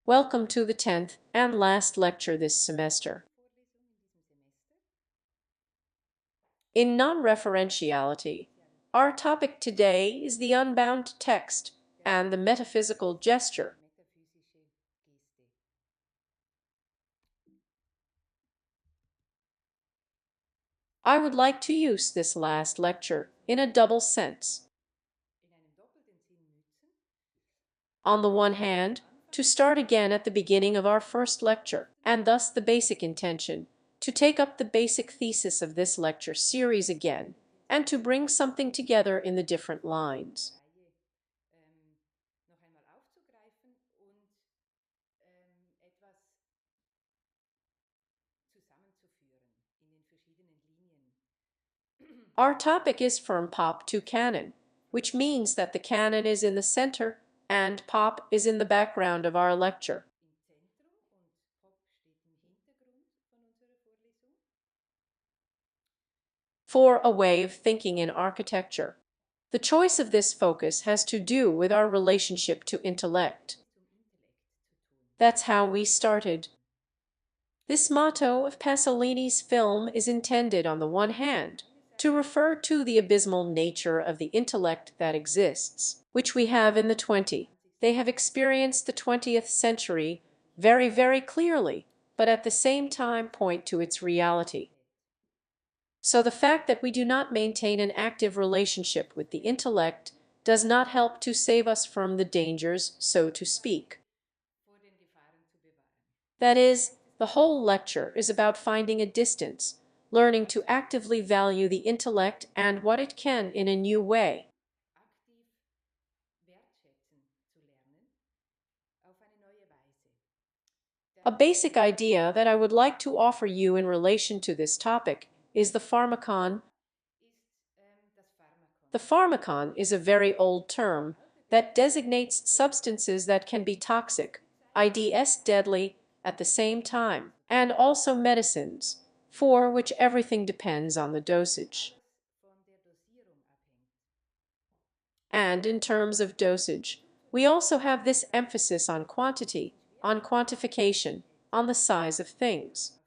Welcome to the 10th and last lecture this semester. In non-referentiality, our topic today is the unbound text and the metaphysical gesture. I would like to use this last lecture in a double sense. On the one hand, to start again at the beginning of our first lecture, and thus the basic intention, to take up the basic thesis of this lecture series again, and to bring something together in the different lines. Our topic is from pop to canon, which means that the canon is in the center and pop is in the background of our lecture. For a way of thinking in architecture, the choice of this focus has to do with our relationship to intellect. That's how we started. This motto of Pasolini's film is intended, on the one hand, to refer to the abysmal nature of the intellect that exists, which we have in the 20. They have experienced the 20th century very, very clearly, but at the same time point to its reality. So the fact that we do not maintain an active relationship with the intellect does not help to save us from the dangers, so to speak. That is, the whole lecture is about finding a distance, learning to actively value the intellect and what it can in a new way. A basic idea that I would like to offer you in relation to this topic is the pharmacon. The pharmacon is a very old term that designates substances that can be toxic, i.e. deadly, at the same time, and also medicines, for which everything depends on the dosage. And in terms of dosage, we also have this emphasis on quantity, on quantification, on the size of things.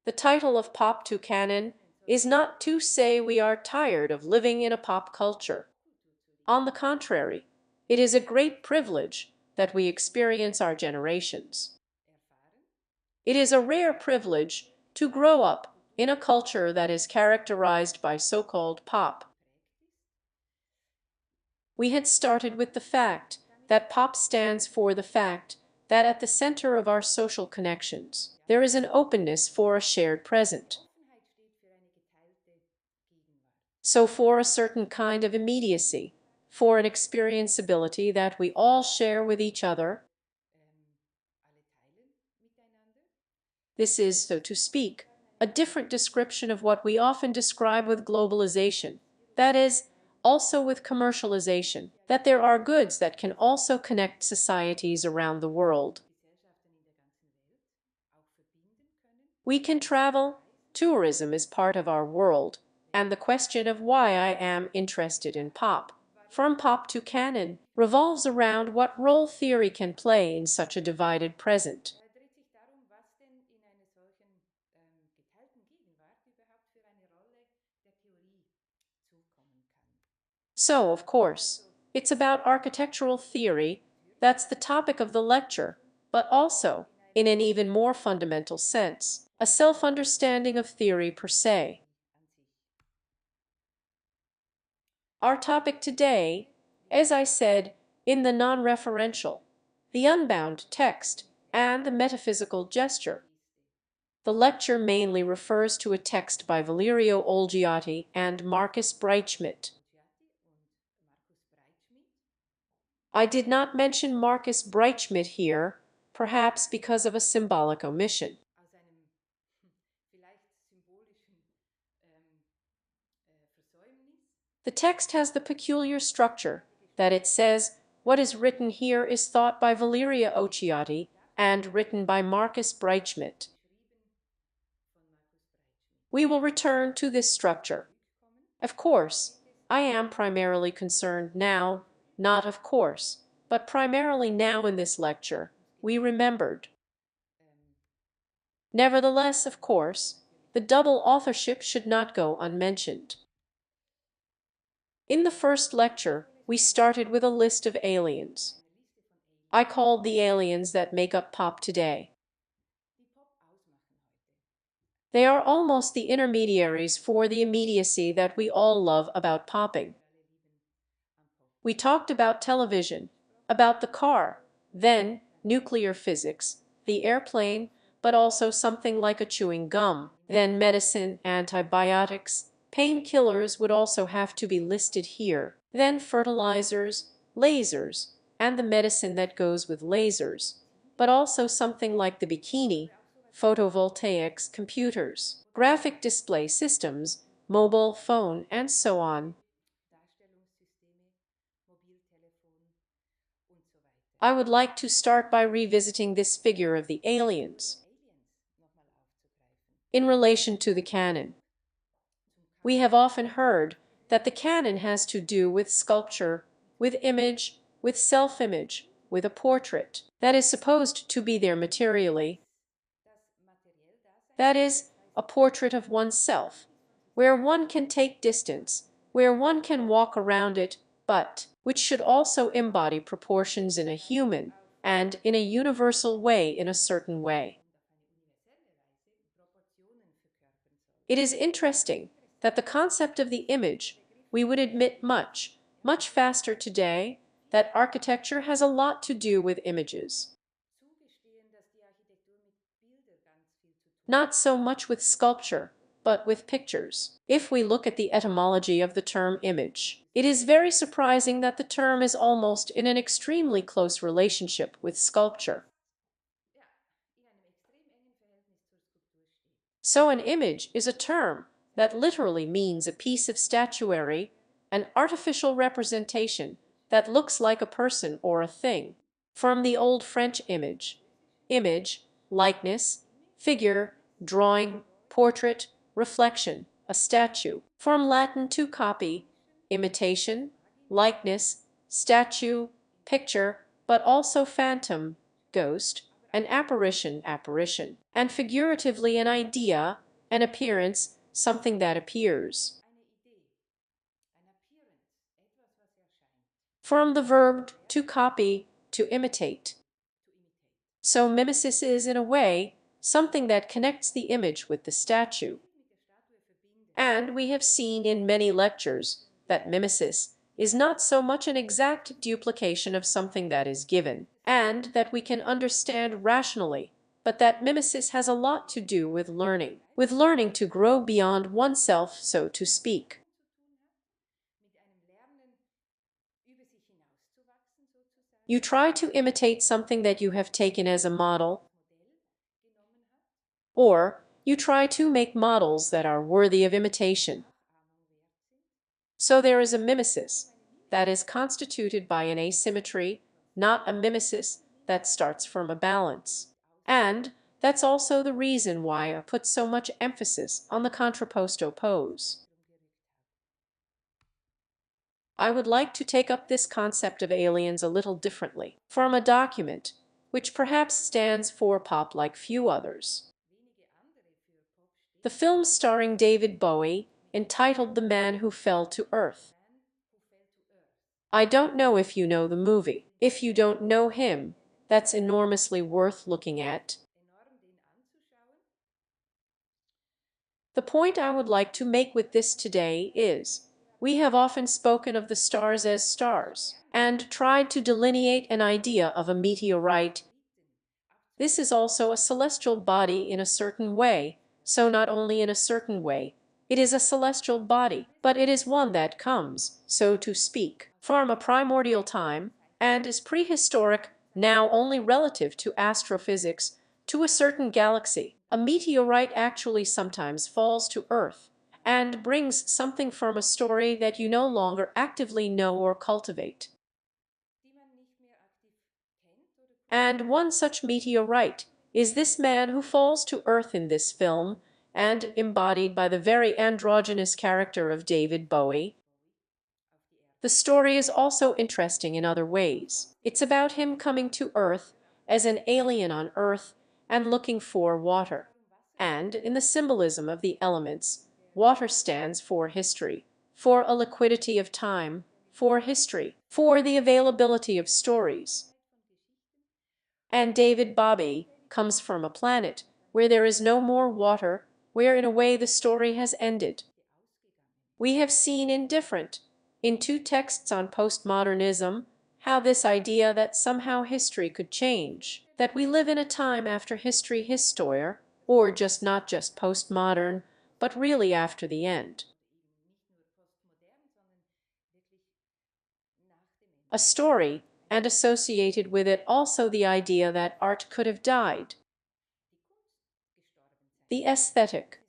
The title of Pop to Canon is not to say we are tired of living in a pop culture. On the contrary, it is a great privilege that we experience our generations. It is a rare privilege to grow up in a culture that is characterized by so-called pop. We had started with the fact that pop stands for the fact that at the center of our social connections, there is an openness for a shared present. So for a certain kind of immediacy, for an experienceability that we all share with each other, this is, so to speak, a different description of what we often describe with globalization, that is, also with commercialization, that there are goods that can also connect societies around the world. We can travel, tourism is part of our world, and the question of why I am interested in pop, from pop to canon, revolves around what role theory can play in such a divided present. So, of course, it's about architectural theory, that's the topic of the lecture, but also, in an even more fundamental sense, a self-understanding of theory per se. Our topic today, as I said, in the non-referential, the unbound text, and the metaphysical gesture. The lecture mainly refers to a text by Valerio Olgiati and Marcus Breitschmidt. I did not mention Marcus Breitschmidt here, perhaps because of a symbolic omission. The text has the peculiar structure that it says what is written here is thought by Valeria Olgiati and written by Marcus Breitschmidt. We will return to this structure. Of course, I am primarily concerned now, not of course, but primarily now in this lecture, we remembered. Nevertheless, of course, the double authorship should not go unmentioned. In the first lecture, we started with a list of aliens. I called the aliens that make up pop today. They are almost the intermediaries for the immediacy that we all love about popping. We talked about television, about the car, then nuclear physics, the airplane, but also something like a chewing gum, then medicine, antibiotics, painkillers would also have to be listed here, then fertilizers, lasers, and the medicine that goes with lasers, but also something like the bikini, photovoltaics, computers, graphic display systems, mobile phone, and so on. I would like to start by revisiting this figure of the aliens in relation to the canon. We have often heard that the canon has to do with sculpture, with image, with self-image, with a portrait that is supposed to be there materially. That is, a portrait of oneself, where one can take distance, where one can walk around it, but which should also embody proportions in a human and in a universal way, in a certain way. It is interesting that the concept of the image, we would admit much, much faster today, that architecture has a lot to do with images. Not so much with sculpture, but with pictures. If we look at the etymology of the term image, it is very surprising that the term is almost in an extremely close relationship with sculpture. So an image is a term that literally means a piece of statuary, an artificial representation that looks like a person or a thing. From the old French image, likeness, figure, drawing, portrait, reflection, a statue. From Latin to copy, imitation, likeness, statue, picture, but also phantom, ghost, an apparition, and figuratively an idea, an appearance, something that appears. From the verb to copy, to imitate. So mimesis is, in a way, something that connects the image with the statue. And we have seen in many lectures that mimesis is not so much an exact duplication of something that is given, and that we can understand rationally, but that mimesis has a lot to do with learning to grow beyond oneself, so to speak. You try to imitate something that you have taken as a model, or you try to make models that are worthy of imitation. So there is a mimesis that is constituted by an asymmetry, not a mimesis that starts from a balance. And that's also the reason why I put so much emphasis on the contrapposto pose. I would like to take up this concept of aliens a little differently, from a document which perhaps stands for pop like few others. The film starring David Bowie, entitled The Man Who Fell to Earth. I don't know if you know the movie. If you don't know him, that's enormously worth looking at. The point I would like to make with this today is, we have often spoken of the stars as stars, and tried to delineate an idea of a meteorite. This is also a celestial body in a certain way, so not only in a certain way, it is a celestial body, but it is one that comes, so to speak, from a primordial time, and is prehistoric, now only relative to astrophysics, to a certain galaxy. A meteorite actually sometimes falls to Earth, and brings something from a story that you no longer actively know or cultivate. And one such meteorite is this man who falls to Earth in this film, and embodied by the very androgynous character of David Bowie. The story is also interesting in other ways. It's about him coming to Earth as an alien on Earth and looking for water. And in the symbolism of the elements, water stands for history, for a liquidity of time, for history, for the availability of stories. And David Bowie comes from a planet where there is no more water, where in a way the story has ended. We have seen in two texts on postmodernism, how this idea that somehow history could change, that we live in a time after history Histoire, or just not just postmodern, but really after the end. A story, and associated with it also the idea that art could have died. The aesthetic.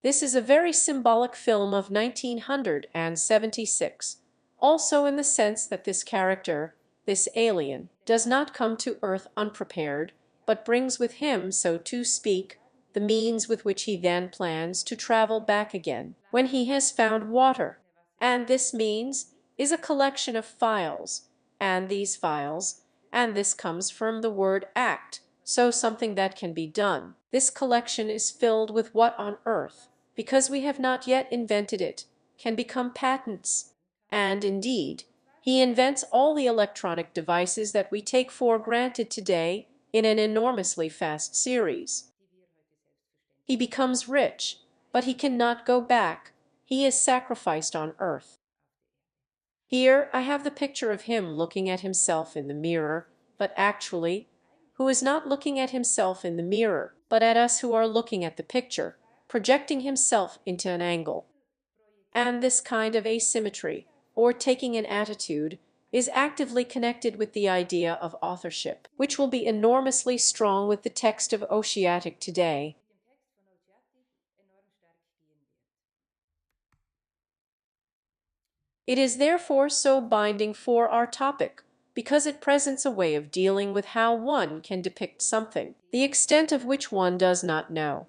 This is a very symbolic film of 1976, also in the sense that this character, this alien, does not come to Earth unprepared, but brings with him, so to speak, the means with which he then plans to travel back again, when he has found water. And this means is a collection of files, and these files, and this comes from the word act, so something that can be done. This collection is filled with what on earth, because we have not yet invented it, can become patents. And indeed, he invents all the electronic devices that we take for granted today in an enormously fast series. He becomes rich, but he cannot go back. He is sacrificed on earth. Here I have the picture of him looking at himself in the mirror, but actually, who is not looking at himself in the mirror, but at us who are looking at the picture, projecting himself into an angle. And this kind of asymmetry, or taking an attitude, is actively connected with the idea of authorship, which will be enormously strong with the text of Oceatic today. It is therefore so binding for our topic, because it presents a way of dealing with how one can depict something, the extent of which one does not know.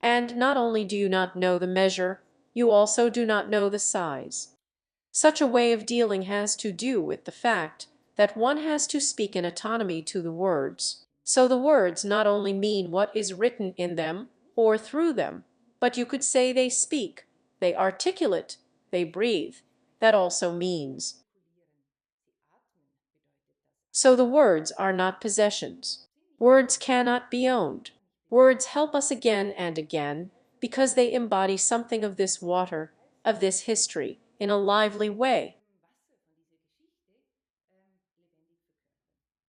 And not only do you not know the measure, you also do not know the size. Such a way of dealing has to do with the fact that one has to speak in autonomy to the words. So the words not only mean what is written in them or through them, but you could say they speak, they articulate, they breathe. That also means. So the words are not possessions. Words cannot be owned. Words help us again and again because they embody something of this water, of this history, in a lively way.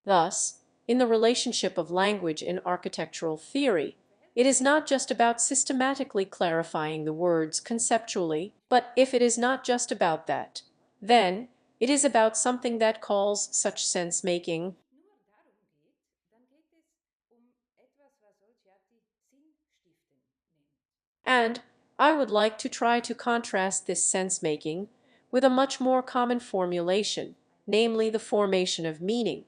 Thus, in the relationship of language in architectural theory, it is not just about systematically clarifying the words conceptually, but if it is not just about that, then it is about something that calls such sense-making. And I would like to try to contrast this sense-making with a much more common formulation, namely the formation of meaning.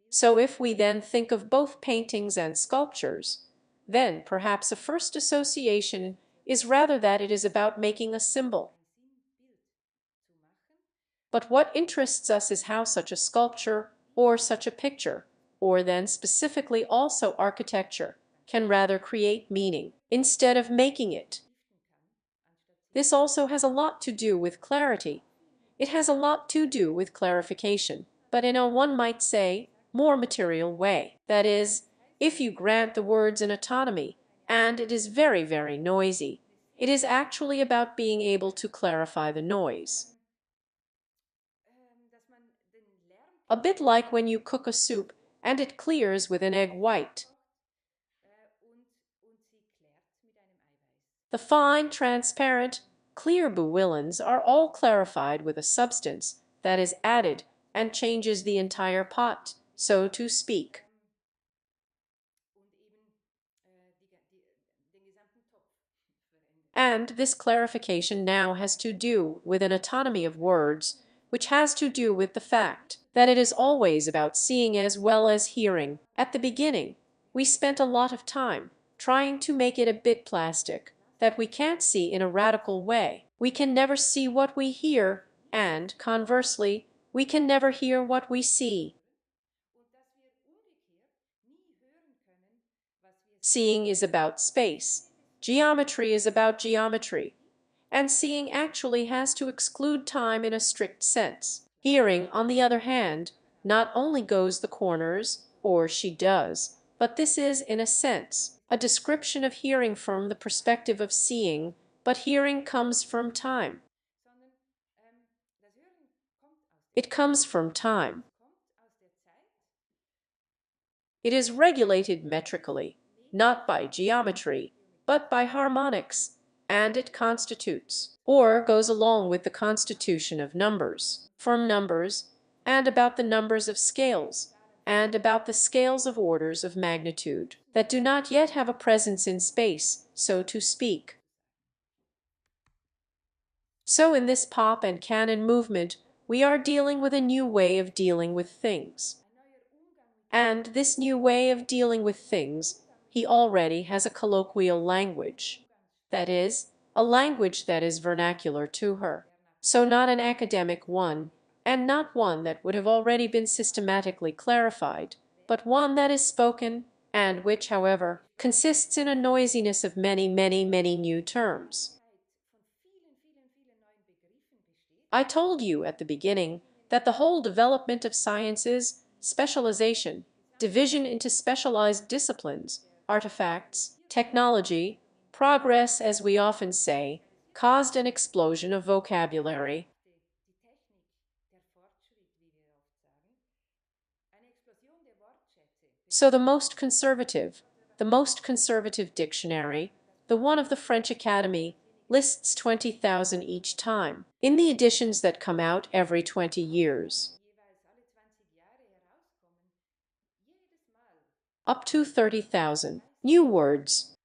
So if we then think of both paintings and sculptures, then perhaps a first association is rather that it is about making a symbol. But what interests us is how such a sculpture or such a picture, or then specifically also architecture, can rather create meaning instead of making it. This also has a lot to do with clarity. It has a lot to do with clarification, but in a, one might say, more material way. That is, if you grant the words an autonomy, and it is very, very noisy, it is actually about being able to clarify the noise. A bit like when you cook a soup and it clears with an egg white. The fine, transparent, clear bouillons are all clarified with a substance that is added and changes the entire pot, so to speak. And this clarification now has to do with an autonomy of words, which has to do with the fact that it is always about seeing as well as hearing. At the beginning, we spent a lot of time trying to make it a bit plastic, that we can't see in a radical way. We can never see what we hear, and, conversely, we can never hear what we see. Seeing is about space, geometry is about geometry, and seeing actually has to exclude time in a strict sense. Hearing, on the other hand, not only goes the corners, or she does, but this is, in a sense, a description of hearing from the perspective of seeing, but hearing comes from time. It comes from time. It is regulated metrically, not by geometry, but by harmonics, and it constitutes, or goes along with the constitution of numbers, from numbers, and about the numbers of scales, and about the scales of orders of magnitude, that do not yet have a presence in space, so to speak. So in this pop and canon movement, we are dealing with a new way of dealing with things. And this new way of dealing with things, he already has a colloquial language. That is, a language that is vernacular to her. So not an academic one, and not one that would have already been systematically clarified, but one that is spoken, and which, however, consists in a noisiness of many, many, many new terms. I told you at the beginning that the whole development of science is specialization, division into specialized disciplines, artifacts, technology, progress, as we often say, caused an explosion of vocabulary. So the most conservative dictionary, the one of the French Academy, lists 20,000 each time, in the editions that come out every 20 years. Up to 30,000 new words.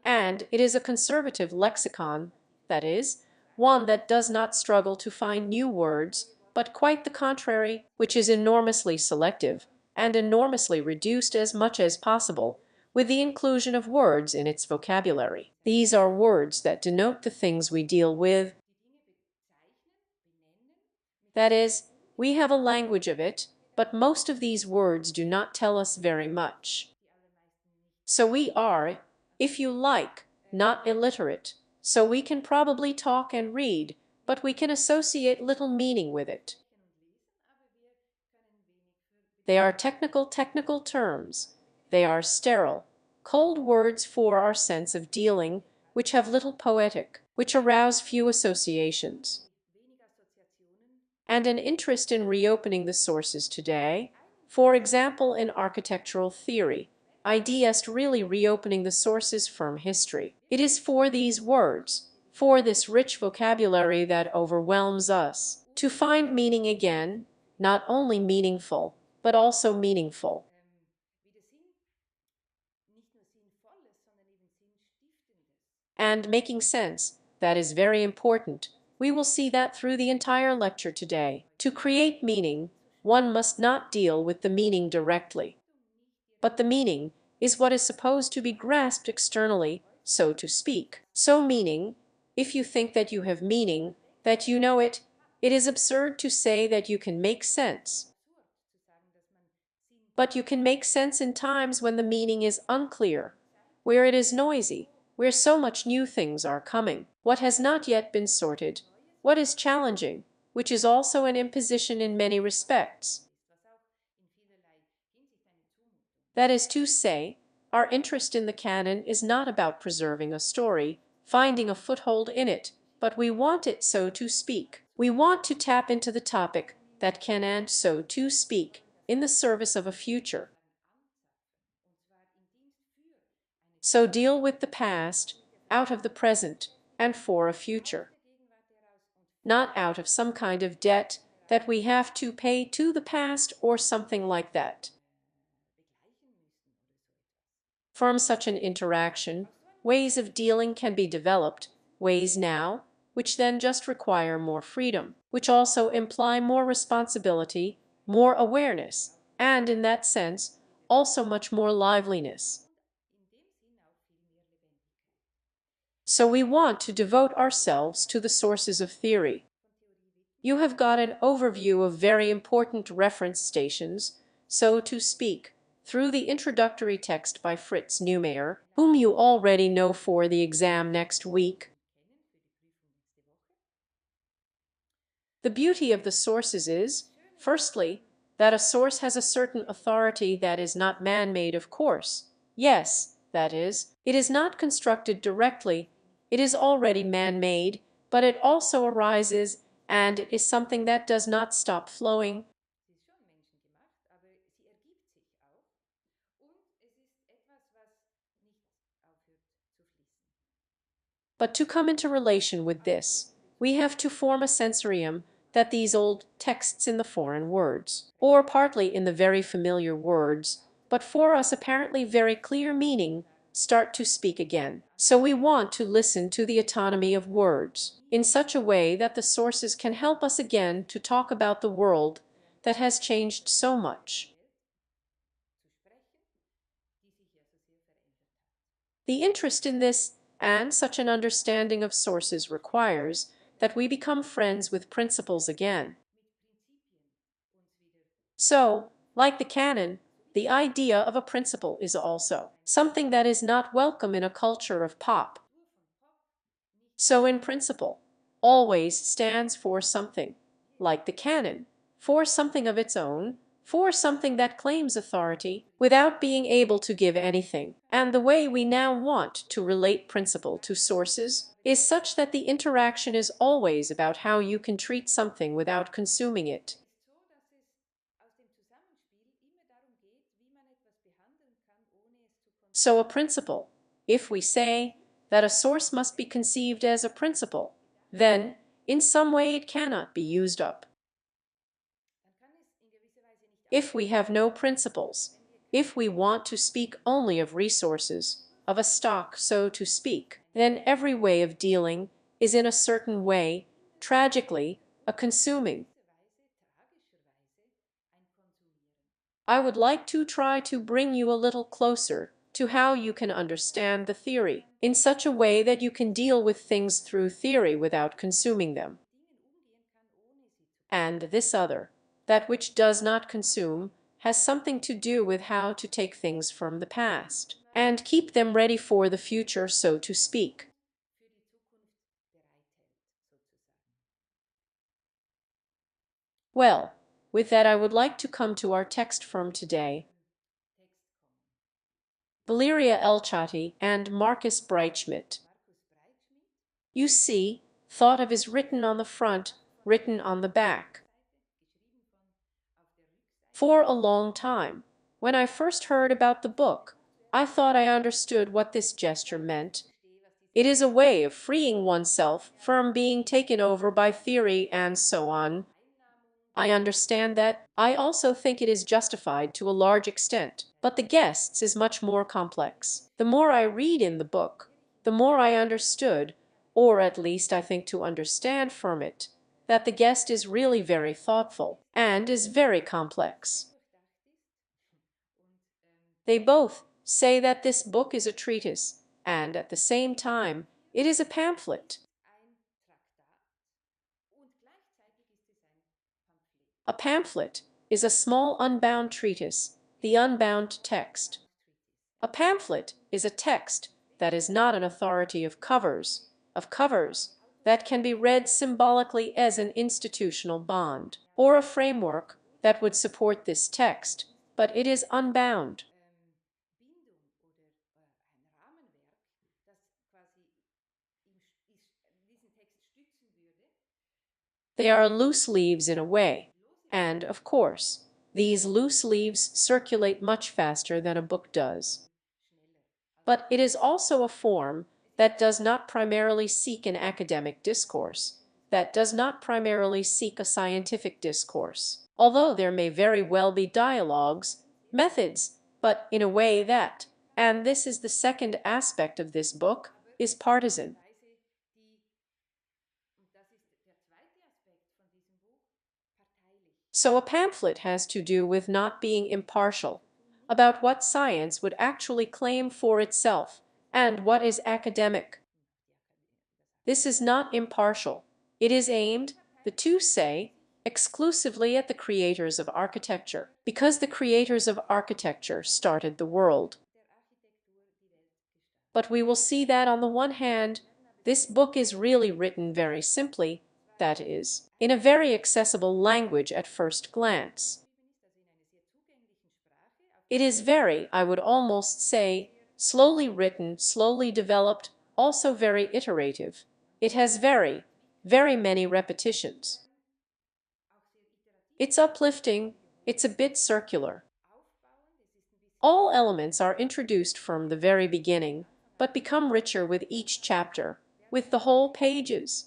And it is a conservative lexicon, that is, one that does not struggle to find new words, but quite the contrary, which is enormously selective and enormously reduced as much as possible, with the inclusion of words in its vocabulary. These are words that denote the things we deal with. That is, we have a language of it, but most of these words do not tell us very much. So we are, if you like, not illiterate, so we can probably talk and read, but we can associate little meaning with it. They are technical terms. They are sterile, cold words for our sense of dealing, which have little poetic, which arouse few associations. And an interest in reopening the sources today, for example in architectural theory, ideas really reopening the sources from history. It is for these words, for this rich vocabulary that overwhelms us, to find meaning again, not only meaningful, but also meaningful. And making sense, that is very important. We will see that through the entire lecture today. To create meaning, one must not deal with the meaning directly. But the meaning is what is supposed to be grasped externally, so to speak. So meaning, if you think that you have meaning, that you know it, it is absurd to say that you can make sense. But you can make sense in times when the meaning is unclear, where it is noisy, where so much new things are coming, what has not yet been sorted, what is challenging, which is also an imposition in many respects. That is to say, our interest in the canon is not about preserving a story, finding a foothold in it, but we want it, so to speak. We want to tap into the topic that can end, so to speak, in the service of a future. So deal with the past, out of the present, and for a future. Not out of some kind of debt that we have to pay to the past or something like that. From such an interaction, ways of dealing can be developed, ways now, which then just require more freedom. which also imply more responsibility, more awareness, and in that sense, also much more liveliness. So we want to devote ourselves to the sources of theory. You have got an overview of very important reference stations, so to speak, through the introductory text by Fritz Neumayer, whom you already know for the exam next week. The beauty of the sources is, firstly, that a source has a certain authority that is not man-made, of course. Yes, that is, it is not constructed directly, it is already man-made, but it also arises, and it is something that does not stop flowing. But to come into relation with this, we have to form a sensorium that these old texts in the foreign words, or partly in the very familiar words, but for us apparently very clear meaning, start to speak again. So we want to listen to the autonomy of words in such a way that the sources can help us again to talk about the world that has changed so much. The interest in this and such an understanding of sources requires that we become friends with principles again. So, like the canon, the idea of a principle is also something that is not welcome in a culture of pop. So in principle, always stands for something, like the canon, for something of its own, for something that claims authority, without being able to give anything. And the way we now want to relate principle to sources is such that the interaction is always about how you can treat something without consuming it. So a principle, if we say that a source must be conceived as a principle, then in some way it cannot be used up. If we have no principles, if we want to speak only of resources, of a stock, so to speak, then every way of dealing is in a certain way, tragically, a consuming. I would like to try to bring you a little closer to how you can understand the theory in such a way that you can deal with things through theory without consuming them. And this other, that which does not consume, has something to do with how to take things from the past and keep them ready for the future, so to speak. Well, with that I would like to come to our text from today. Valeria Elchati and Marcus Breitschmidt. You see, thought of is written on the front, written on the back. For a long time, when I first heard about the book, I thought I understood what this gesture meant. It is a way of freeing oneself from being taken over by theory and so on. I understand that. I also think it is justified to a large extent, but the guests is much more complex. The more I read in the book, the more I understood, or at least I think to understand from it, that the guest is really very thoughtful and is very complex. They both say that this book is a treatise, and at the same time it is a pamphlet. A pamphlet is a small unbound treatise, the unbound text. A pamphlet is a text that is not an authority of covers that can be read symbolically as an institutional bond, or a framework that would support this text, but it is unbound. They are loose leaves in a way, and, of course, these loose leaves circulate much faster than a book does. But it is also a form that does not primarily seek an academic discourse, that does not primarily seek a scientific discourse, although there may very well be dialogues, methods, but in a way that, and this is the second aspect of this book, is partisan. So a pamphlet has to do with not being impartial about what science would actually claim for itself and what is academic. This is not impartial. It is aimed, the two say, exclusively at the creators of architecture, because the creators of architecture started the world. But we will see that on the one hand, this book is really written very simply, that is, in a very accessible language at first glance. It is very, I would almost say, slowly written, slowly developed, also very iterative. It has very, very many repetitions. It's uplifting, it's a bit circular. All elements are introduced from the very beginning, but become richer with each chapter, with the whole pages.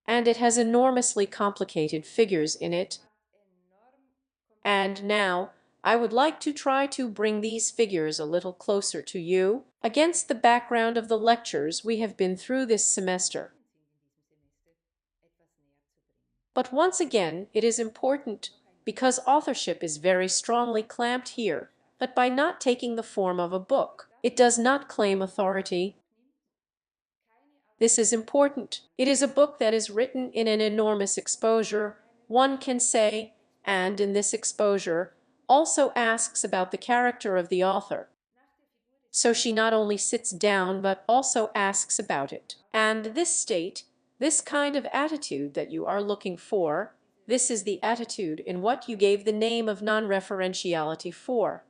And it has enormously complicated figures in it. And now, I would like to try to bring these figures a little closer to you, against the background of the lectures we have been through this semester. But once again, it is important, because authorship is very strongly clamped here, that by not taking the form of a book, it does not claim authority. This is important. It is a book that is written in an enormous exposure, one can say, and in this exposure also asks about the character of the author. So she not only sits down but also asks about it. And this state, this kind of attitude that you are looking for, this is the attitude in what you gave the name of non-referentiality for.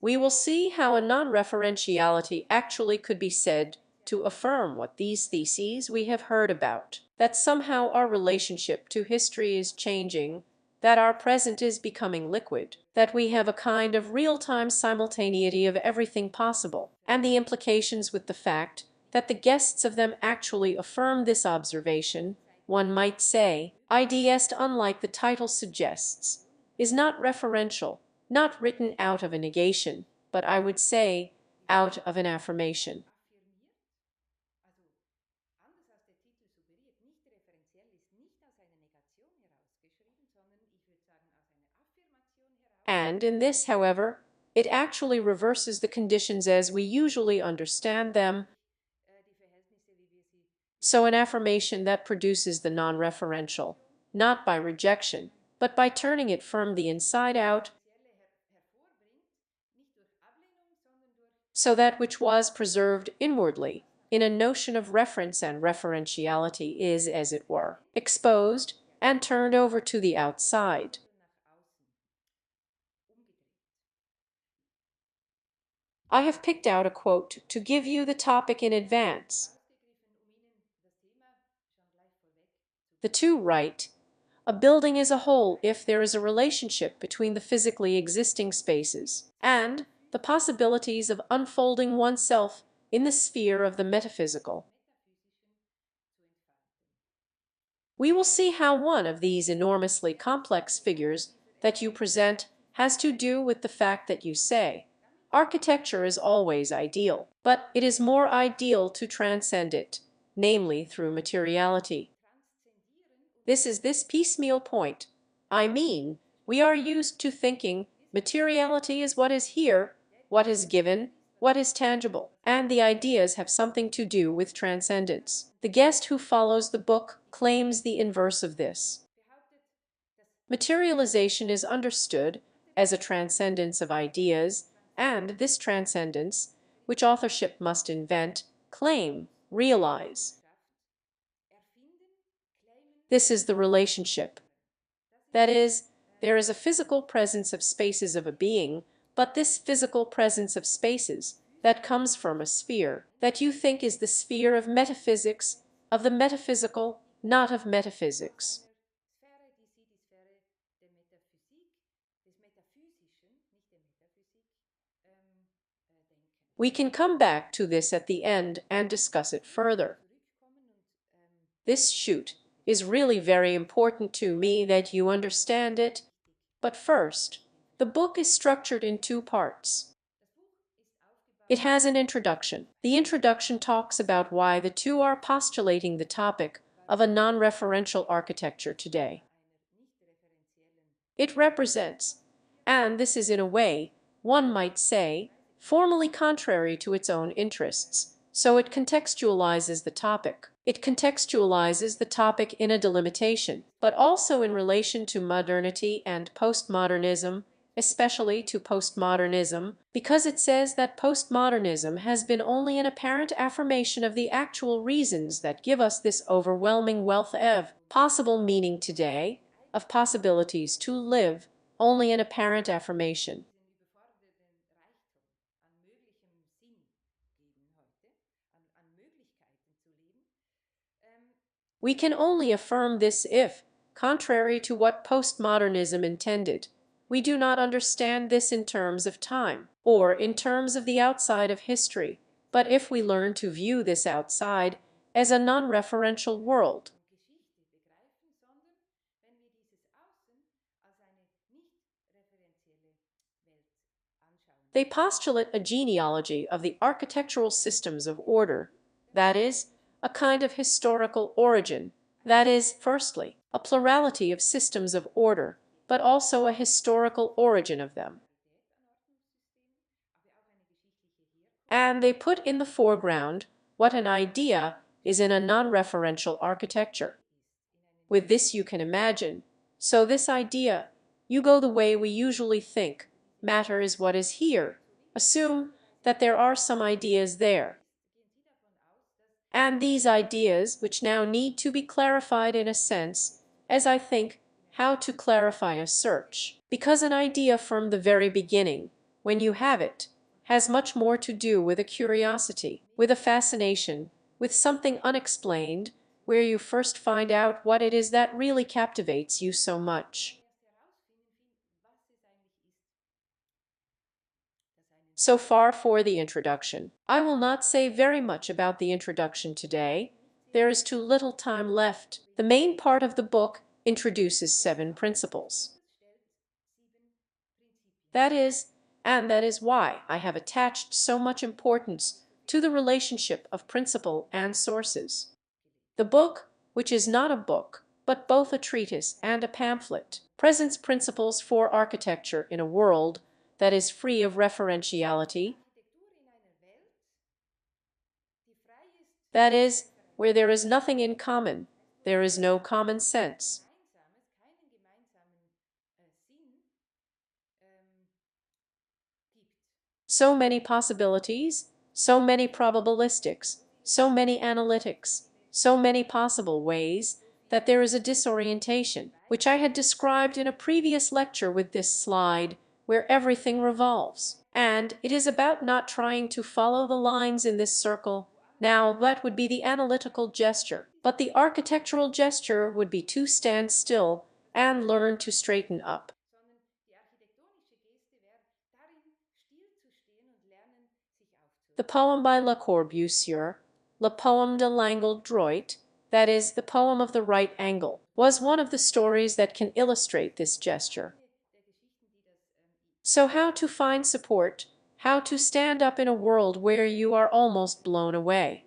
We will see how a non-referentiality actually could be said to affirm what these theses we have heard about, that somehow our relationship to history is changing, that our present is becoming liquid, that we have a kind of real-time simultaneity of everything possible, and the implications with the fact that the guests of them actually affirm this observation, one might say, ideest unlike the title suggests, is not referential, not written out of a negation, but I would say out of an affirmation. And in this, however, it actually reverses the conditions as we usually understand them. So an affirmation that produces the non-referential, not by rejection, but by turning it from the inside out, so that which was preserved inwardly in a notion of reference and referentiality is, as it were, exposed and turned over to the outside. I have picked out a quote to give you the topic in advance. The two write, "A building is a whole if there is a relationship between the physically existing spaces and the possibilities of unfolding oneself in the sphere of the metaphysical." We will see how one of these enormously complex figures that you present has to do with the fact that you say, architecture is always ideal, but it is more ideal to transcend it, namely through materiality. This is this piecemeal point. I mean, we are used to thinking materiality is what is here, what is given, what is tangible, and the ideas have something to do with transcendence. The guest who follows the book claims the inverse of this. Materialization is understood as a transcendence of ideas, and this transcendence, which authorship must invent, claim, realize. This is the relationship. That is, there is a physical presence of spaces of a being, but this physical presence of spaces that comes from a sphere that you think is the sphere of metaphysics, of the metaphysical, not of metaphysics. We can come back to this at the end and discuss it further. This shoot is really very important to me that you understand it. But first, the book is structured in two parts. It has an introduction. The introduction talks about why the two are postulating the topic of a non-referential architecture today. It represents, and this is in a way, one might say, formally contrary to its own interests, so it contextualizes the topic. It contextualizes the topic in a delimitation, but also in relation to modernity and postmodernism, especially to postmodernism, because it says that postmodernism has been only an apparent affirmation of the actual reasons that give us this overwhelming wealth of possible meaning today, of possibilities to live, only an apparent affirmation. We can only affirm this if, contrary to what postmodernism intended, we do not understand this in terms of time, or in terms of the outside of history, but if we learn to view this outside as a non-referential world. They postulate a genealogy of the architectural systems of order, that is, a kind of historical origin, that is, firstly, a plurality of systems of order, but also a historical origin of them. And they put in the foreground what an idea is in a non-referential architecture. With this you can imagine, so this idea, you go the way we usually think, matter is what is here, assume that there are some ideas there. And these ideas, which now need to be clarified in a sense, as I think, how to clarify a search. Because an idea from the very beginning, when you have it, has much more to do with a curiosity, with a fascination, with something unexplained, where you first find out what it is that really captivates you so much. So far for the introduction. I will not say very much about the introduction today. There is too little time left. The main part of the book introduces 7 principles. That is, and that is why I have attached so much importance to the relationship of principle and sources. The book, which is not a book, but both a treatise and a pamphlet, presents principles for architecture in a world that is free of referentiality, that is, where there is nothing in common, there is no common sense. So many possibilities, so many probabilistics, so many analytics, so many possible ways that there is a disorientation, which I had described in a previous lecture with this slide, where everything revolves. And it is about not trying to follow the lines in this circle. Now, that would be the analytical gesture, but the architectural gesture would be to stand still and learn to straighten up. The poem by Le Corbusier, Le Poème de l'Angle droit, that is, the poem of the right angle, was one of the stories that can illustrate this gesture. So how to find support, how to stand up in a world where you are almost blown away.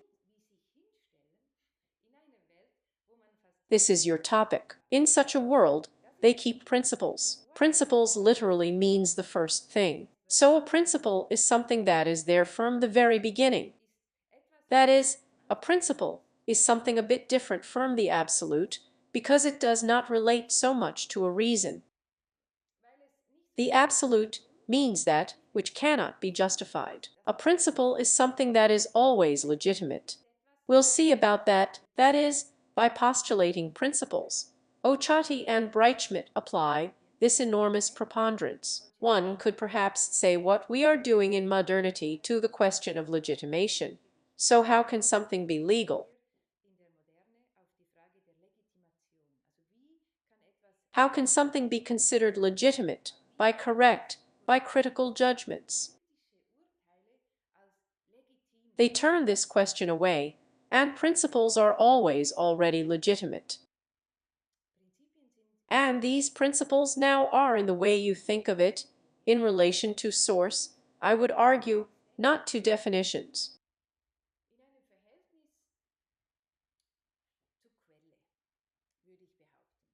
This is your topic. In such a world, they keep principles. Principles literally means the first thing. So a principle is something that is there from the very beginning. That is, a principle is something a bit different from the absolute because it does not relate so much to a reason. The absolute means that which cannot be justified. A principle is something that is always legitimate. We'll see about that, that is, by postulating principles. Ochati and Breitschmidt apply this enormous preponderance. One could perhaps say what we are doing in modernity to the question of legitimation. So how can something be legal? How can something be considered legitimate by correct, by critical judgments? They turn this question away, and principles are always already legitimate. And these principles now are in the way you think of it, in relation to source, I would argue, not to definitions.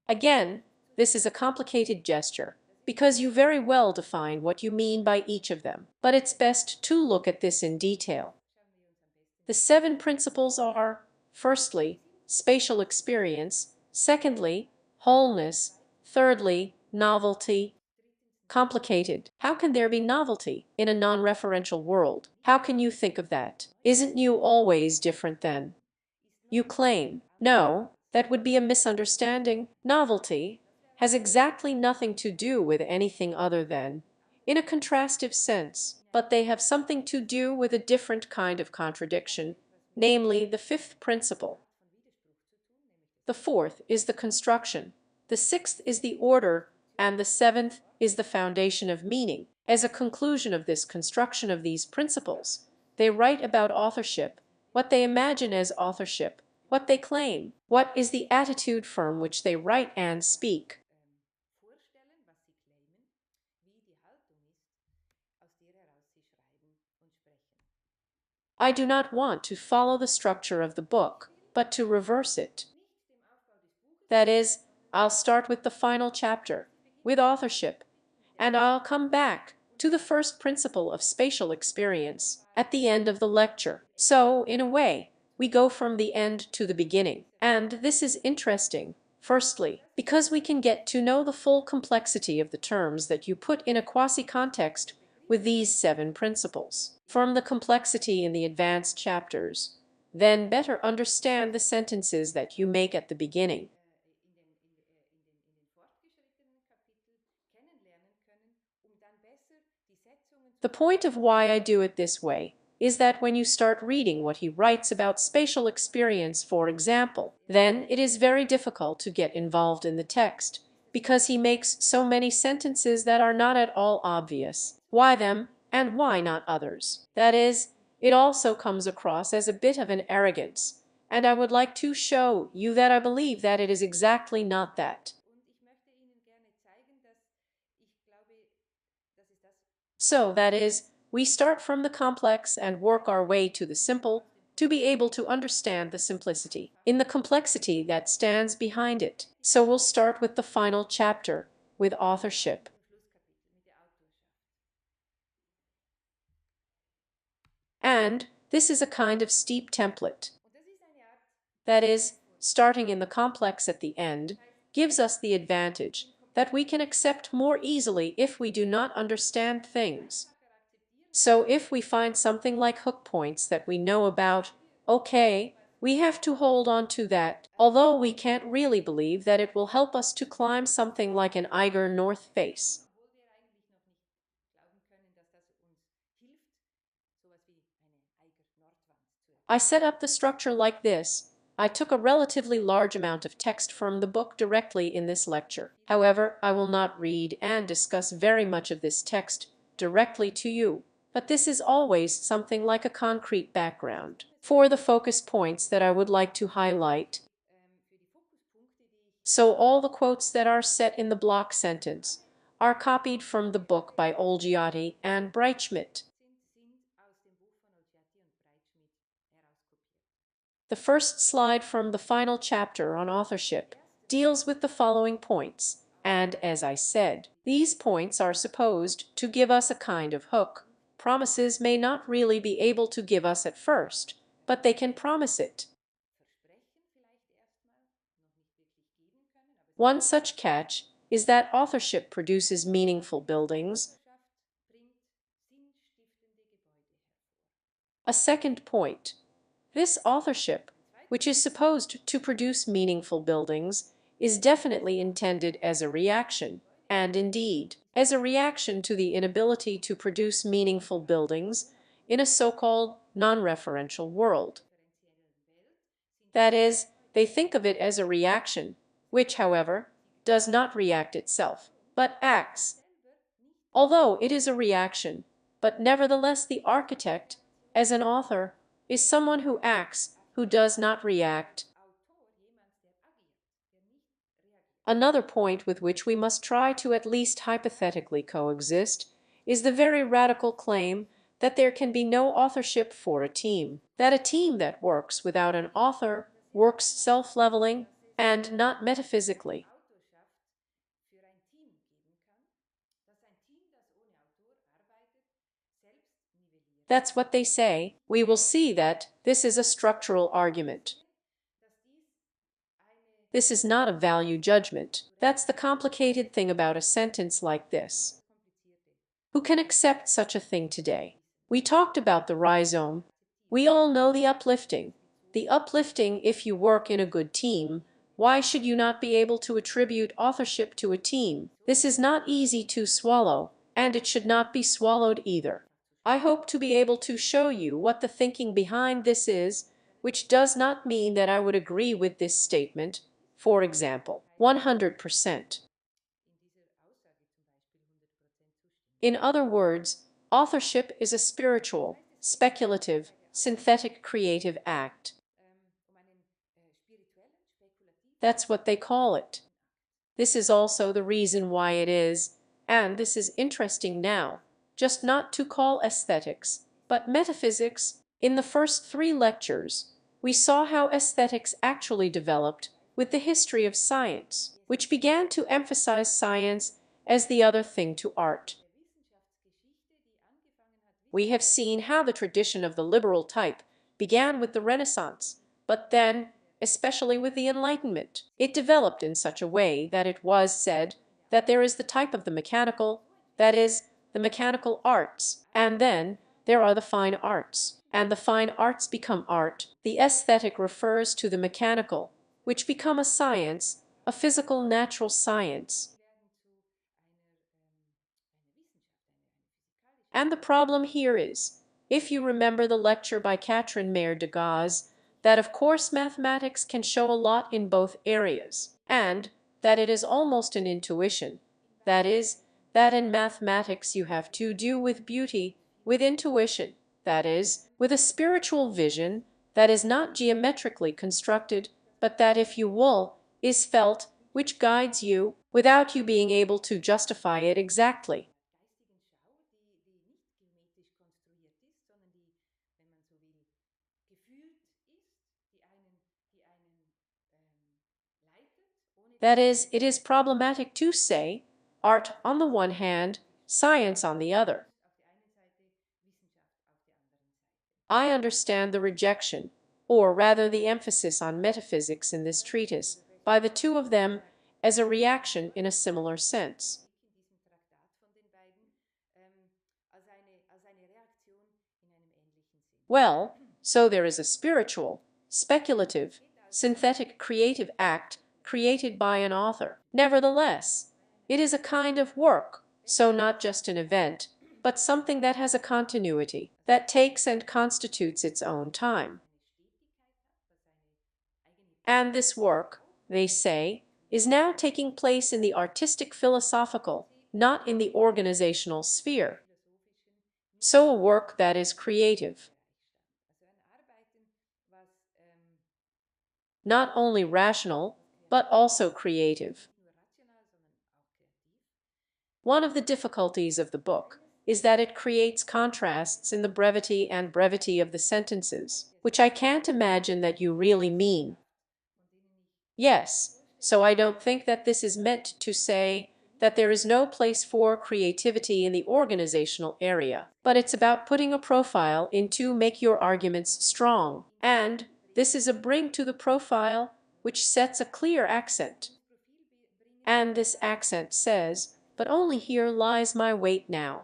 Again, this is a complicated gesture, because you very well define what you mean by each of them, but it's best to look at this in detail. The 7 principles are, firstly, spatial experience, secondly, wholeness, thirdly, novelty. Complicated. How can there be novelty in a non-referential world? How can you think of that? Isn't you always different then? You claim, no, that would be a misunderstanding. Novelty has exactly nothing to do with anything other than, in a contrastive sense, but they have something to do with a different kind of contradiction, namely the 5th principle. The 4th is the construction, the 6th is the order, and the 7th is the foundation of meaning. As a conclusion of this construction of these principles, they write about authorship, what they imagine as authorship, what they claim, what is the attitude from which they write and speak. I do not want to follow the structure of the book, but to reverse it. That is, I'll start with the final chapter, with authorship, and I'll come back to the first principle of spatial experience at the end of the lecture. So, in a way, we go from the end to the beginning. And this is interesting, firstly, because we can get to know the full complexity of the terms that you put in a quasi-context with these 7 principles, from the complexity in the advanced chapters, then better understand the sentences that you make at the beginning. The point of why I do it this way is that when you start reading what he writes about spatial experience, for example, then it is very difficult to get involved in the text, because he makes so many sentences that are not at all obvious. Why them, and why not others? That is, it also comes across as a bit of an arrogance, and I would like to show you that I believe that it is exactly not that. So that is, we start from the complex and work our way to the simple to be able to understand the simplicity in the complexity that stands behind it. So we'll start with the final chapter, with authorship. And this is a kind of steep template. That is, starting in the complex at the end gives us the advantage that we can accept more easily if we do not understand things. So if we find something like hook points that we know about, okay, we have to hold on to that, although we can't really believe that it will help us to climb something like an Eiger North Face. I set up the structure like this. I took a relatively large amount of text from the book directly in this lecture. However, I will not read and discuss very much of this text directly to you, but this is always something like a concrete background for the focus points that I would like to highlight. So all the quotes that are set in the block sentence are copied from the book by Olgiati and Breitschmidt. The first slide from the final chapter on authorship deals with the following points, and as I said, these points are supposed to give us a kind of hook. Promises may not really be able to give us at first, but they can promise it. One such catch is that authorship produces meaningful buildings. A second point: this authorship, which is supposed to produce meaningful buildings, is definitely intended as a reaction, and indeed as a reaction to the inability to produce meaningful buildings in a so-called non-referential world. That is, they think of it as a reaction, which, however, does not react itself, but acts. Although it is a reaction, but nevertheless the architect, as an author, is someone who acts, who does not react. Another point with which we must try to at least hypothetically coexist is the very radical claim that there can be no authorship for a team, that a team that works without an author works self-leveling and not metaphysically. That's what they say. We will see that this is a structural argument. This is not a value judgment. That's the complicated thing about a sentence like this. Who can accept such a thing today? We talked about the rhizome. We all know the uplifting. The uplifting if you work in a good team. Why should you not be able to attribute authorship to a team? This is not easy to swallow, and it should not be swallowed either. I hope to be able to show you what the thinking behind this is, which does not mean that I would agree with this statement, for example, 100%. In other words, authorship is a spiritual, speculative, synthetic creative act. That's what they call it. This is also the reason why it is, and this is interesting now, just not to call aesthetics, but metaphysics. In the first 3 lectures, we saw how aesthetics actually developed with the history of science, which began to emphasize science as the other thing to art. We have seen how the tradition of the liberal type began with the Renaissance, but then, especially with the Enlightenment, it developed in such a way that it was said that there is the type of the mechanical, that is, the mechanical arts, and then there are the fine arts, and the fine arts become art. The aesthetic refers to the mechanical, which become a science, a physical natural science. And the problem here is, if you remember the lecture by Catherine Mayer de Gaz, that of course mathematics can show a lot in both areas, and that it is almost an intuition. That is, that in mathematics you have to do with beauty, with intuition, that is, with a spiritual vision that is not geometrically constructed, but that, if you will, is felt, which guides you, without you being able to justify it exactly. That is, it is problematic to say art on the one hand, science on the other. I understand the rejection, or rather the emphasis on metaphysics in this treatise, by the 2 of them as a reaction in a similar sense. Well, so there is a spiritual, speculative, synthetic creative act created by an author. Nevertheless, it is a kind of work, so not just an event, but something that has a continuity, that takes and constitutes its own time. And this work, they say, is now taking place in the artistic philosophical, not in the organizational sphere. So a work that is creative. Not only rational, but also creative. One of the difficulties of the book is that it creates contrasts in the brevity and brevity of the sentences, which I can't imagine that you really mean. Yes, so I don't think that this is meant to say that there is no place for creativity in the organizational area, but it's about putting a profile in to make your arguments strong, and this is a bring to the profile which sets a clear accent. And this accent says, but only here lies my weight now.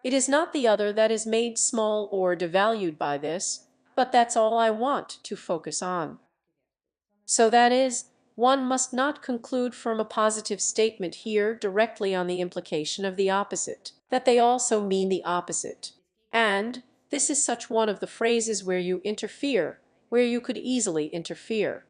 It is not the other that is made small or devalued by this, but that's all I want to focus on. So that is, one must not conclude from a positive statement here directly on the implication of the opposite, that they also mean the opposite. And this is such one of the phrases where you interfere, where you could easily interfere.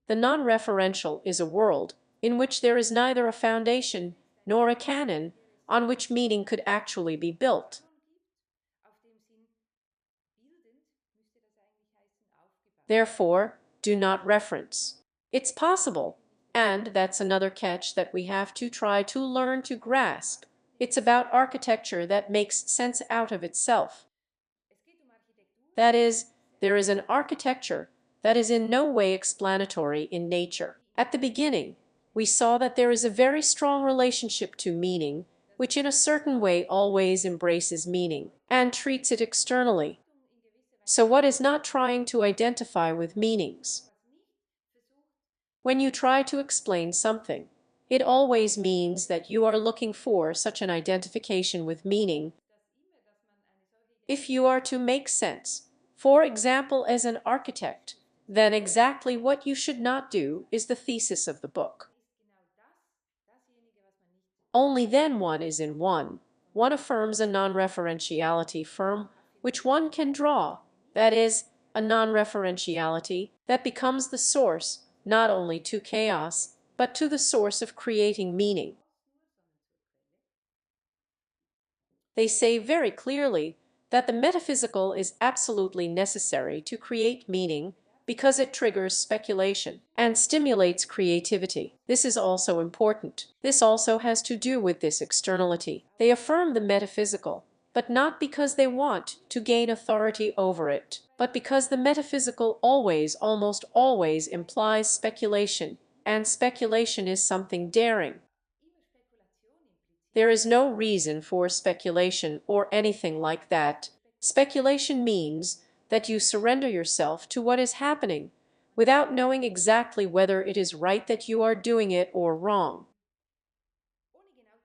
The non-referential is a world in which there is neither a foundation nor a canon on which meaning could actually be built. Therefore, do not reference. It's possible, and that's another catch that we have to try to learn to grasp. It's about architecture that makes sense out of itself. That is, there is an architecture that is in no way explanatory in nature. At the beginning, we saw that there is a very strong relationship to meaning, which in a certain way always embraces meaning and treats it externally. So what is not trying to identify with meanings? When you try to explain something, it always means that you are looking for such an identification with meaning. If you are to make sense, for example, as an architect, then exactly what you should not do is the thesis of the book. Only then one is in one. One affirms a non-referentiality from which one can draw, that is, a non-referentiality that becomes the source not only to chaos, but to the source of creating meaning. They say very clearly that the metaphysical is absolutely necessary to create meaning because it triggers speculation and stimulates creativity. This is also important. This also has to do with this externality. They affirm the metaphysical, but not because they want to gain authority over it, but because the metaphysical always, almost always implies speculation, and speculation is something daring. There is no reason for speculation or anything like that. Speculation means that you surrender yourself to what is happening without knowing exactly whether it is right that you are doing it or wrong.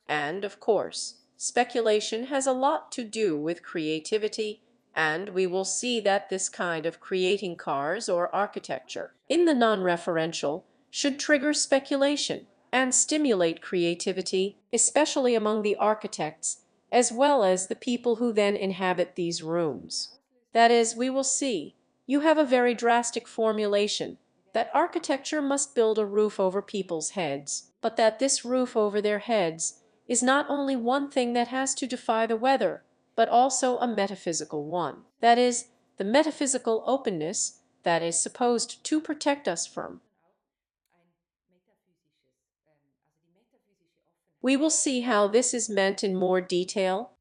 And, of course, speculation has a lot to do with creativity, and we will see that this kind of creating cars or architecture in the non-referential should trigger speculation and stimulate creativity, especially among the architects, as well as the people who then inhabit these rooms. That is, we will see, you have a very drastic formulation that architecture must build a roof over people's heads, but that this roof over their heads is not only one thing that has to defy the weather, but also a metaphysical one. That is, the metaphysical openness that is supposed to protect us from. We will see how this is meant in more detail.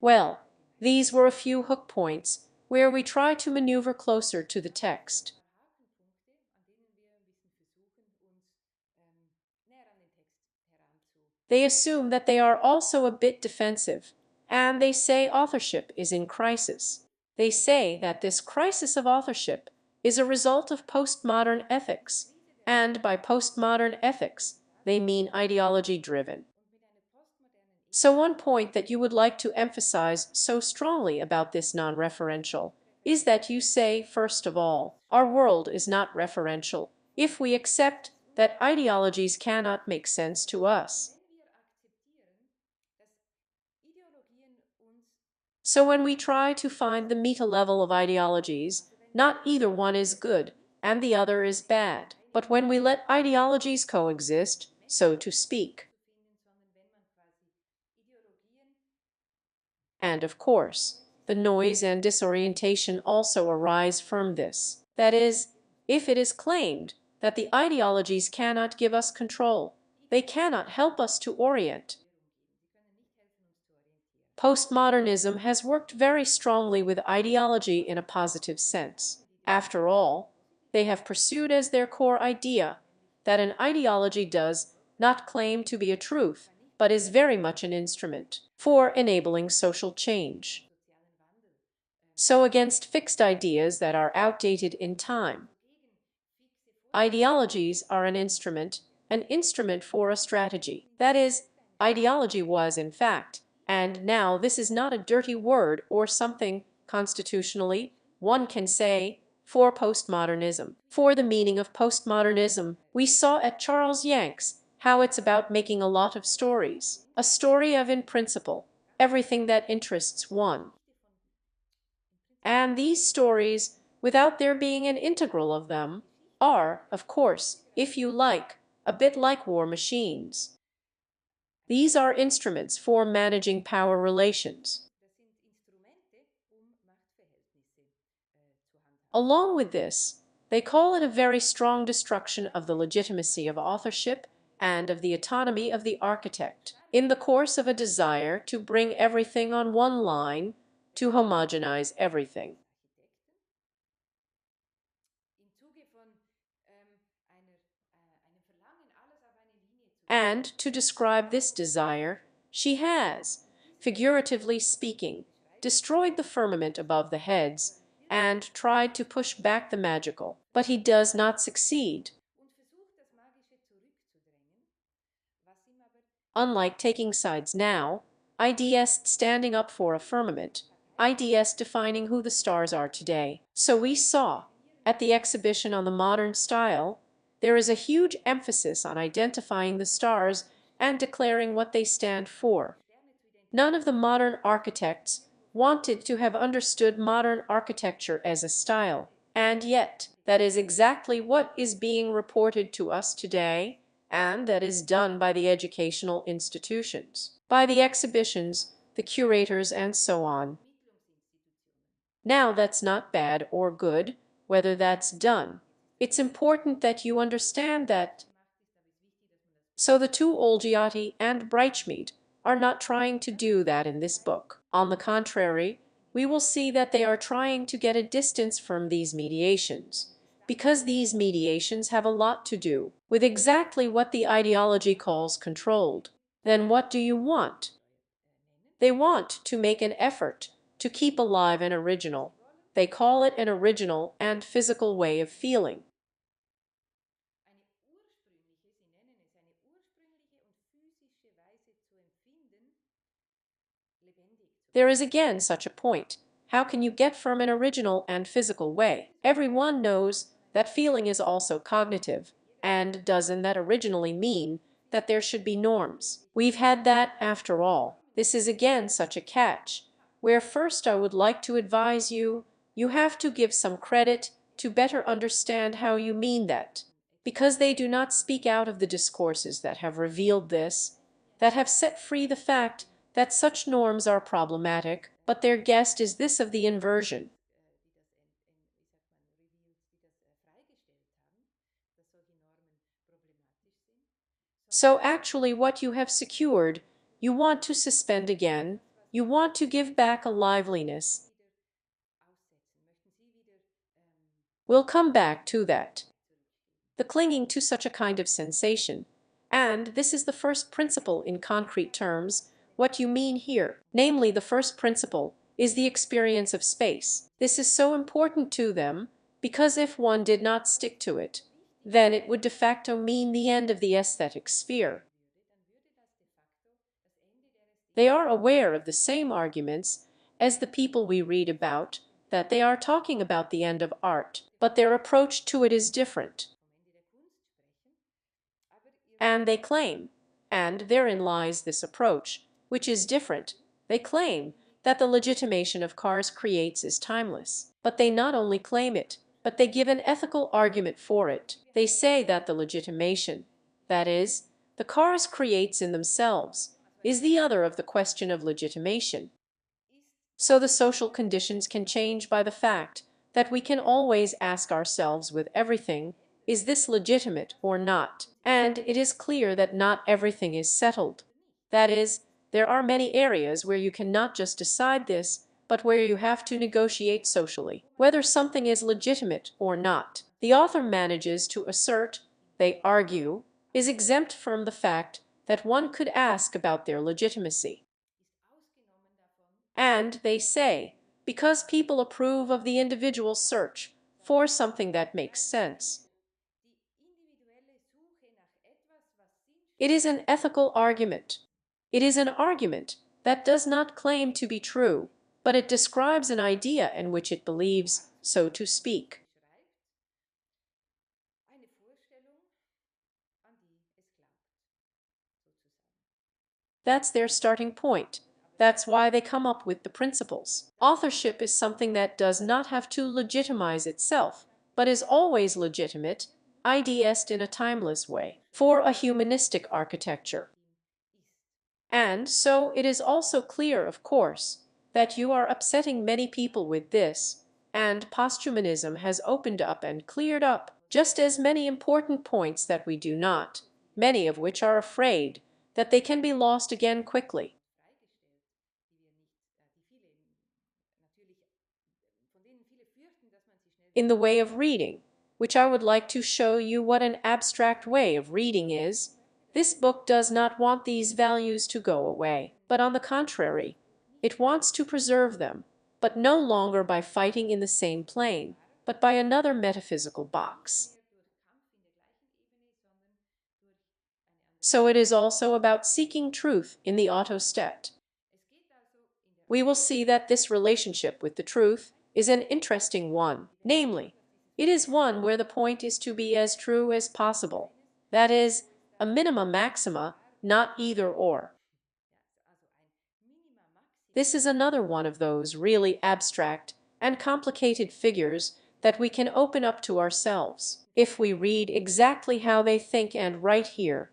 Well, these were a few hook points where we try to maneuver closer to the text. They assume that they are also a bit defensive, and they say authorship is in crisis. They say that this crisis of authorship is a result of postmodern ethics, and by postmodern ethics, they mean ideology-driven. So one point that you would like to emphasize so strongly about this non-referential is that you say, first of all, our world is not referential if we accept that ideologies cannot make sense to us. So when we try to find the meta level of ideologies, not either one is good and the other is bad. But when we let ideologies coexist, so to speak, and of course, the noise and disorientation also arise from this. That is, if it is claimed that the ideologies cannot give us control, they cannot help us to orient. Postmodernism has worked very strongly with ideology in a positive sense. After all, they have pursued as their core idea that an ideology does not claim to be a truth, but is very much an instrument for enabling social change. So against fixed ideas that are outdated in time, ideologies are an instrument for a strategy. That is, ideology was in fact, and now this is not a dirty word or something constitutionally, one can say, for postmodernism. For the meaning of postmodernism, we saw at Charles Yanks how it's about making a lot of stories. A story of, in principle, everything that interests one. And these stories, without there being an integral of them, are, of course, if you like, a bit like war machines. These are instruments for managing power relations. Along with this, they call it a very strong destruction of the legitimacy of authorship and of the autonomy of the architect, in the course of a desire to bring everything on one line, to homogenize everything. And to describe this desire, she has, figuratively speaking, destroyed the firmament above the heads, and tried to push back the magical. But he does not succeed. Unlike taking sides now, IDS standing up for a firmament, IDS defining who the stars are today. So we saw, at the exhibition on the modern style, there is a huge emphasis on identifying the stars and declaring what they stand for. None of the modern architects wanted to have understood modern architecture as a style, and yet that is exactly what is being reported to us today, and that is done by the educational institutions, by the exhibitions, the curators, and so on. Now that's not bad or good, whether that's done. It's important that you understand that. So the two Olgiati and Breichschmidt are not trying to do that in this book. On the contrary, we will see that they are trying to get a distance from these mediations, because these mediations have a lot to do with exactly what the ideology calls controlled. Then what do you want? They want to make an effort to keep alive an original. They call it an original and physical way of feeling. There is again such a point. How can you get from an original and physical way? Everyone knows that feeling is also cognitive, and doesn't that originally mean that there should be norms? We've had that after all. This is again such a catch, where first I would like to advise you, you have to give some credit to better understand how you mean that, because they do not speak out of the discourses that have revealed this, that have set free the fact that such norms are problematic, but their guest is this of the inversion. So actually what you have secured, you want to suspend again, you want to give back a liveliness. We'll come back to that. The clinging to such a kind of sensation, and this is the first principle in concrete terms, what you mean here, namely the first principle is the experience of space. This is so important to them, because if one did not stick to it, then it would de facto mean the end of the aesthetic sphere. They are aware of the same arguments as the people we read about, that they are talking about the end of art, but their approach to it is different. And they claim, and therein lies this approach, which is different, they claim that the legitimation of cars creates is timeless. But they not only claim it, but they give an ethical argument for it. They say that the legitimation, that is, the cars creates in themselves, is the other of the question of legitimation. So the social conditions can change by the fact that we can always ask ourselves with everything, is this legitimate or not? And it is clear that not everything is settled. That is, there are many areas where you cannot just decide this, but where you have to negotiate socially, whether something is legitimate or not. The author manages to assert, they argue, is exempt from the fact that one could ask about their legitimacy. And they say, because people approve of the individual search for something that makes sense. It is an ethical argument. It is an argument that does not claim to be true, but it describes an idea in which it believes, so to speak. That's their starting point. That's why they come up with the principles. Authorship is something that does not have to legitimize itself, but is always legitimate, ideast in a timeless way, for a humanistic architecture. And so it is also clear, of course, that you are upsetting many people with this, and posthumanism has opened up and cleared up just as many important points that we do not. many of which are afraid that they can be lost again quickly. In the way of reading, which I would like to show you what an abstract way of reading is, this book does not want these values to go away, but on the contrary, it wants to preserve them, but no longer by fighting in the same plane, but by another metaphysical box. So it is also about seeking truth in the autostet. We will see that this relationship with the truth is an interesting one, namely, it is one where the point is to be as true as possible, that is, a minima maxima, not either or. This is another one of those really abstract and complicated figures that we can open up to ourselves if we read exactly how they think and write here.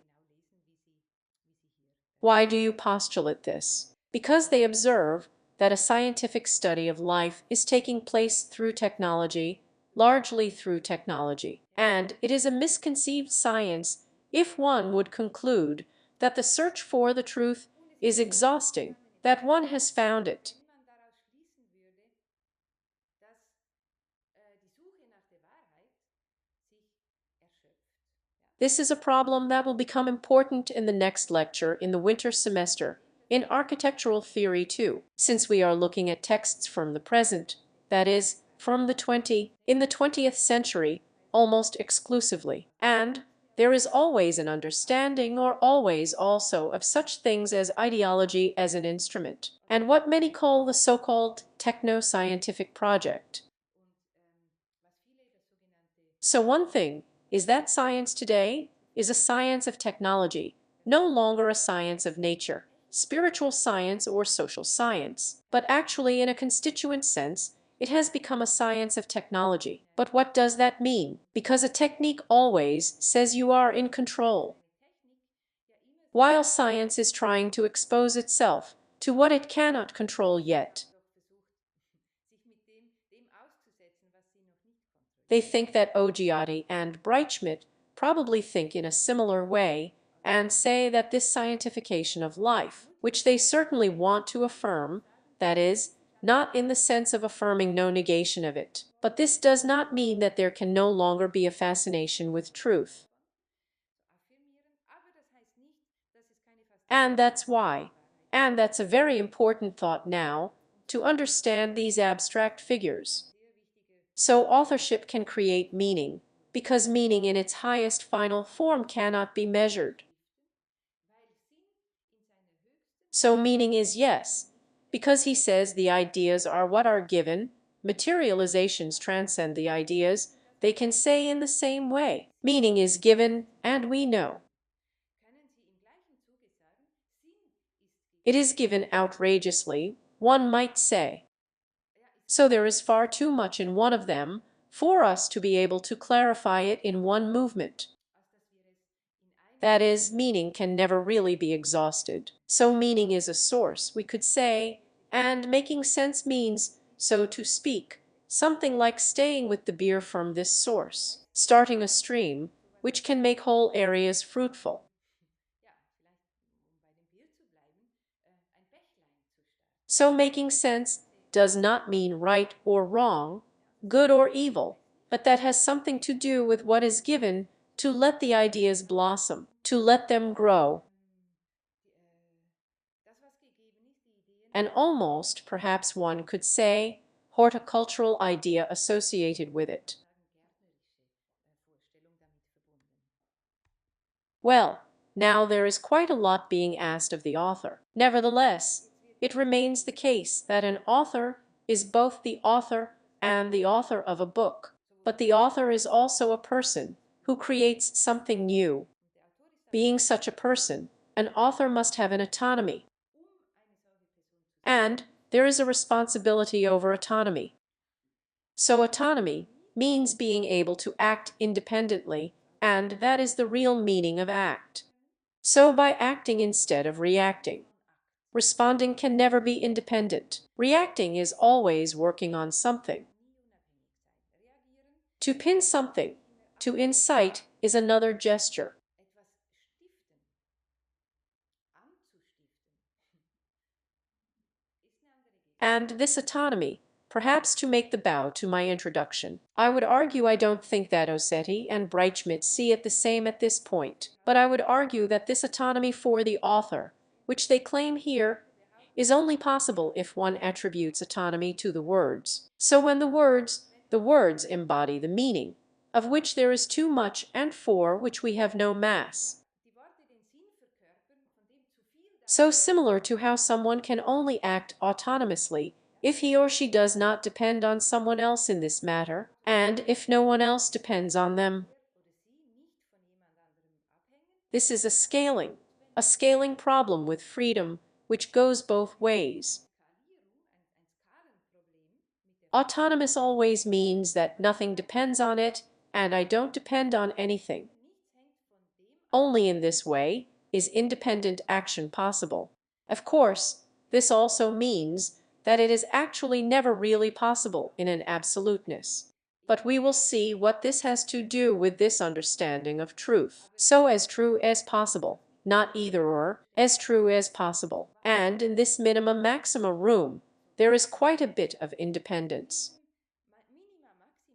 Why do you postulate this? Because they observe that a scientific study of life is taking place through technology, largely through technology, and it is a misconceived science if one would conclude that the search for the truth is exhausting, that one has found it. This is a problem that will become important in the next lecture in the winter semester, in architectural theory too, since we are looking at texts from the present, that is, from in the 20th century, almost exclusively. And there is always an understanding, or always also, of such things as ideology as an instrument, and what many call the so-called techno-scientific project. So one thing is that science today is a science of technology, no longer a science of nature, spiritual science or social science, but actually in a constituent sense, it has become a science of technology. But what does that mean? Because a technique always says you are in control. While science is trying to expose itself to what it cannot control yet. They think that Oggiati and Breitschmidt probably think in a similar way, and say that this scientification of life, which they certainly want to affirm, that is, not in the sense of affirming no negation of it, but this does not mean that there can no longer be a fascination with truth. And that's why, and that's a very important thought now, to understand these abstract figures. So authorship can create meaning, because meaning in its highest final form cannot be measured. So meaning is yes, because he says the ideas are what are given, materializations transcend the ideas, they can say in the same way, meaning is given, and we know. It is given outrageously, one might say. So there is far too much in one of them for us to be able to clarify it in one movement. That is, meaning can never really be exhausted. So meaning is a source, we could say, and making sense means, so to speak, something like staying with the beer from this source, starting a stream, which can make whole areas fruitful. So making sense does not mean right or wrong, good or evil, but that has something to do with what is given to let the ideas blossom, to let them grow. And almost, perhaps one could say, horticultural idea associated with it. Well, now there is quite a lot being asked of the author. Nevertheless, it remains the case that an author is both the author and the author of a book, but the author is also a person who creates something new. Being such a person, an author must have an autonomy. And there is a responsibility over autonomy. So autonomy means being able to act independently, and that is the real meaning of act. So by acting instead of reacting. Responding can never be independent. Reacting is always working on something. To pin something, to incite, is another gesture. And this autonomy, perhaps to make the bow to my introduction, I would argue I don't think that Ossetti and Breitschmidt see it the same at this point, but I would argue that this autonomy for the author, which they claim here, is only possible if one attributes autonomy to the words. So when the words embody the meaning, of which there is too much and for which we have no mass. So similar to how someone can only act autonomously if he or she does not depend on someone else in this matter, and if no one else depends on them. This is a scaling problem with freedom, which goes both ways. Autonomous always means that nothing depends on it, and I don't depend on anything. Only in this way is independent action possible. Of course, this also means that it is actually never really possible in an absoluteness. But we will see what this has to do with this understanding of truth. So as true as possible, not either or, as true as possible. And in this minima-maxima room, there is quite a bit of independence.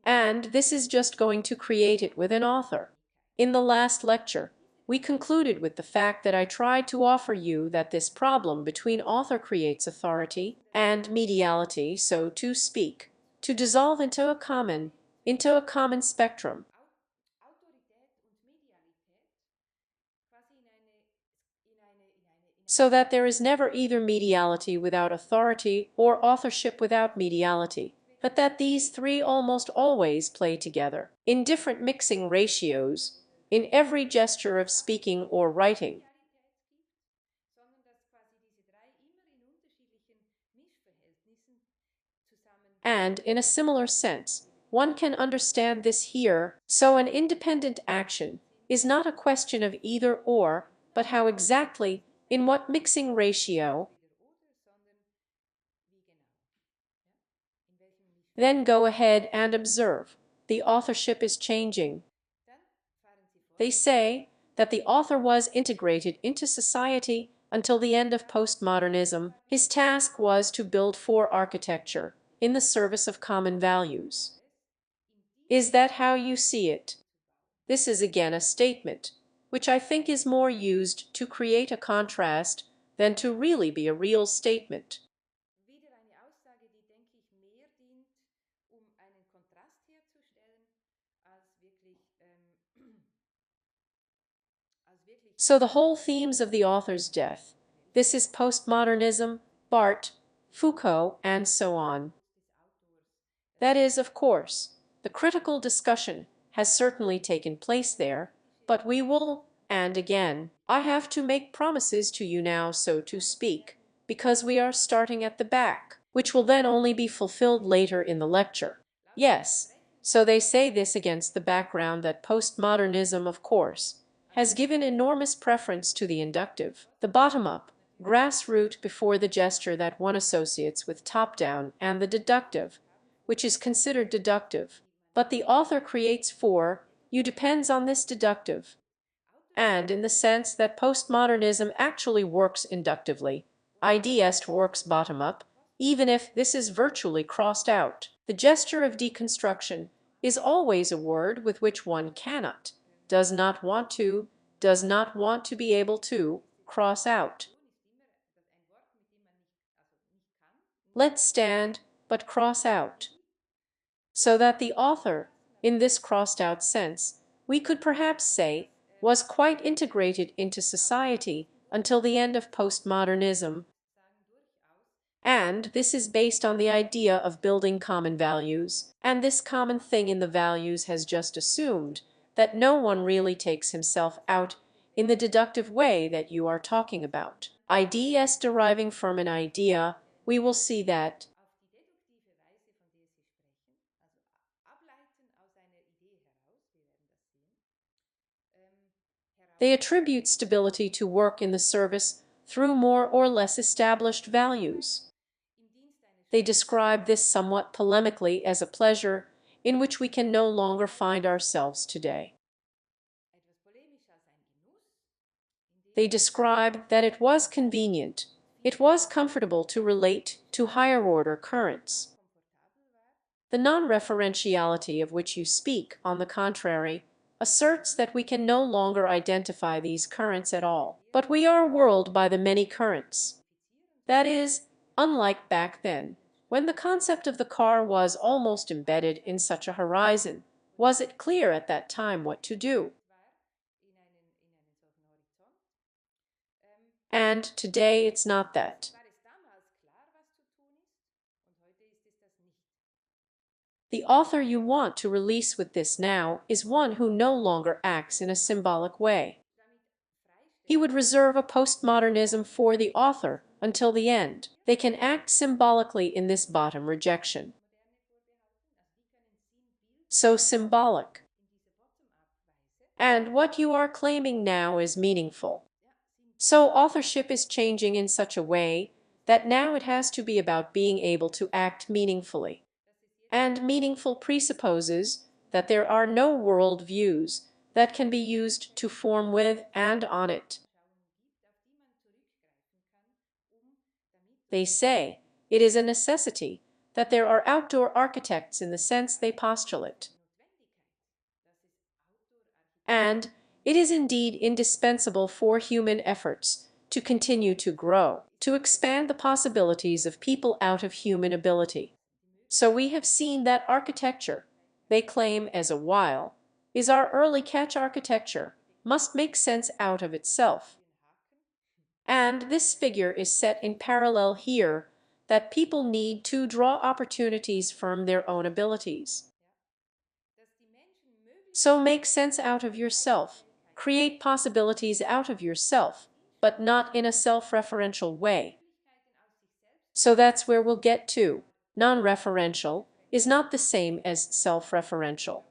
And this is just going to create it with an author. In the last lecture, we concluded with the fact that I tried to offer you that this problem between author creates authority and mediality, so to speak, to dissolve into a common spectrum. So that there is never either mediality without authority or authorship without mediality, but that these three almost always play together, in different mixing ratios, in every gesture of speaking or writing. And in a similar sense, one can understand this here. So an independent action is not a question of either or, but how exactly, in what mixing ratio. Then go ahead and observe. The authorship is changing. They say that the author was integrated into society until the end of postmodernism. His task was to build for architecture in the service of common values. Is that how you see it? This is again a statement, which I think is more used to create a contrast than to really be a real statement. So the whole themes of the author's death, this is postmodernism, Barthes, Foucault, and so on. That is, of course, the critical discussion has certainly taken place there, but we will, and again, I have to make promises to you now, so to speak, because we are starting at the back, which will then only be fulfilled later in the lecture. Yes, so they say this against the background that postmodernism, of course, has given enormous preference to the inductive, the bottom-up, grassroots before the gesture that one associates with top-down, and the deductive, which is considered deductive. But the author creates for you depends on this deductive. And in the sense that postmodernism actually works inductively, ideest works bottom-up, even if this is virtually crossed out. The gesture of deconstruction is always a word with which one cannot, does not want to be able to, cross out. Let stand, but cross out. So that the author, in this crossed-out sense, we could perhaps say, was quite integrated into society until the end of postmodernism. And this is based on the idea of building common values, and this common thing in the values has just assumed that no one really takes himself out in the deductive way that you are talking about. Ideas deriving from an idea, we will see that. They attribute stability to work in the service through more or less established values. They describe this somewhat polemically as a pleasure in which we can no longer find ourselves today. They describe that it was convenient It was comfortable to relate to higher-order currents. The non-referentiality of which you speak, on the contrary, asserts that we can no longer identify these currents at all, but we are whirled by the many currents. That is, unlike back then, when the concept of the car was almost embedded in such a horizon, was it clear at that time what to do? And today it's not that. The author you want to release with this now is one who no longer acts in a symbolic way. He would reserve a postmodernism for the author until the end. They can act symbolically in this bottom rejection. So symbolic. And what you are claiming now is meaningful. So authorship is changing in such a way that now it has to be about being able to act meaningfully. And meaningful presupposes that there are no world views that can be used to form with and on it. They say it is a necessity that there are outdoor architects in the sense they postulate. And it is indeed indispensable for human efforts to continue to grow, to expand the possibilities of people out of human ability. So we have seen that architecture, they claim as a while, is our early catch architecture, must make sense out of itself. And this figure is set in parallel here, that people need to draw opportunities from their own abilities. So make sense out of yourself, create possibilities out of yourself, but not in a self-referential way. So that's where we'll get to. Non-referential is not the same as self-referential.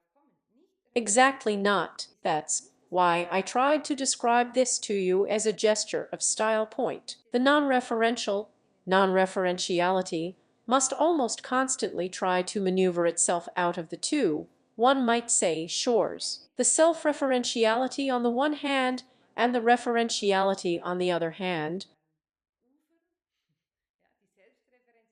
Exactly not. That's why I tried to describe this to you as a gesture of style point. The non-referential, non-referentiality, must almost constantly try to maneuver itself out of the two, one might say, shores. The self-referentiality on the one hand and the referentiality on the other hand.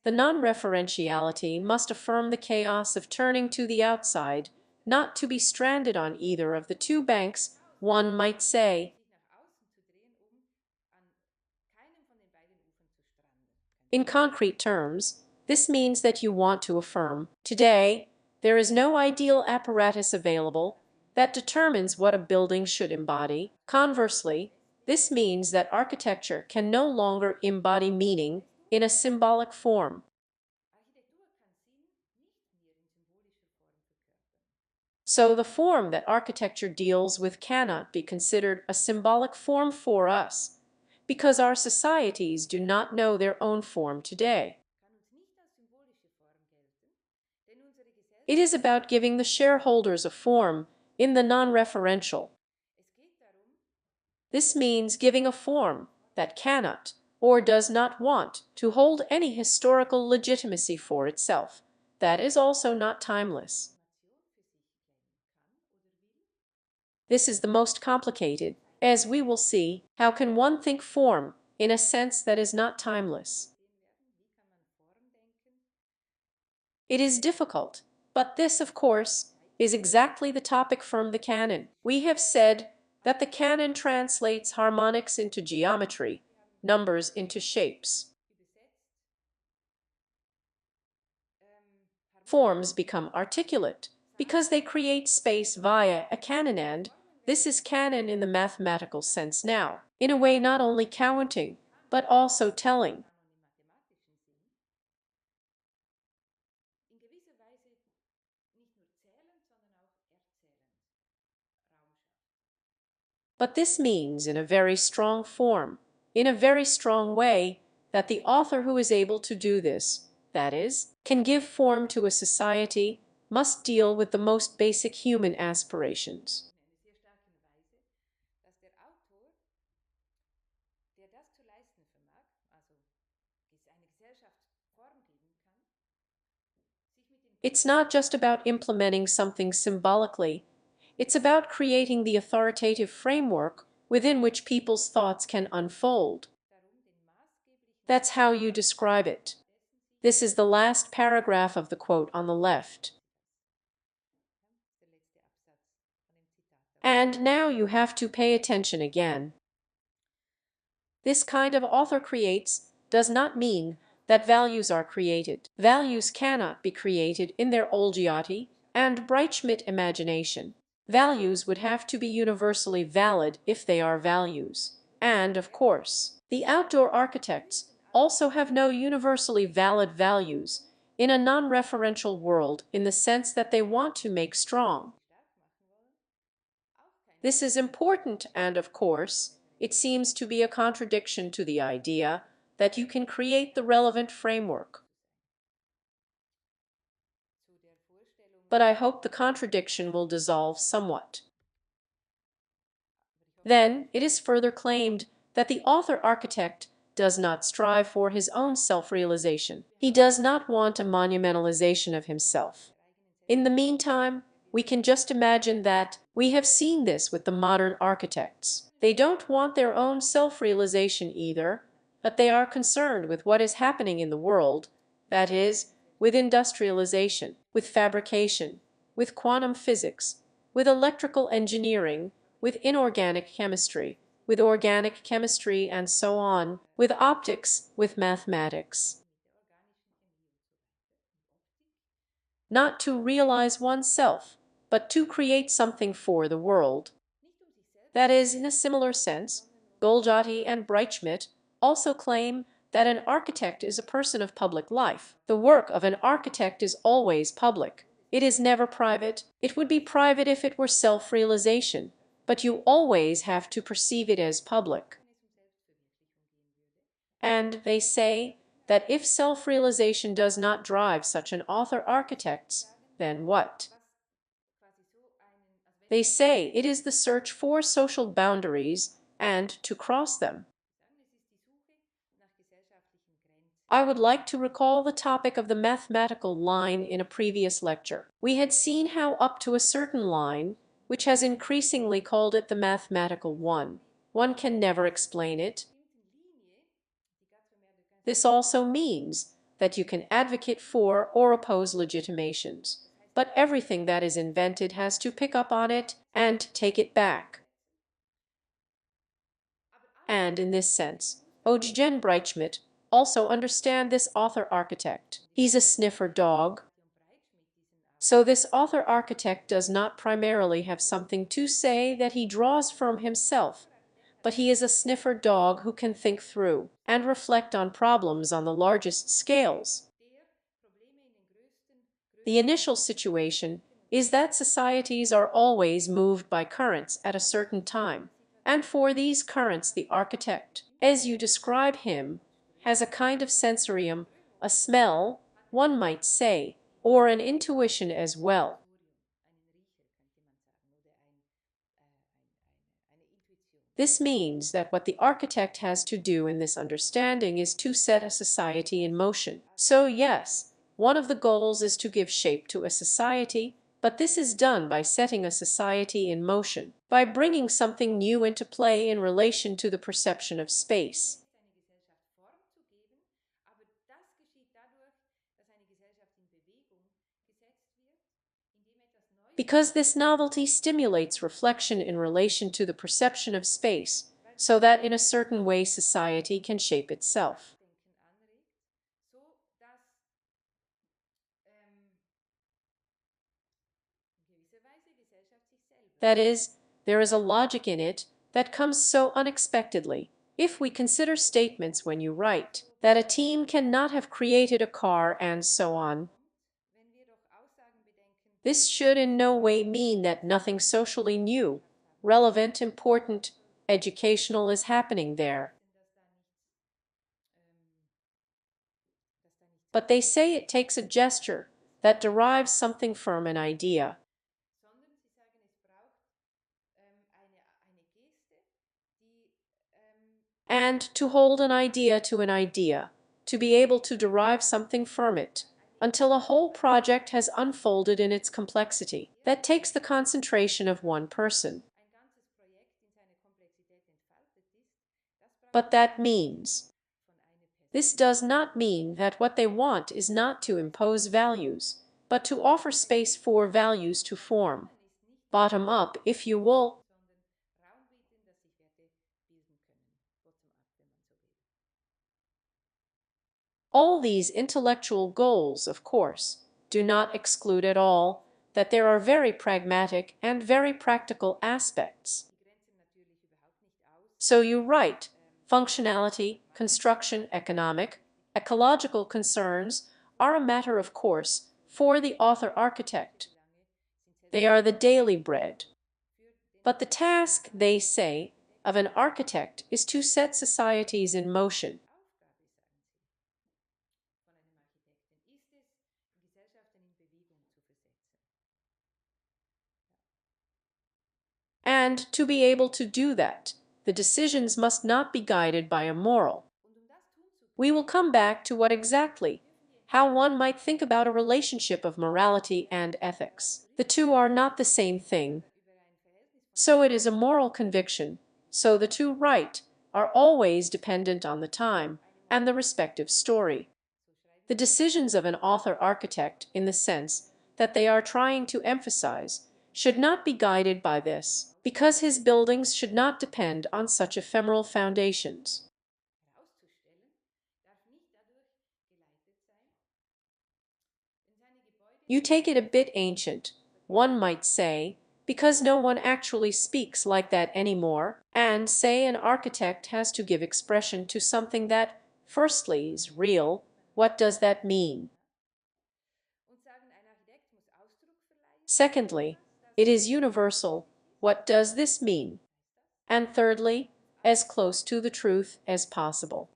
The non-referentiality must affirm the chaos of turning to the outside, not to be stranded on either of the two banks, one might say. In concrete terms, this means that you want to affirm, today, there is no ideal apparatus available that determines what a building should embody. Conversely, this means that architecture can no longer embody meaning in a symbolic form. So the form that architecture deals with cannot be considered a symbolic form for us, because our societies do not know their own form today. It is about giving the shareholders a form in the non-referential. This means giving a form that cannot or does not want to hold any historical legitimacy for itself, that is also not timeless. This is the most complicated, as we will see. How can one think form in a sense that is not timeless? It is difficult, but this, of course, is exactly the topic from the Canon. We have said that the Canon translates harmonics into geometry, numbers into shapes. Forms become articulate because they create space via a canon, and this is canon in the mathematical sense now, in a way not only counting, but also telling. But this means in a very strong form, in a very strong way, that the author who is able to do this, that is, can give form to a society, must deal with the most basic human aspirations. It's not just about implementing something symbolically, it's about creating the authoritative framework within which people's thoughts can unfold. That's how you describe it. This is the last paragraph of the quote on the left. And now you have to pay attention again. This kind of author creates does not mean that values are created. Values cannot be created in their Olgiati and Breitschmidt imagination. Values would have to be universally valid if they are values. And, of course, the outdoor architects also have no universally valid values in a non-referential world in the sense that they want to make strong. This is important and, of course, it seems to be a contradiction to the idea that you can create the relevant framework. But I hope the contradiction will dissolve somewhat. Then it is further claimed that the author-architect does not strive for his own self-realization. He does not want a monumentalization of himself. In the meantime, we can just imagine that we have seen this with the modern architects. They don't want their own self-realization either, but they are concerned with what is happening in the world, that is, with industrialization, with fabrication, with quantum physics, with electrical engineering, with inorganic chemistry, with organic chemistry, and so on, with optics, with mathematics. Not to realize oneself, but to create something for the world. That is, in a similar sense, Golgiati and Breitschmidt also claim that an architect is a person of public life. The work of an architect is always public. It is never private. It would be private if it were self-realization, but you always have to perceive it as public. And they say that if self-realization does not drive such an author-architects, then what? They say it is the search for social boundaries and to cross them. I would like to recall the topic of the mathematical line in a previous lecture. We had seen how up to a certain line, which has increasingly called it the mathematical one can never explain it. This also means that you can advocate for or oppose legitimations, but everything that is invented has to pick up on it and take it back. And in this sense, Eugen Breitschmidt also understand this author-architect. He's a sniffer dog. So this author-architect does not primarily have something to say that he draws from himself, but he is a sniffer dog who can think through and reflect on problems on the largest scales. The initial situation is that societies are always moved by currents at a certain time, and for these currents the architect, as you describe him, has a kind of sensorium, a smell, one might say, or an intuition as well. This means that what the architect has to do in this understanding is to set a society in motion. So yes, one of the goals is to give shape to a society, but this is done by setting a society in motion, by bringing something new into play in relation to the perception of space. Because this novelty stimulates reflection in relation to the perception of space, so that in a certain way society can shape itself. That is, there is a logic in it that comes so unexpectedly. If we consider statements when you write that a team cannot have created a car and so on, this should in no way mean that nothing socially new, relevant, important, educational is happening there. But they say it takes a gesture that derives something from an idea. And to hold an idea to an idea, to be able to derive something from it, until a whole project has unfolded in its complexity, that takes the concentration of one person. But that means This does not mean that what they want is not to impose values, but to offer space for values to form. Bottom up, if you will. All these intellectual goals, of course, do not exclude at all that there are very pragmatic and very practical aspects. So you write, functionality, construction, economic, ecological concerns are a matter of course for the author-architect. They are the daily bread. But the task, they say, of an architect is to set societies in motion. And to be able to do that, the decisions must not be guided by a moral. We will come back to what exactly, how one might think about a relationship of morality and ethics. The two are not the same thing. So it is a moral conviction, so the two right are always dependent on the time and the respective story. The decisions of an author-architect, in the sense that they are trying to emphasize, should not be guided by this, because his buildings should not depend on such ephemeral foundations. You take it a bit ancient, one might say, because no one actually speaks like that anymore, and say an architect has to give expression to something that, firstly, is real. What does that mean? Secondly, it is universal. What does this mean? And thirdly, as close to the truth as possible.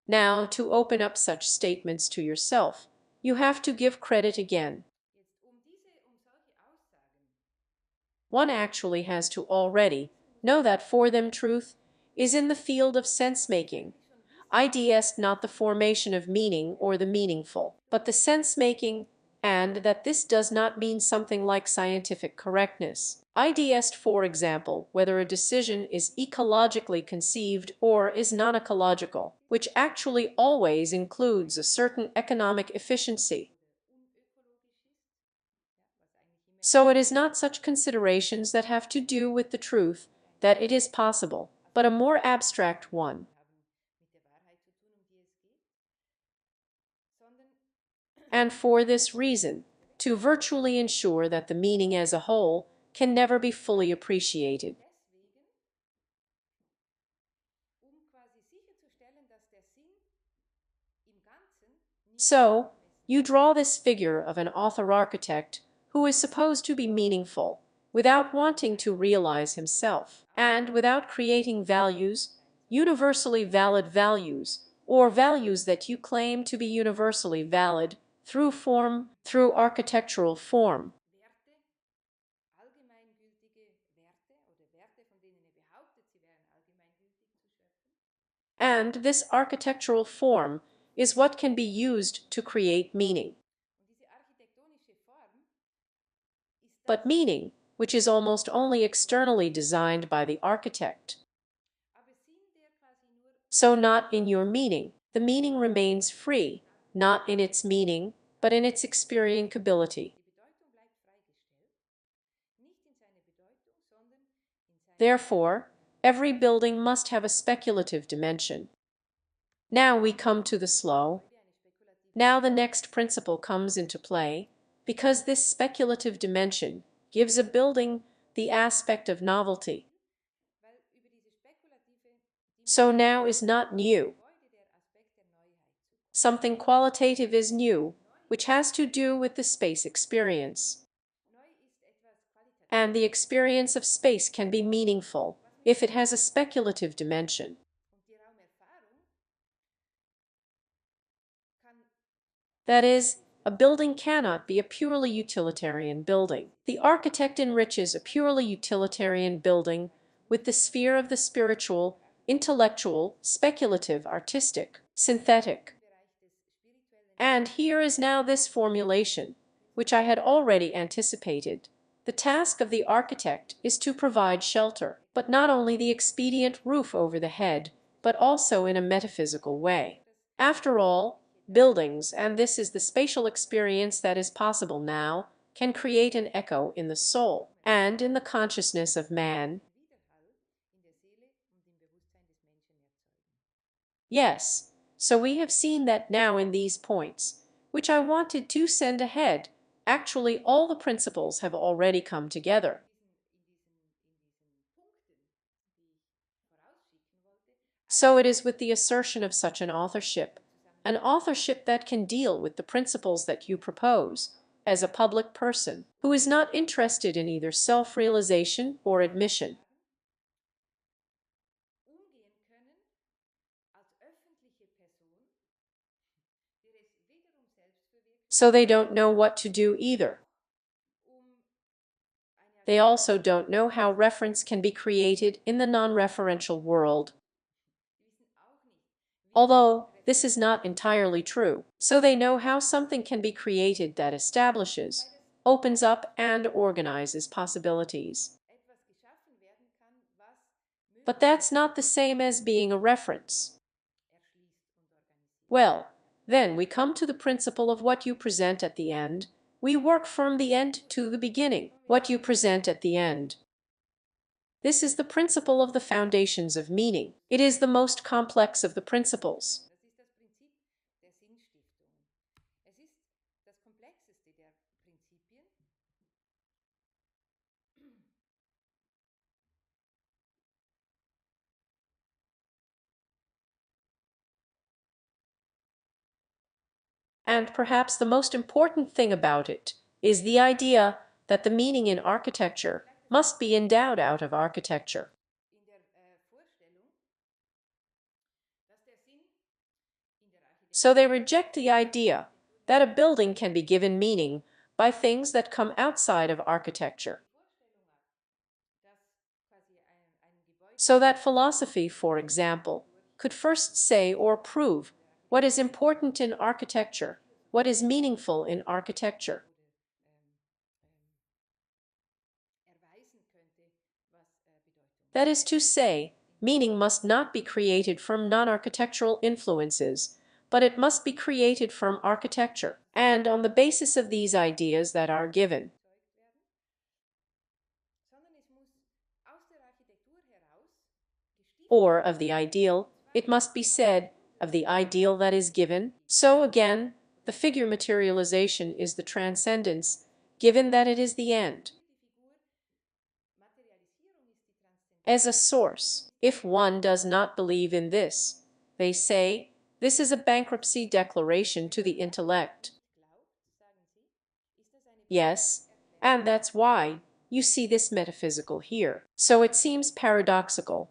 Now, to open up such statements to yourself, you have to give credit again. One actually has to already know that for them truth is in the field of sense-making. Ideas not the formation of meaning or the meaningful, but the sense-making, and that this does not mean something like scientific correctness. Ideas, for example, whether a decision is ecologically conceived or is non-ecological, which actually always includes a certain economic efficiency. So it is not such considerations that have to do with the truth that it is possible, but a more abstract one. And for this reason, to virtually ensure that the meaning as a whole can never be fully appreciated. So, you draw this figure of an author-architect who is supposed to be meaningful, without wanting to realize himself, and without creating values, universally valid values, or values that you claim to be universally valid, through form, through architectural form. And this architectural form is what can be used to create meaning. But meaning, which is almost only externally designed by the architect. So not in your meaning. The meaning remains free, not in its meaning, but in its experientibility. Therefore, every building must have a speculative dimension. Now we come to the slow. Now the next principle comes into play, because this speculative dimension gives a building the aspect of novelty. So now is not new. Something qualitative is new, which has to do with the space experience. And the experience of space can be meaningful if it has a speculative dimension. That is, a building cannot be a purely utilitarian building. The architect enriches a purely utilitarian building with the sphere of the spiritual, intellectual, speculative, artistic, synthetic. And here is now this formulation, which I had already anticipated. The task of the architect is to provide shelter, but not only the expedient roof over the head, but also in a metaphysical way. After all, buildings, and this is the spatial experience that is possible now, can create an echo in the soul and in the consciousness of man. Yes, so we have seen that now in these points, which I wanted to send ahead, actually all the principles have already come together. So it is with the assertion of such an authorship that can deal with the principles that you propose, as a public person who is not interested in either self-realization or admission. So they don't know what to do either. They also don't know how reference can be created in the non-referential world. Although this is not entirely true. So they know how something can be created that establishes, opens up, and organizes possibilities. But that's not the same as being a reference. Well, then we come to the principle of what you present at the end. We work from the end to the beginning, what you present at the end. This is the principle of the foundations of meaning. It is the most complex of the principles. And perhaps the most important thing about it is the idea that the meaning in architecture must be endowed out of architecture. So they reject the idea that a building can be given meaning by things that come outside of architecture. So that philosophy, for example, could first say or prove what is important in architecture, what is meaningful in architecture. That is to say, meaning must not be created from non-architectural influences, but it must be created from architecture, and on the basis of these ideas that are given. Or of the ideal, it must be said, of the ideal that is given. So again, the figure materialization is the transcendence, given that it is the end. As a source, if one does not believe in this, they say, this is a bankruptcy declaration to the intellect. Yes, and that's why you see this metaphysical here. So it seems paradoxical.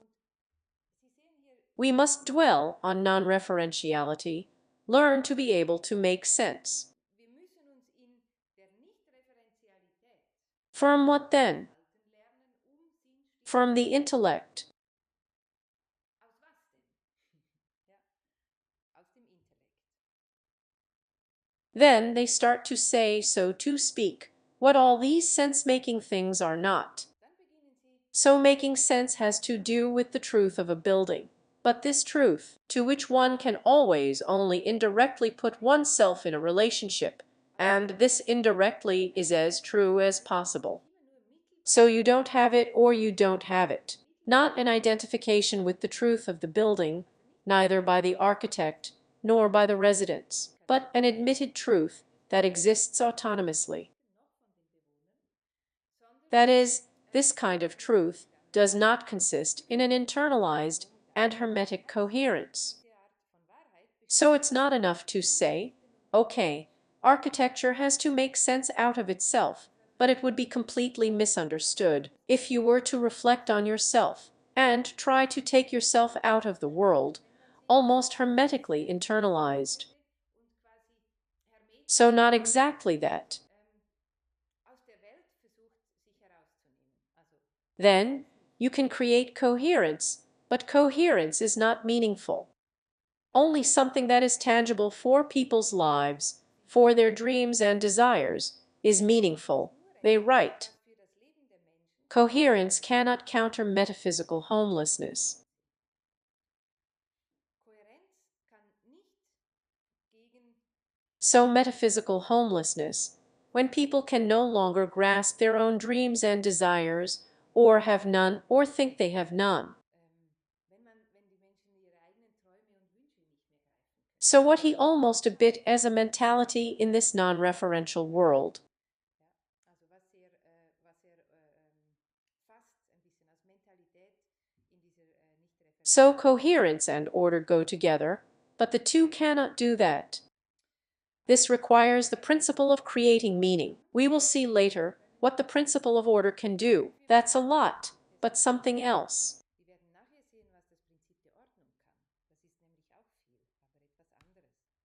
We must dwell on non-referentiality, learn to be able to make sense. From what then? From the intellect. Then they start to say, so to speak, what all these sense-making things are not. So making sense has to do with the truth of a building. But this truth, to which one can always only indirectly put oneself in a relationship, and this indirectly is as true as possible. So you don't have it or you don't have it. Not an identification with the truth of the building, neither by the architect nor by the residents, but an admitted truth that exists autonomously. That is, this kind of truth does not consist in an internalized and hermetic coherence. So it's not enough to say, okay, architecture has to make sense out of itself, but it would be completely misunderstood if you were to reflect on yourself and try to take yourself out of the world, almost hermetically internalized. So not exactly that. Then you can create coherence, but coherence is not meaningful. Only something that is tangible for people's lives, for their dreams and desires, is meaningful, they write. Coherence cannot counter metaphysical homelessness. So metaphysical homelessness, when people can no longer grasp their own dreams and desires, or have none, or think they have none. So what he almost a bit as a mentality in this non-referential world. So coherence and order go together, but the two cannot do that. This requires the principle of creating meaning. We will see later what the principle of order can do. That's a lot, but something else.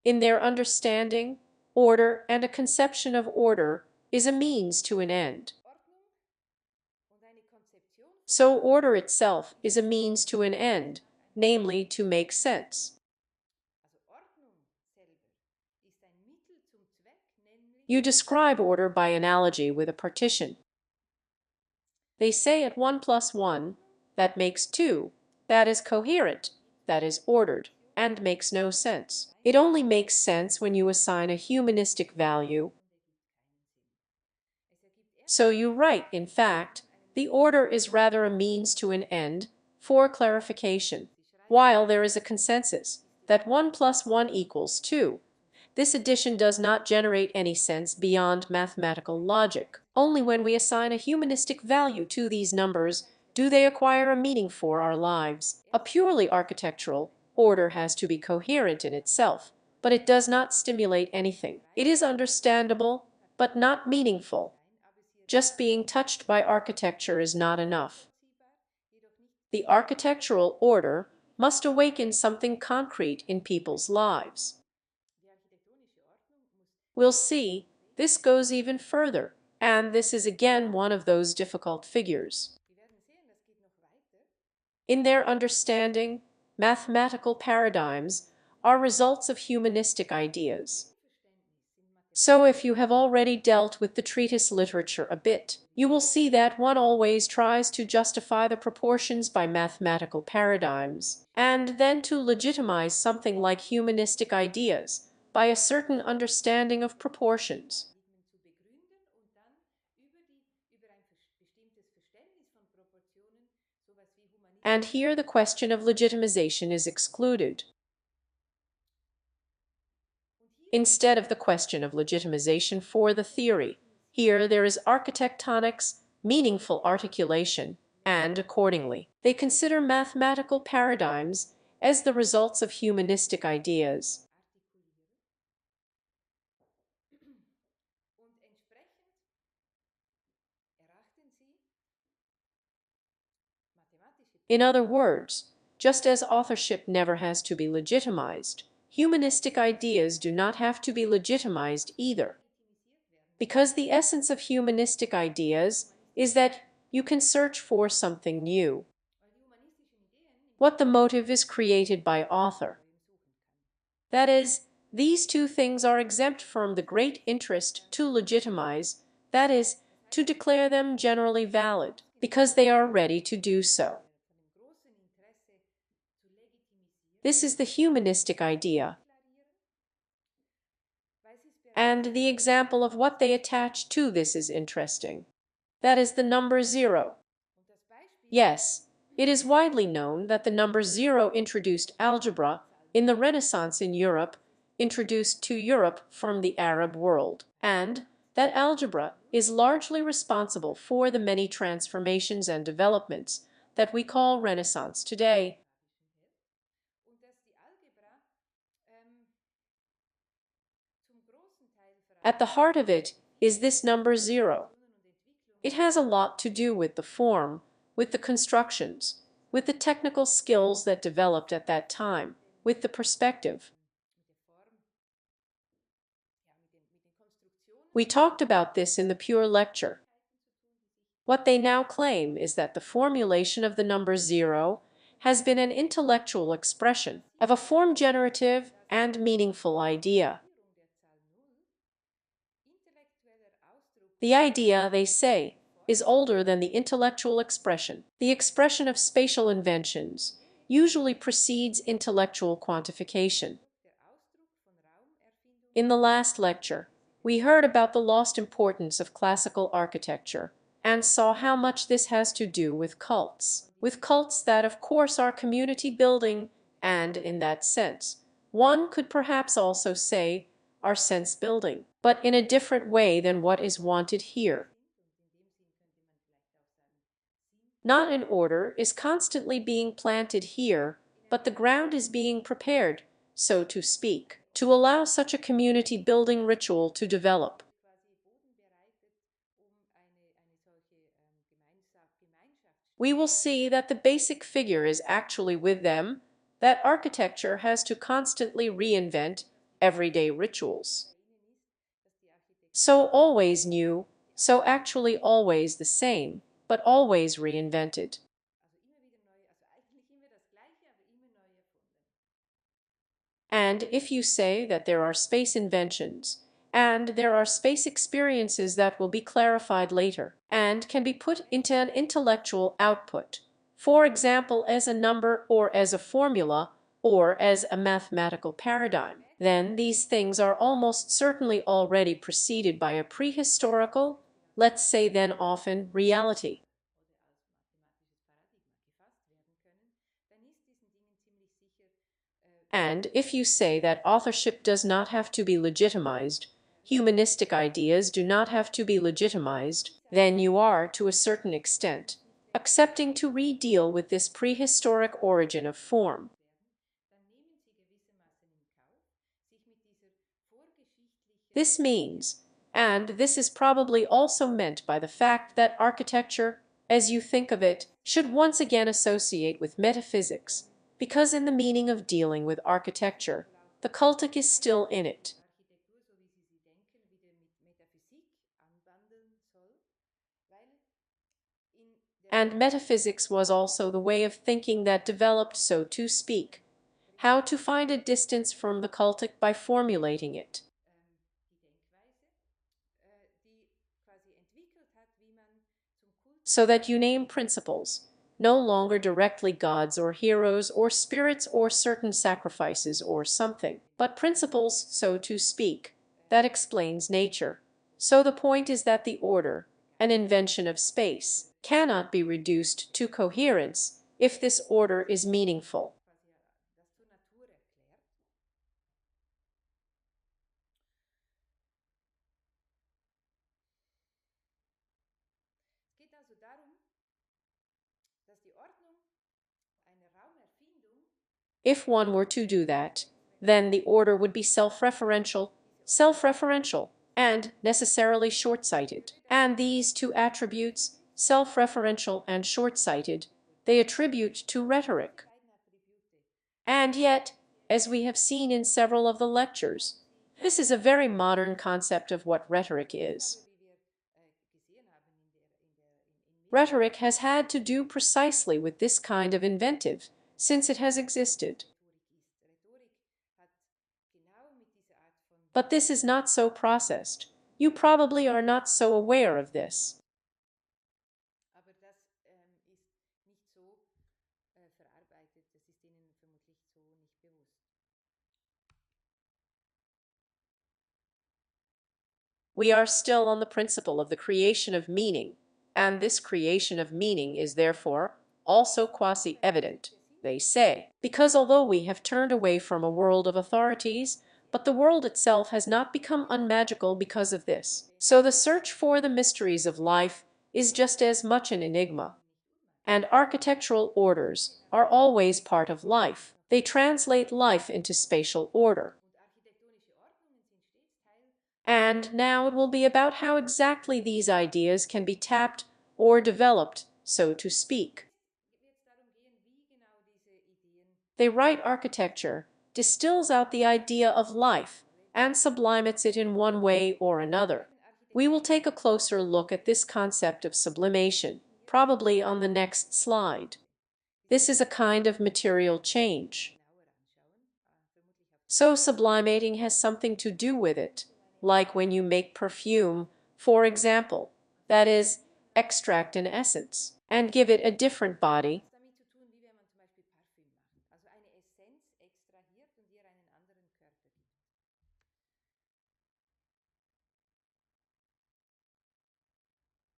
In their understanding, order and a conception of order is a means to an end. So order itself is a means to an end, namely to make sense. You describe order by analogy with a partition. They say at 1 plus 1, that makes 2, that is coherent, that is ordered, and makes no sense. It only makes sense when you assign a humanistic value. So you write, in fact, the order is rather a means to an end for clarification, while there is a consensus that 1 plus 1 equals 2. This addition does not generate any sense beyond mathematical logic. Only when we assign a humanistic value to these numbers do they acquire a meaning for our lives. A purely architectural order has to be coherent in itself, but it does not stimulate anything. It is understandable, but not meaningful. Just being touched by architecture is not enough. The architectural order must awaken something concrete in people's lives. We'll see, this goes even further, and this is again one of those difficult figures. In their understanding, mathematical paradigms are results of humanistic ideas. So if you have already dealt with the treatise literature a bit, you will see that one always tries to justify the proportions by mathematical paradigms, and then to legitimize something like humanistic ideas by a certain understanding of proportions. And here the question of legitimization is excluded. Instead of the question of legitimization for the theory, here there is architectonics, meaningful articulation, and accordingly, they consider mathematical paradigms as the results of humanistic ideas. In other words, just as authorship never has to be legitimized, humanistic ideas do not have to be legitimized either. Because the essence of humanistic ideas is that you can search for something new. What the motive is created by author. That is, these two things are exempt from the great interest to legitimize, that is, to declare them generally valid, because they are ready to do so. This is the humanistic idea. And the example of what they attach to this is interesting. That is the number 0. Yes, it is widely known that the number 0 introduced algebra in the Renaissance in Europe, introduced to Europe from the Arab world, and that algebra is largely responsible for the many transformations and developments that we call Renaissance today. At the heart of it is this number 0. It has a lot to do with the form, with the constructions, with the technical skills that developed at that time, with the perspective. We talked about this in the Pure lecture. What they now claim is that the formulation of the number 0 has been an intellectual expression of a form-generative and meaningful idea. The idea, they say, is older than the intellectual expression. The expression of spatial inventions usually precedes intellectual quantification. In the last lecture, we heard about the lost importance of classical architecture and saw how much this has to do with cults. With cults that, of course, are community building, and in that sense, one could perhaps also say are sense building, but in a different way than what is wanted here. Not an order is constantly being planted here, but the ground is being prepared, so to speak, to allow such a community building ritual to develop. We will see that the basic figure is actually with them, that architecture has to constantly reinvent everyday rituals. So always new, so actually always the same, but always reinvented. And if you say that there are space inventions, and there are space experiences that will be clarified later, and can be put into an intellectual output, for example as a number or as a formula or as a mathematical paradigm, then these things are almost certainly already preceded by a prehistorical, let's say then often, reality. And if you say that authorship does not have to be legitimized, humanistic ideas do not have to be legitimized, then you are, to a certain extent, accepting to re-deal with this prehistoric origin of form. This means, and this is probably also meant by the fact that architecture, as you think of it, should once again associate with metaphysics, because in the meaning of dealing with architecture, the cultic is still in it. And metaphysics was also the way of thinking that developed, so to speak, how to find a distance from the cultic by formulating it. So that you name principles, no longer directly gods or heroes or spirits or certain sacrifices or something, but principles, so to speak, that explains nature. So the point is that the order, an invention of space, cannot be reduced to coherence if this order is meaningful. If one were to do that, then the order would be self-referential, and necessarily short-sighted. And these two attributes, self-referential and short-sighted, they attribute to rhetoric. And yet, as we have seen in several of the lectures, this is a very modern concept of what rhetoric is. Rhetoric has had to do precisely with this kind of inventive, since it has existed. But this is not so processed. You probably are not so aware of this. We are still on the principle of the creation of meaning, and this creation of meaning is therefore also quasi-evident, they say, because although we have turned away from a world of authorities, but the world itself has not become unmagical because of this. So the search for the mysteries of life is just as much an enigma. And architectural orders are always part of life. They translate life into spatial order. And now it will be about how exactly these ideas can be tapped or developed, so to speak. They write architecture, distills out the idea of life, and sublimates it in one way or another. We will take a closer look at this concept of sublimation, probably on the next slide. This is a kind of material change. So sublimating has something to do with it, like when you make perfume, for example. That is, extract an essence, and give it a different body.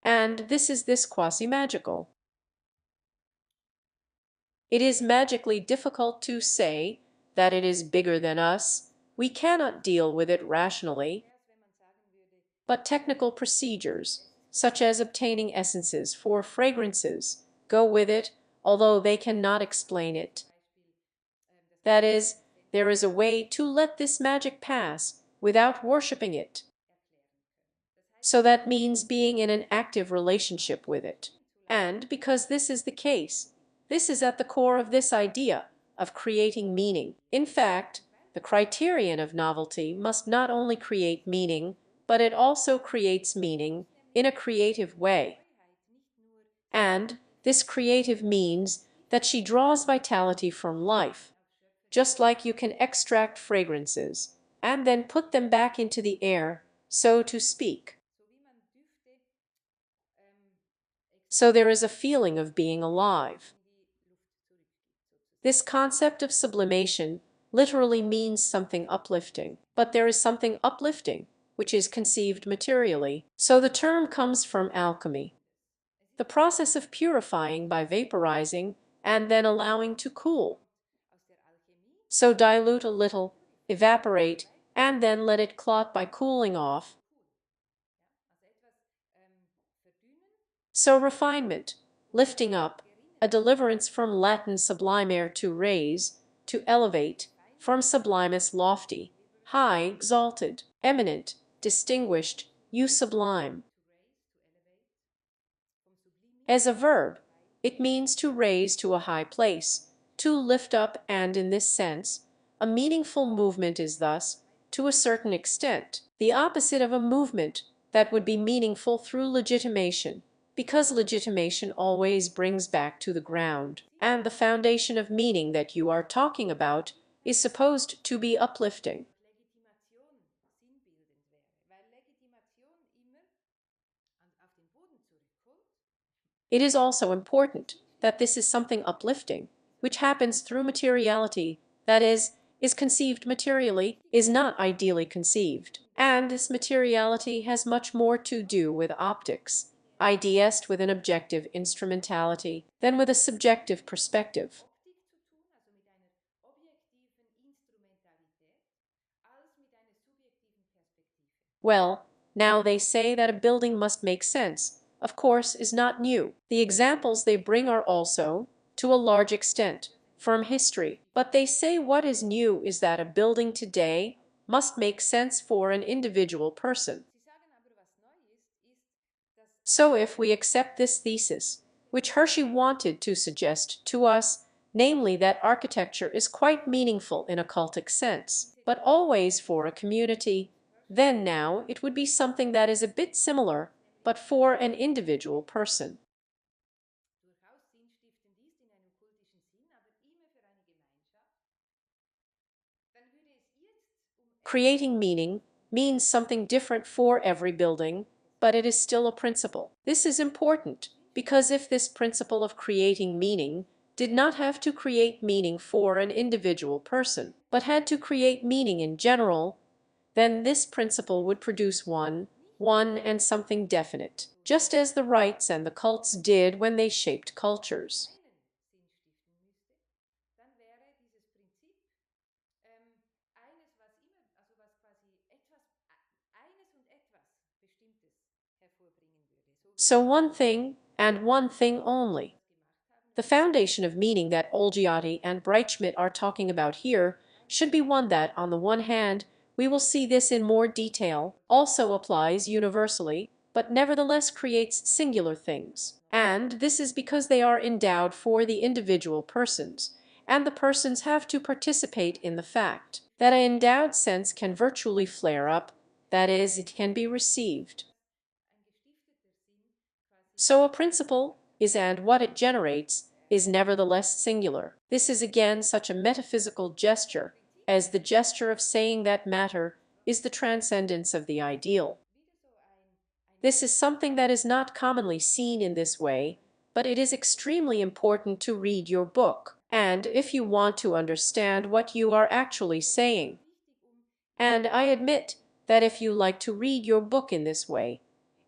And this is this quasi-magical. It is magically difficult to say that it is bigger than us. We cannot deal with it rationally. But technical procedures, such as obtaining essences for fragrances, go with it, although they cannot explain it. That is, there is a way to let this magic pass without worshipping it. So that means being in an active relationship with it. And because this is the case, this is at the core of this idea of creating meaning. In fact, the criterion of novelty must not only create meaning, but it also creates meaning in a creative way. And this creative means that she draws vitality from life, just like you can extract fragrances and then put them back into the air, so to speak. So there is a feeling of being alive. This concept of sublimation literally means something uplifting, but there is something uplifting which is conceived materially. So the term comes from alchemy, the process of purifying by vaporizing and then allowing to cool. So dilute a little, evaporate, and then let it clot by cooling off. So refinement, lifting up, a deliverance from Latin sublimare to raise, to elevate, from sublimus lofty, high, exalted, eminent, distinguished, you sublime. As a verb, it means to raise to a high place, to lift up, and in this sense, a meaningful movement is thus, to a certain extent, the opposite of a movement that would be meaningful through legitimation, because legitimation always brings back to the ground, and the foundation of meaning that you are talking about is supposed to be uplifting. It is also important that this is something uplifting, which happens through materiality, that is conceived materially, is not ideally conceived. And this materiality has much more to do with optics, ideast with an objective instrumentality, than with a subjective perspective. Well, now they say that a building must make sense, of course, is not new. The examples they bring are also, to a large extent, from history. But they say what is new is that a building today must make sense for an individual person. So if we accept this thesis, which Hershey wanted to suggest to us, namely that architecture is quite meaningful in a cultic sense, but always for a community, then now it would be something that is a bit similar, but for an individual person. Creating meaning means something different for every building, but it is still a principle. This is important because if this principle of creating meaning did not have to create meaning for an individual person, but had to create meaning in general, then this principle would produce one and something definite, just as the rites and the cults did when they shaped cultures. So one thing, and one thing only. The foundation of meaning that Olgiati and Breitschmidt are talking about here should be one that, on the one hand, we will see this in more detail, also applies universally, but nevertheless creates singular things. And this is because they are endowed for the individual persons, and the persons have to participate in the fact that an endowed sense can virtually flare up, that is, it can be received. So a principle is, and what it generates is nevertheless singular. This is again such a metaphysical gesture, as the gesture of saying that matter is the transcendence of the ideal. This is something that is not commonly seen in this way, but it is extremely important to read your book, and if you want to understand what you are actually saying. And I admit that if you like to read your book in this way,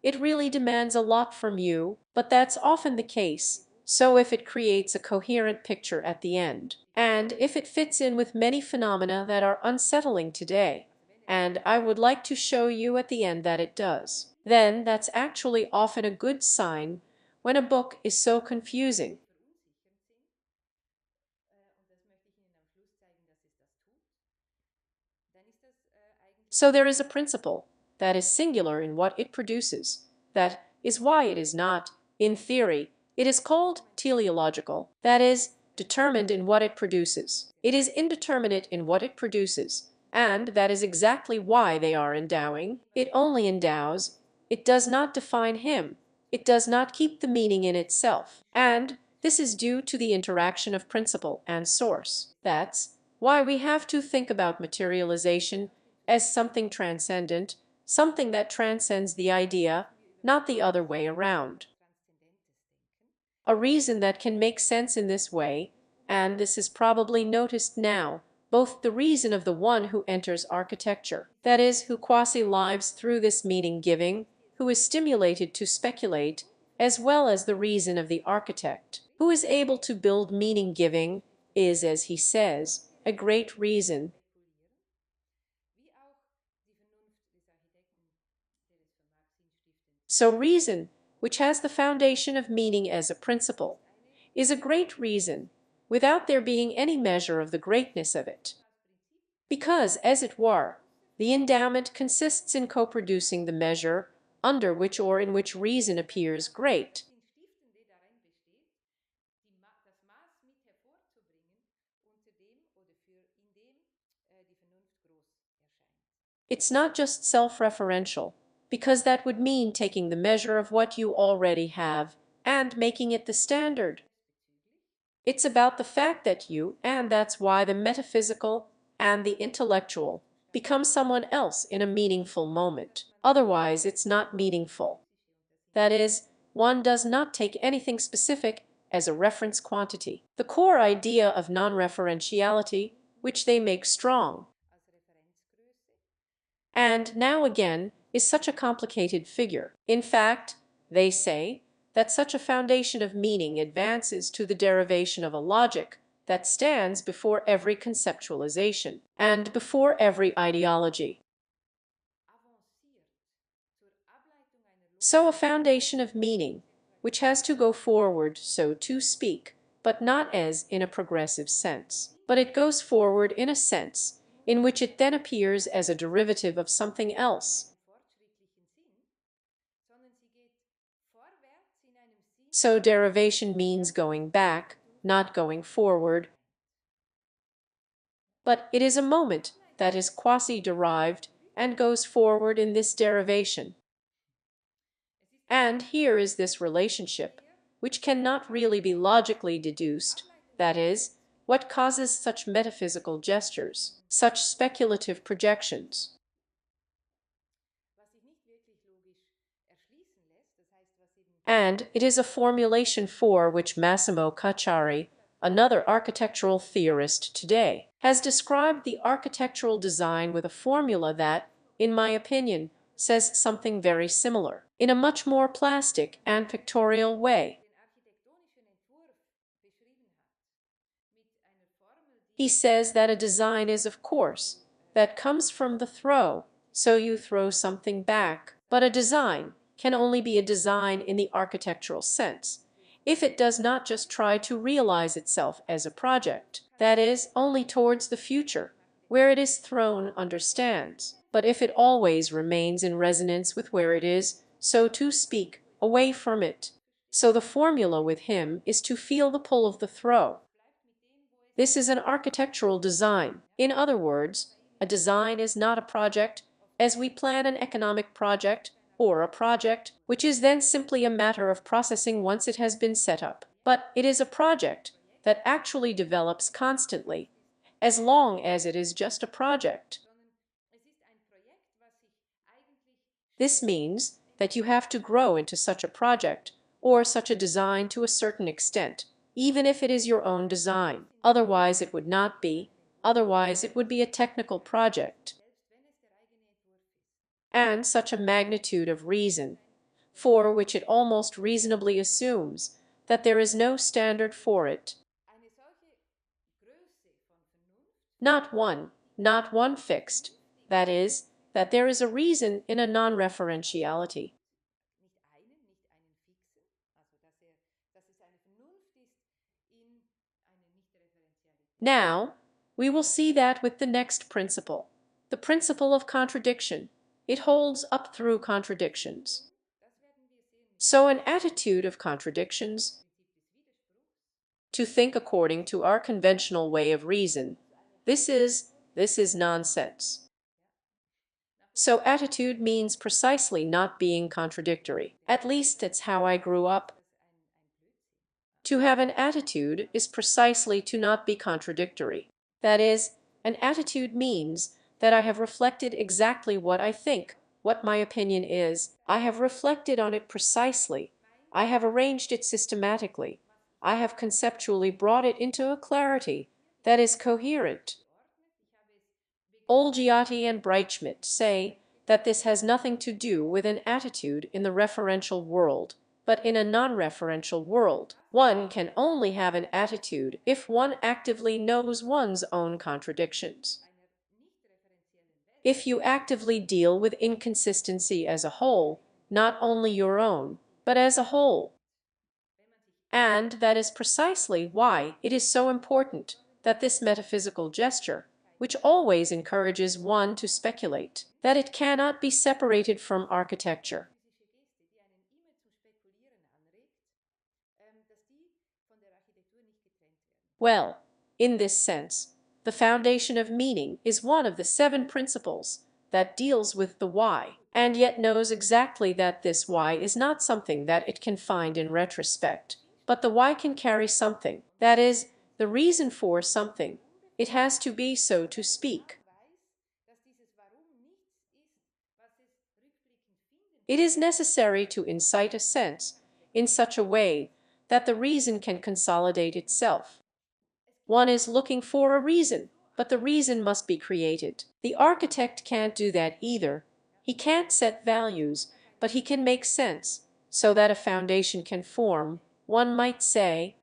it really demands a lot from you, but that's often the case. So if it creates a coherent picture at the end, and if it fits in with many phenomena that are unsettling today, and I would like to show you at the end that it does, then that's actually often a good sign when a book is so confusing. So there is a principle that is singular in what it produces. That is why it is not, in theory, it is called teleological, that is, determined in what it produces. It is indeterminate in what it produces, and that is exactly why they are endowing. It only endows, it does not define him, it does not keep the meaning in itself, and this is due to the interaction of principle and source. That's why we have to think about materialization as something transcendent, something that transcends the idea, not the other way around. A reason that can make sense in this way, and this is probably noticed now, both the reason of the one who enters architecture, that is, who quasi-lives through this meaning-giving, who is stimulated to speculate, as well as the reason of the architect, who is able to build meaning-giving, is, as he says, a great reason. So reason, which has the foundation of meaning as a principle, is a great reason, without there being any measure of the greatness of it. Because, as it were, the endowment consists in co-producing the measure under which or in which reason appears great. It's not just self-referential, because that would mean taking the measure of what you already have and making it the standard. It's about the fact that you, and that's why the metaphysical and the intellectual become someone else in a meaningful moment. Otherwise, it's not meaningful. That is, one does not take anything specific as a reference quantity. The core idea of non-referentiality, which they make strong, and now again is such a complicated figure. In fact, they say that such a foundation of meaning advances to the derivation of a logic that stands before every conceptualization and before every ideology. So a foundation of meaning, which has to go forward, so to speak, but not as in a progressive sense, but it goes forward in a sense in which it then appears as a derivative of something else. So derivation means going back, not going forward, but it is a moment that is quasi-derived and goes forward in this derivation. And here is this relationship, which cannot really be logically deduced, that is, what causes such metaphysical gestures, such speculative projections. And it is a formulation for which Massimo Cacciari, another architectural theorist today, has described the architectural design with a formula that, in my opinion, says something very similar, in a much more plastic and pictorial way. He says that a design is, of course, that comes from the throw, so you throw something back. But a design can only be a design in the architectural sense if it does not just try to realize itself as a project, that is, only towards the future, where it is thrown understands, but if it always remains in resonance with where it is, so to speak, away from it. So the formula with him is to feel the pull of the throw. This is an architectural design. In other words, a design is not a project as we plan an economic project or a project which is then simply a matter of processing once it has been set up. But it is a project that actually develops constantly, as long as it is just a project. This means that you have to grow into such a project or such a design to a certain extent, even if it is your own design. Otherwise it would not be. Otherwise it would be a technical project. And such a magnitude of reason, for which it almost reasonably assumes that there is no standard for it. Not one fixed, that is, that there is a reason in a non-referentiality. Now, we will see that with the next principle, the principle of contradiction. It holds up through contradictions. So an attitude of contradictions, to think according to our conventional way of reason, this is nonsense. So attitude means precisely not being contradictory. At least it's how I grew up. To have an attitude is precisely to not be contradictory. That is, an attitude means that I have reflected exactly what I think, what my opinion is. I have reflected on it precisely. I have arranged it systematically. I have conceptually brought it into a clarity that is coherent. Olgiati and Breitschmidt say that this has nothing to do with an attitude in the referential world, but in a non-referential world. One can only have an attitude if one actively knows one's own contradictions. If you actively deal with inconsistency as a whole, not only your own, but as a whole. And that is precisely why it is so important that this metaphysical gesture, which always encourages one to speculate, that it cannot be separated from architecture. Well, in this sense, the foundation of meaning is one of the 7 principles that deals with the why, and yet knows exactly that this why is not something that it can find in retrospect, but the why can carry something, that is, the reason for something. It has to be, so to speak. It is necessary to incite a sense in such a way that the reason can consolidate itself. One is looking for a reason, but the reason must be created. The architect can't do that either. He can't set values, but he can make sense, so that a foundation can form, one might say.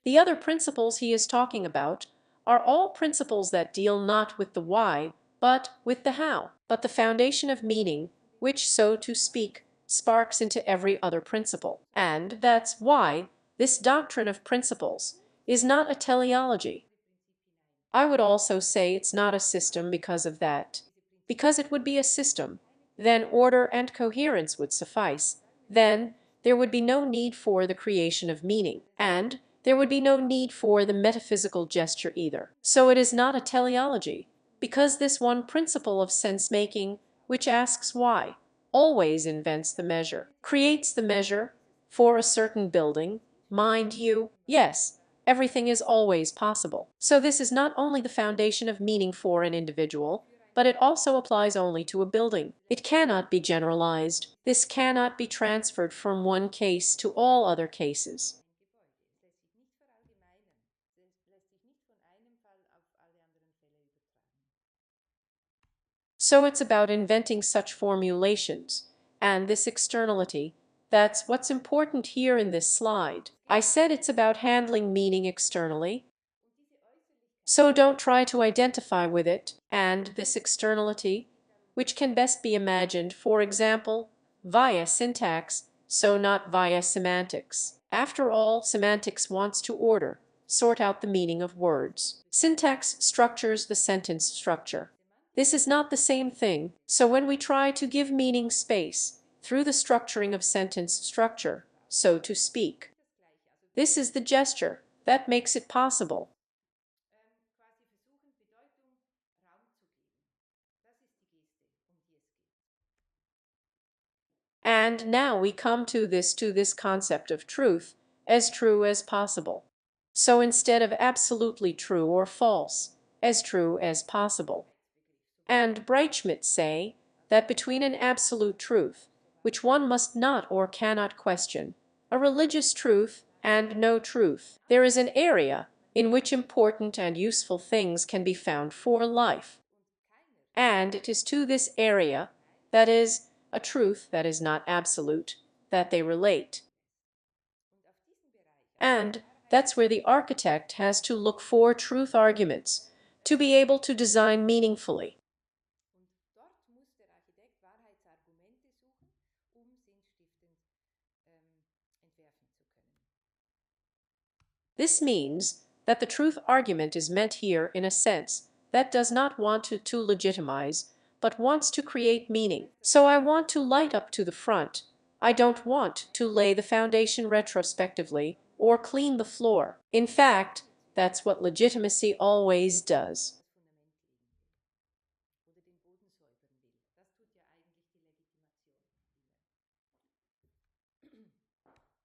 The other principles he is talking about are all principles that deal not with the why, but with the how. But the foundation of meaning, which, so to speak, sparks into every other principle. And that's why this doctrine of principles is not a teleology. I would also say it's not a system because of that. Because it would be a system, then order and coherence would suffice. Then there would be no need for the creation of meaning, and there would be no need for the metaphysical gesture either. So it is not a teleology, because this one principle of sense-making, which asks why, always invents the measure, creates the measure for a certain building. Mind you, yes, everything is always possible. So this is not only the foundation of meaning for an individual, but it also applies only to a building. It cannot be generalized. This cannot be transferred from one case to all other cases. So it's about inventing such formulations, and this externality, that's what's important here in this slide. I said it's about handling meaning externally. So don't try to identify with it, and this externality, which can best be imagined, for example, via syntax, so not via semantics. After all, semantics wants to order, sort out the meaning of words. Syntax structures the sentence structure. This is not the same thing. So when we try to give meaning space through the structuring of sentence structure, so to speak, this is the gesture that makes it possible. And now we come to this concept of truth, as true as possible. So instead of absolutely true or false, as true as possible. And Breitschmidt say that between an absolute truth, which one must not or cannot question, a religious truth, and no truth, there is an area in which important and useful things can be found for life. And it is to this area, that is, a truth that is not absolute, that they relate. And that's where the architect has to look for truth arguments to be able to design meaningfully. This means that the truth argument is meant here in a sense that does not want to legitimize, but wants to create meaning. So I want to light up to the front. I don't want to lay the foundation retrospectively or clean the floor. In fact, that's what legitimacy always does.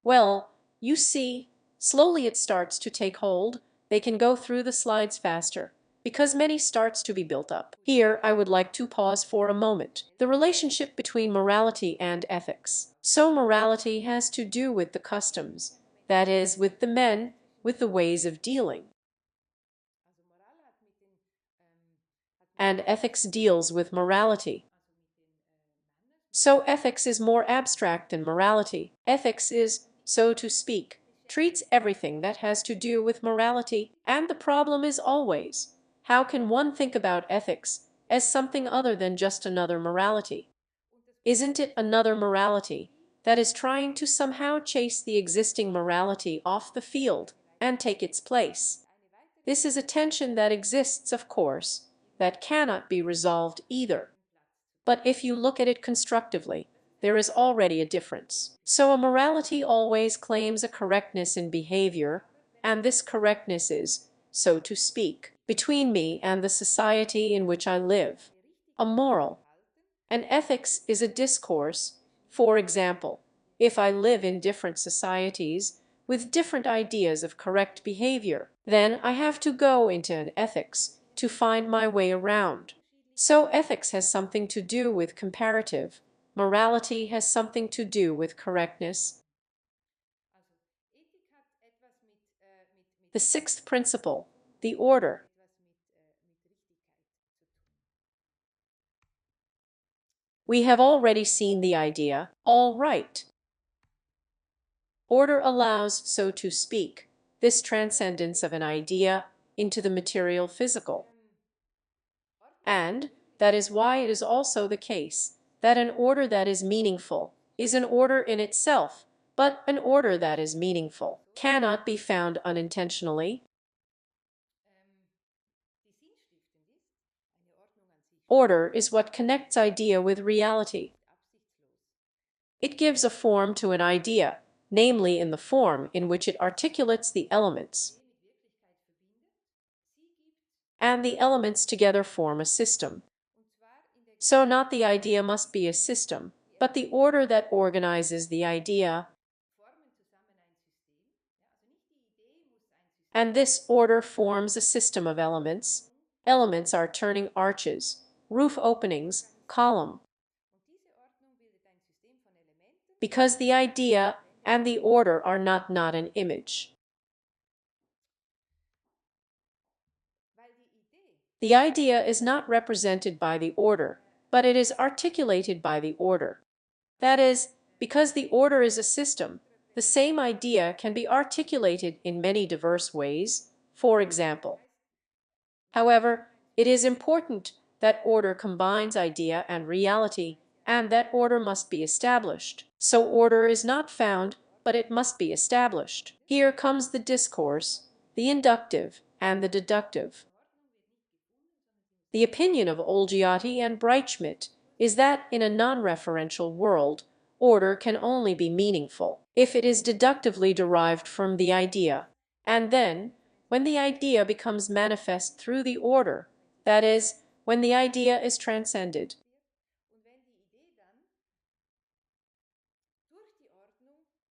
Well, you see, slowly it starts to take hold. They can go through the slides faster because many starts to be built up. Here, I would like to pause for a moment. The relationship between morality and ethics. So morality has to do with the customs, that is, with the men, with the ways of dealing. And ethics deals with morality. So ethics is more abstract than morality. Ethics is, so to speak, treats everything that has to do with morality, and the problem is always, how can one think about ethics as something other than just another morality? Isn't it another morality that is trying to somehow chase the existing morality off the field and take its place? This is a tension that exists, of course, that cannot be resolved either. But if you look at it constructively, there is already a difference. So a morality always claims a correctness in behavior, and this correctness is, so to speak, between me and the society in which I live. A moral. An ethics is a discourse. For example, if I live in different societies with different ideas of correct behavior, then I have to go into an ethics to find my way around. So ethics has something to do with comparative, morality has something to do with correctness. The sixth principle, the order. We have already seen the idea, all right. Order allows, so to speak, this transcendence of an idea into the material physical. And that is why it is also the case that an order that is meaningful is an order in itself, but an order that is meaningful cannot be found unintentionally. Order is what connects idea with reality. It gives a form to an idea, namely in the form in which it articulates the elements. And the elements together form a system. So not the idea must be a system, but the order that organizes the idea. And this order forms a system of elements. Elements are turning arches, roof openings, column. Because the idea and the order are not an image. The idea is not represented by the order, but it is articulated by the order. That is, because the order is a system, the same idea can be articulated in many diverse ways, for example. However, it is important that order combines idea and reality, and that order must be established. So order is not found, but it must be established. Here comes the discourse, the inductive and the deductive. The opinion of Olgiati and Breitschmidt is that in a non-referential world, order can only be meaningful if it is deductively derived from the idea. And then, when the idea becomes manifest through the order, that is, when the idea is transcended.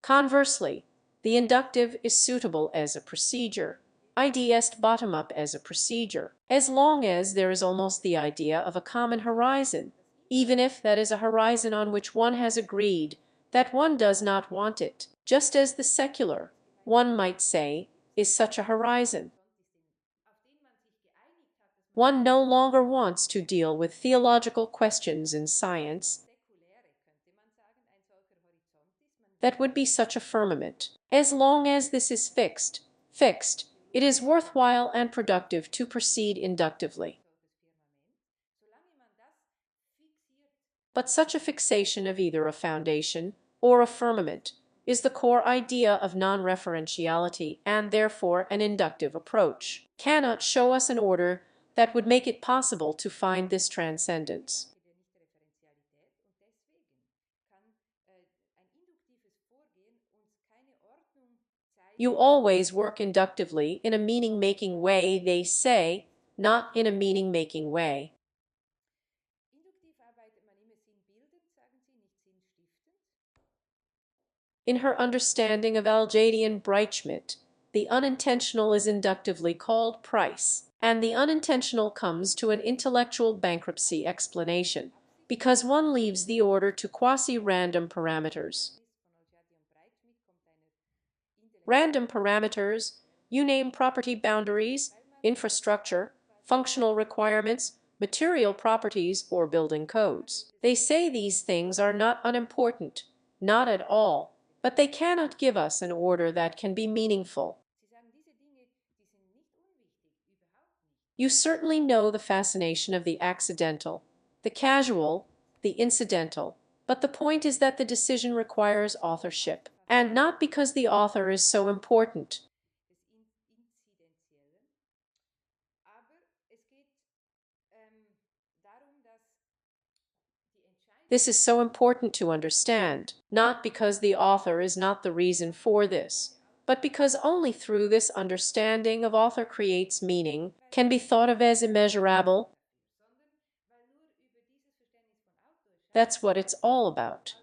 Conversely, the inductive is suitable as a procedure. Idea est bottom-up as a procedure, as long as there is almost the idea of a common horizon, even if that is a horizon on which one has agreed that one does not want it, just as the secular, one might say, is such a horizon. One no longer wants to deal with theological questions in science. That would be such a firmament. As long as this is fixed, it is worthwhile and productive to proceed inductively. But such a fixation of either a foundation or a firmament is the core idea of non-referentiality, and therefore an inductive approach cannot show us an order that would make it possible to find this transcendence. You always work inductively in a meaning-making way, they say, not in a meaning-making way. In her understanding of Algadian Breitschmidt, the unintentional is inductively called price, and the unintentional comes to an intellectual bankruptcy explanation, because one leaves the order to quasi-random parameters. Random parameters, you name property boundaries, infrastructure, functional requirements, material properties, or building codes. They say these things are not unimportant, not at all, but they cannot give us an order that can be meaningful. You certainly know the fascination of the accidental, the casual, the incidental, but the point is that the decision requires authorship, and not because the author is so important. This is so important to understand, not because the author is not the reason for this, but because only through this understanding of author creates meaning, can be thought of as immeasurable. That's what it's all about.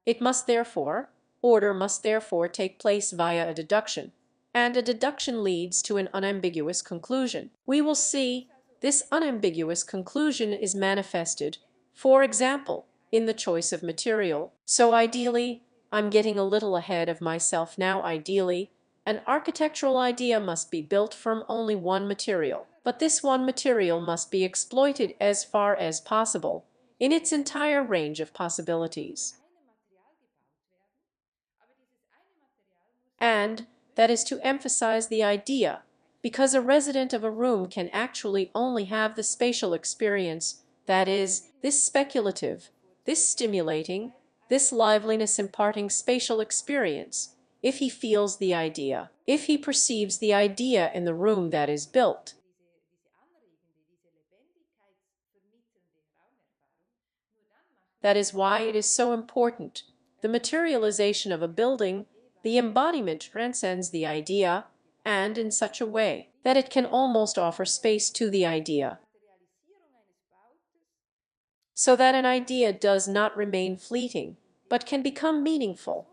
It must therefore, order must therefore take place via a deduction, and a deduction leads to an unambiguous conclusion. We will see this unambiguous conclusion is manifested, for example, in the choice of material. So ideally, I'm getting a little ahead of myself now, ideally, an architectural idea must be built from only one material, but this one material must be exploited as far as possible in its entire range of possibilities. And that is to emphasize the idea, because a resident of a room can actually only have the spatial experience, that is, this speculative, this stimulating, this liveliness imparting spatial experience, if he feels the idea, if he perceives the idea in the room that is built. That is why it is so important. The materialization of a building, the embodiment transcends the idea, and in such a way that it can almost offer space to the idea, so that an idea does not remain fleeting, but can become meaningful.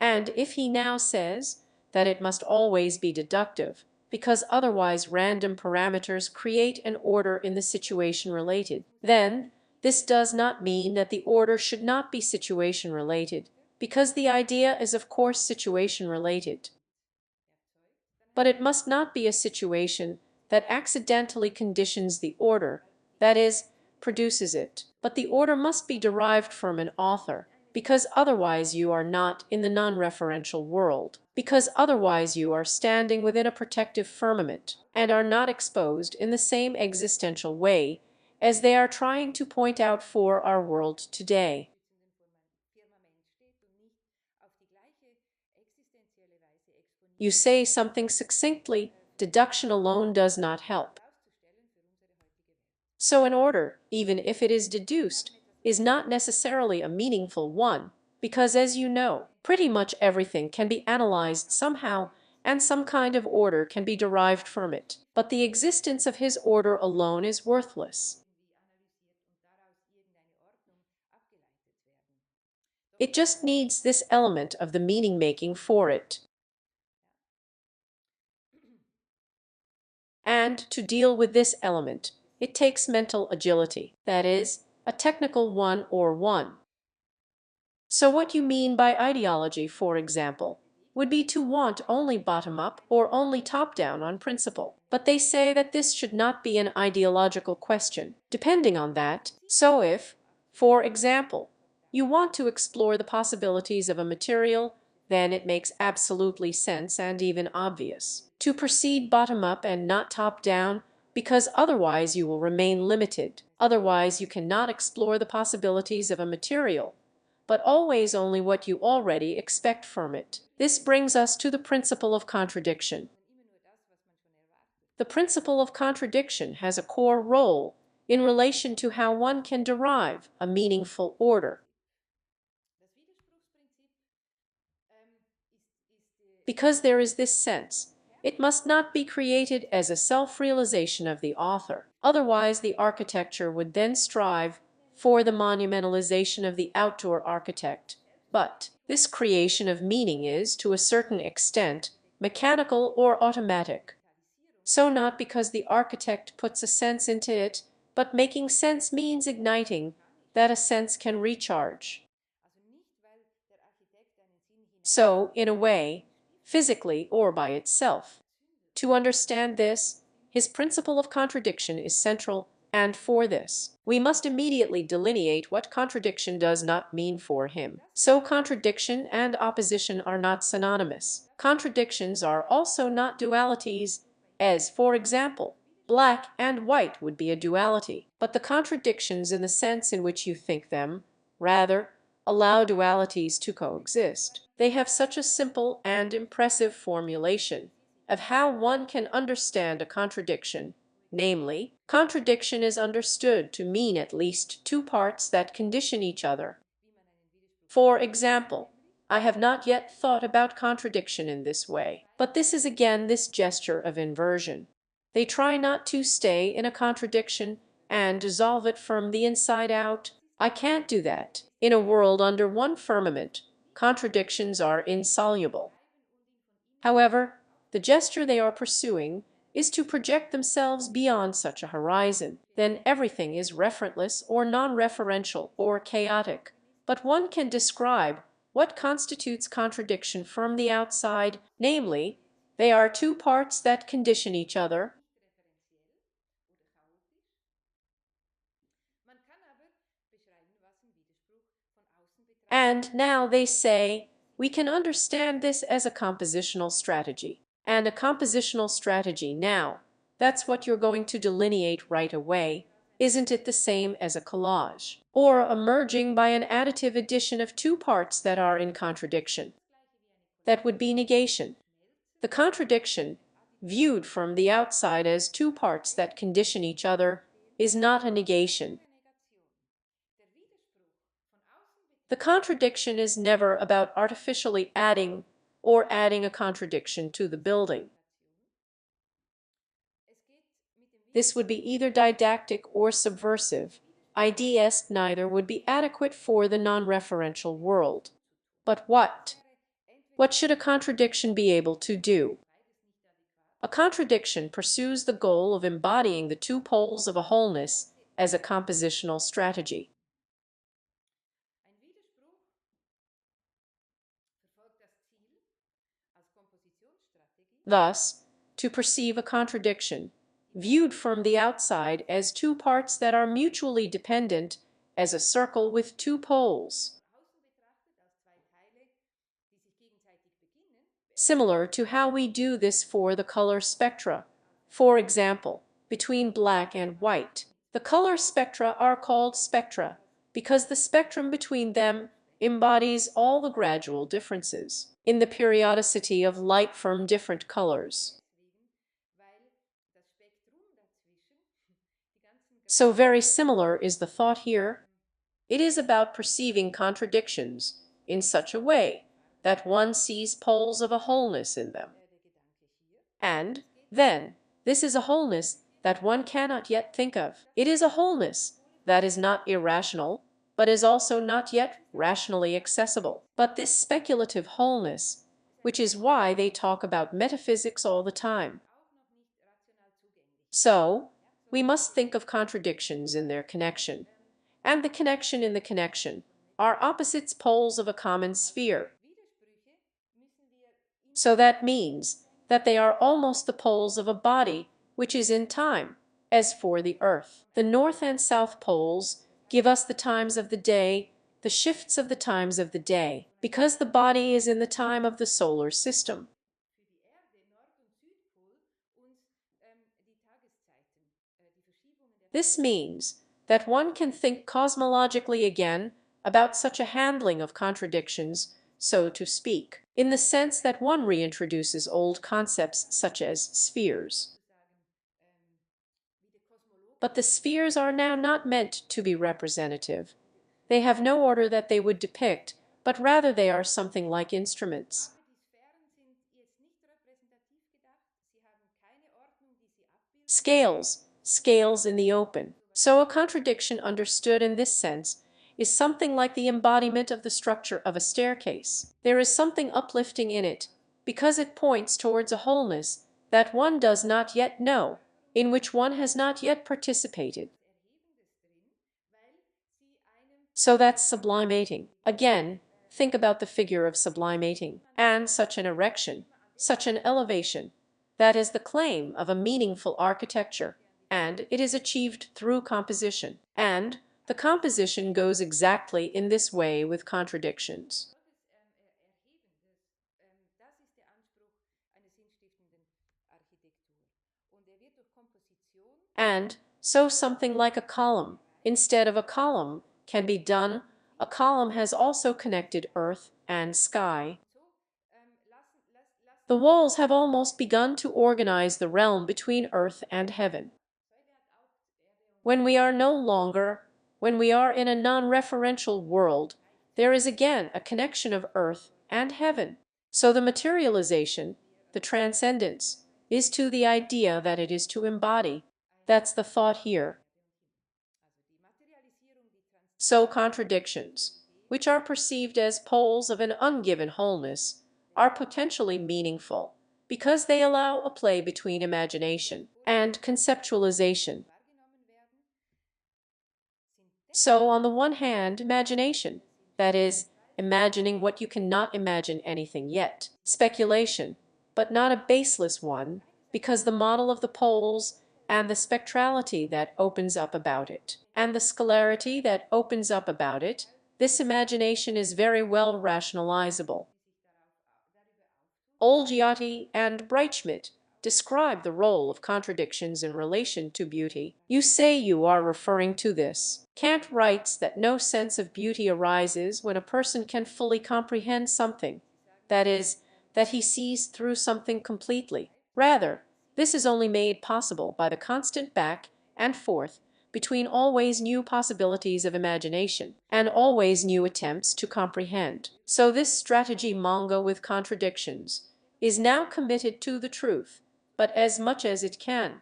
And if he now says that it must always be deductive, because otherwise random parameters create an order in the situation related, then this does not mean that the order should not be situation related, because the idea is of course situation related. But it must not be a situation that accidentally conditions the order, that is, produces it. But the order must be derived from an author, because otherwise you are not in the non-referential world, because otherwise you are standing within a protective firmament, and are not exposed in the same existential way as they are trying to point out for our world today. You say something succinctly, deduction alone does not help. So an order, even if it is deduced, is not necessarily a meaningful one, because as you know, pretty much everything can be analyzed somehow, and some kind of order can be derived from it. But the existence of his order alone is worthless. It just needs this element of the meaning-making for it. And to deal with this element, it takes mental agility, that is, a technical one or one. So what you mean by ideology, for example, would be to want only bottom-up or only top-down on principle. But they say that this should not be an ideological question, depending on that. So if, for example, you want to explore the possibilities of a material, then it makes absolutely sense and even obvious to proceed bottom-up and not top-down, because otherwise you will remain limited. Otherwise you cannot explore the possibilities of a material, but always only what you already expect from it. This brings us to the principle of contradiction. The principle of contradiction has a core role in relation to how one can derive a meaningful order. Because there is this sense, it must not be created as a self-realization of the author. Otherwise, the architecture would then strive for the monumentalization of the outdoor architect. But this creation of meaning is, to a certain extent, mechanical or automatic. So not because the architect puts a sense into it, but making sense means igniting that a sense can recharge. So, in a way, physically or by itself. To understand this, his principle of contradiction is central, and for this, we must immediately delineate what contradiction does not mean for him. So contradiction and opposition are not synonymous. Contradictions are also not dualities, as, for example, black and white would be a duality. But the contradictions in the sense in which you think them, rather, allow dualities to coexist. They have such a simple and impressive formulation of how one can understand a contradiction. Namely, contradiction is understood to mean at least two parts that condition each other. For example, I have not yet thought about contradiction in this way, but this is again this gesture of inversion. They try not to stay in a contradiction and dissolve it from the inside out. I can't do that. In a world under one firmament, contradictions are insoluble. However, the gesture they are pursuing is to project themselves beyond such a horizon. Then everything is referentless or non-referential or chaotic. But one can describe what constitutes contradiction from the outside, namely, they are two parts that condition each other. And now they say, we can understand this as a compositional strategy. And a compositional strategy now, that's what you're going to delineate right away. Isn't it the same as a collage? Or a merging by an additive addition of two parts that are in contradiction? That would be negation. The contradiction, viewed from the outside as two parts that condition each other, is not a negation. The contradiction is never about artificially adding or adding a contradiction to the building. This would be either didactic or subversive. IDS neither would be adequate for the non-referential world. But what? What should a contradiction be able to do? A contradiction pursues the goal of embodying the two poles of a wholeness as a compositional strategy. Thus, to perceive a contradiction, viewed from the outside as two parts that are mutually dependent, as a circle with two poles. Similar to how we do this for the color spectra. For example, between black and white, the color spectra are called spectra because the spectrum between them embodies all the gradual differences in the periodicity of light from different colors. So very similar is the thought here. It is about perceiving contradictions in such a way that one sees poles of a wholeness in them. And then, this is a wholeness that one cannot yet think of. It is a wholeness that is not irrational, but is also not yet rationally accessible. But this speculative wholeness, which is why they talk about metaphysics all the time. So, we must think of contradictions in their connection, and the connection in the connection are opposites poles of a common sphere. So that means that they are almost the poles of a body which is in time. As for the Earth, the north and south poles give us the times of the day, the shifts of the times of the day, because the body is in the time of the solar system. This means that one can think cosmologically again about such a handling of contradictions, so to speak, in the sense that one reintroduces old concepts such as spheres. But the spheres are now not meant to be representative. They have no order that they would depict, but rather they are something like instruments. Scales in the open. So a contradiction understood in this sense is something like the embodiment of the structure of a staircase. There is something uplifting in it, because it points towards a wholeness that one does not yet know, in which one has not yet participated. So that's sublimating. Again, think about the figure of sublimating, and such an erection, such an elevation. That is the claim of a meaningful architecture, and it is achieved through composition. And the composition goes exactly in this way with contradictions. And so something like a column, instead of a column, can be done. A column has also connected earth and sky. The walls have almost begun to organize the realm between earth and heaven. When we are no longer, when we are in a non-referential world, there is again a connection of earth and heaven. So the materialization, the transcendence, is to the idea that it is to embody. That's the thought here. So contradictions, which are perceived as poles of an ungiven wholeness, are potentially meaningful because they allow a play between imagination and conceptualization. So on the one hand, imagination, that is, imagining what you cannot imagine anything yet, speculation, but not a baseless one, because the model of the poles and the spectrality that opens up about it, and the scalarity that opens up about it, this imagination is very well rationalizable. Olgiati and Breitschmidt describe the role of contradictions in relation to beauty. You say you are referring to this. Kant writes that no sense of beauty arises when a person can fully comprehend something, that is, that he sees through something completely. Rather, this is only made possible by the constant back and forth between always new possibilities of imagination and always new attempts to comprehend. So this strategy manga with contradictions is now committed to the truth, but as much as it can.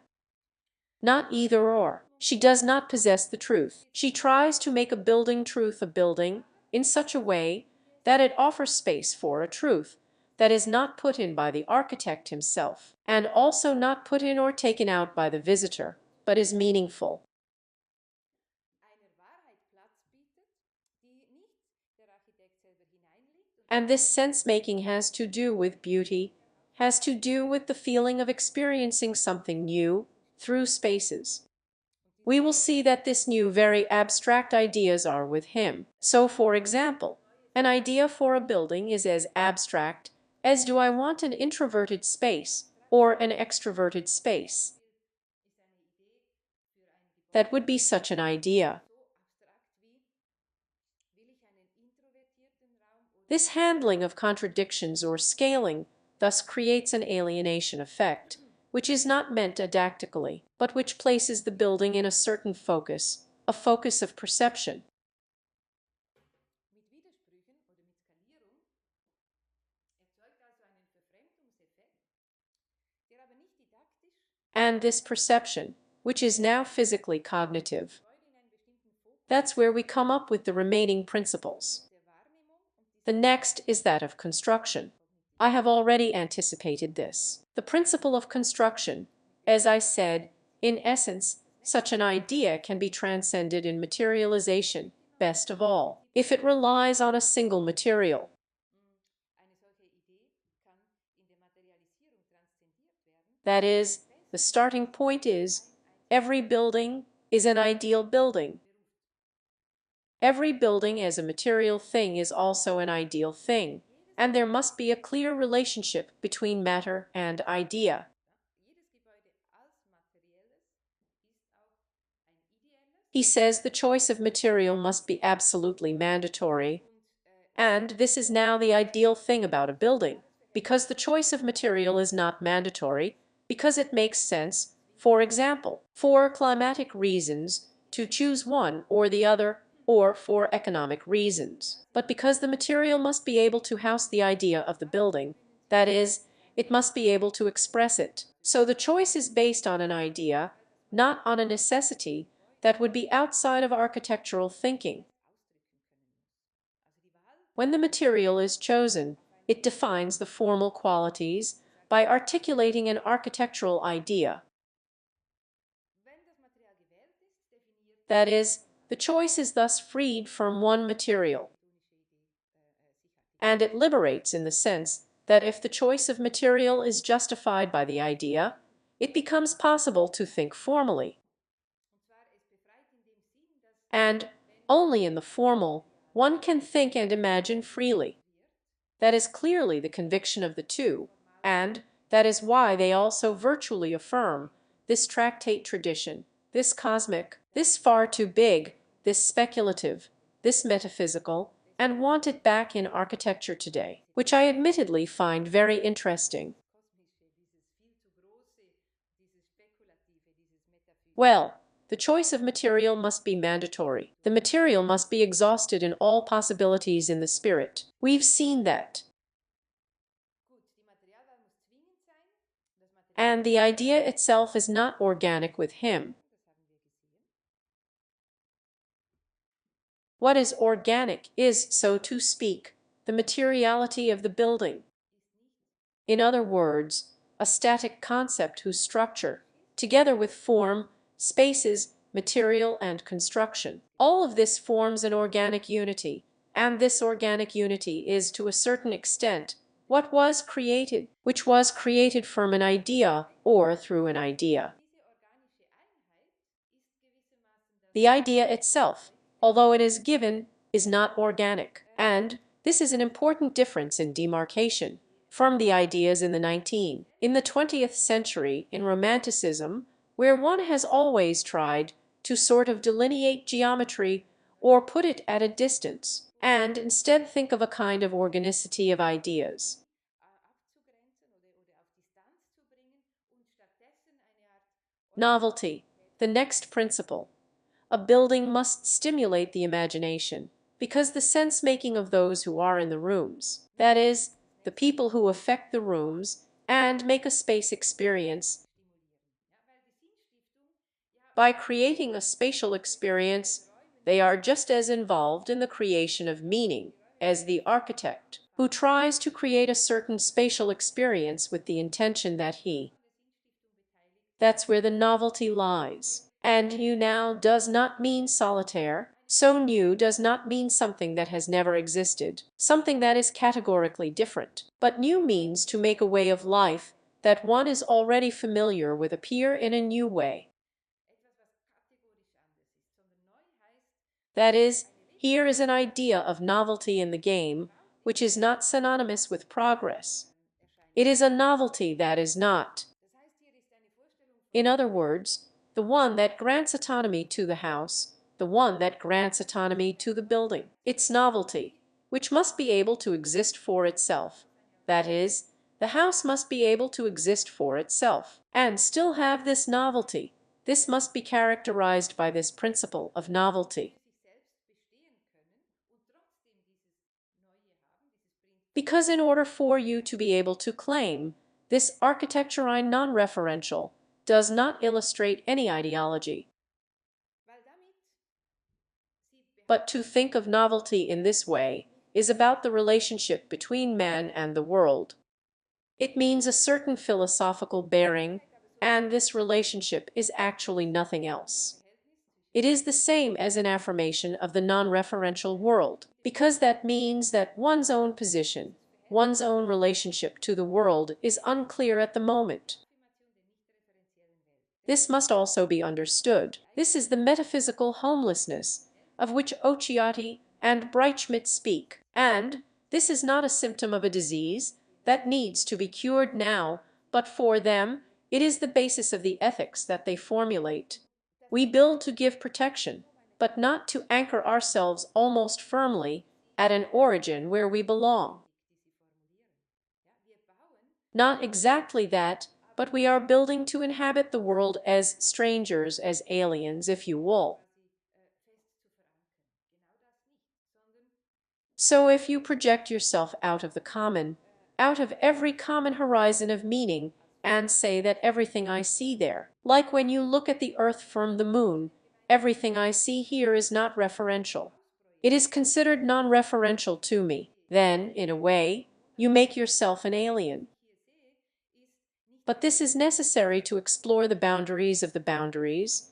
Not either or. She does not possess the truth. She tries to make a building truth a building in such a way that it offers space for a truth that is not put in by the architect himself, and also not put in or taken out by the visitor, but is meaningful. And this sense-making has to do with beauty, has to do with the feeling of experiencing something new through spaces. We will see that this new very abstract ideas are with him. So, for example, an idea for a building is as abstract as do I want an introverted space or an extroverted space. That would be such an idea. This handling of contradictions or scaling thus creates an alienation effect, which is not meant didactically, but which places the building in a certain focus, a focus of perception. And this perception, which is now physically cognitive. That's where we come up with the remaining principles. The next is that of construction. I have already anticipated this. The principle of construction, as I said, In essence, such an idea can be transcended in materialization, best of all, if it relies on a single material. That is, the starting point is, every building is an ideal building. Every building as a material thing is also an ideal thing, and there must be a clear relationship between matter and idea. He says the choice of material must be absolutely mandatory, and this is now the ideal thing about a building, because the choice of material is not mandatory, because it makes sense, for example, for climatic reasons, to choose one or the other, or for economic reasons, but because the material must be able to house the idea of the building, that is, it must be able to express it. So the choice is based on an idea, not on a necessity that would be outside of architectural thinking. When the material is chosen, it defines the formal qualities by articulating an architectural idea. That is, the choice is thus freed from one material. And it liberates in the sense that if the choice of material is justified by the idea, it becomes possible to think formally. And only in the formal one can think and imagine freely. That is clearly the conviction of the two, and that is why they also virtually affirm this tractate tradition, this cosmic, this far too big, this speculative, this metaphysical, and want it back in architecture today, which I admittedly find very interesting. Well, the choice of material must be mandatory. The material must be exhausted in all possibilities in the spirit. We've seen that. And the idea itself is not organic with him. What is organic is, so to speak, the materiality of the building. In other words, a static concept whose structure, together with form, spaces, material, and construction, all of this forms an organic unity, and this organic unity is to a certain extent what was created, which was created from an idea or through an idea. The idea itself, although it is given, is not organic, and this is an important difference in demarcation from the ideas in the 20th century in Romanticism, where one has always tried to sort of delineate geometry or put it at a distance, and instead think of a kind of organicity of ideas. Novelty, the next principle. A building must stimulate the imagination, because the sense-making of those who are in the rooms, that is, the people who affect the rooms and make a space experience, by creating a spatial experience, they are just as involved in the creation of meaning as the architect, who tries to create a certain spatial experience with the intention that he. That's where the novelty lies. And new now does not mean solitaire. So new does not mean something that has never existed, something that is categorically different. But new means to make a way of life that one is already familiar with appear in a new way. That is, here is an idea of novelty in the game, which is not synonymous with progress. It is a novelty that is not. In other words, the one that grants autonomy to the house, the one that grants autonomy to the building, its novelty, which must be able to exist for itself. That is, the house must be able to exist for itself, and still have this novelty. This must be characterized by this principle of novelty. Because in order for you to be able to claim this architecture non-referential does not illustrate any ideology. But to think of novelty in this way is about the relationship between man and the world. It means a certain philosophical bearing and this relationship is actually nothing else. It is the same as an affirmation of the non-referential world, because that means that one's own position, one's own relationship to the world is unclear at the moment. This must also be understood. This is the metaphysical homelessness of which Occhiati and Breitschmidt speak, and this is not a symptom of a disease that needs to be cured now, but for them it is the basis of the ethics that they formulate. We build to give protection, but not to anchor ourselves almost firmly at an origin where we belong. Not exactly that, but we are building to inhabit the world as strangers, as aliens, if you will. So if you project yourself out of the common, out of every common horizon of meaning, and say that everything I see there, like when you look at the earth from the moon, everything I see here is not referential. It is considered non-referential to me. Then, in a way, you make yourself an alien. But this is necessary to explore the boundaries of the boundaries,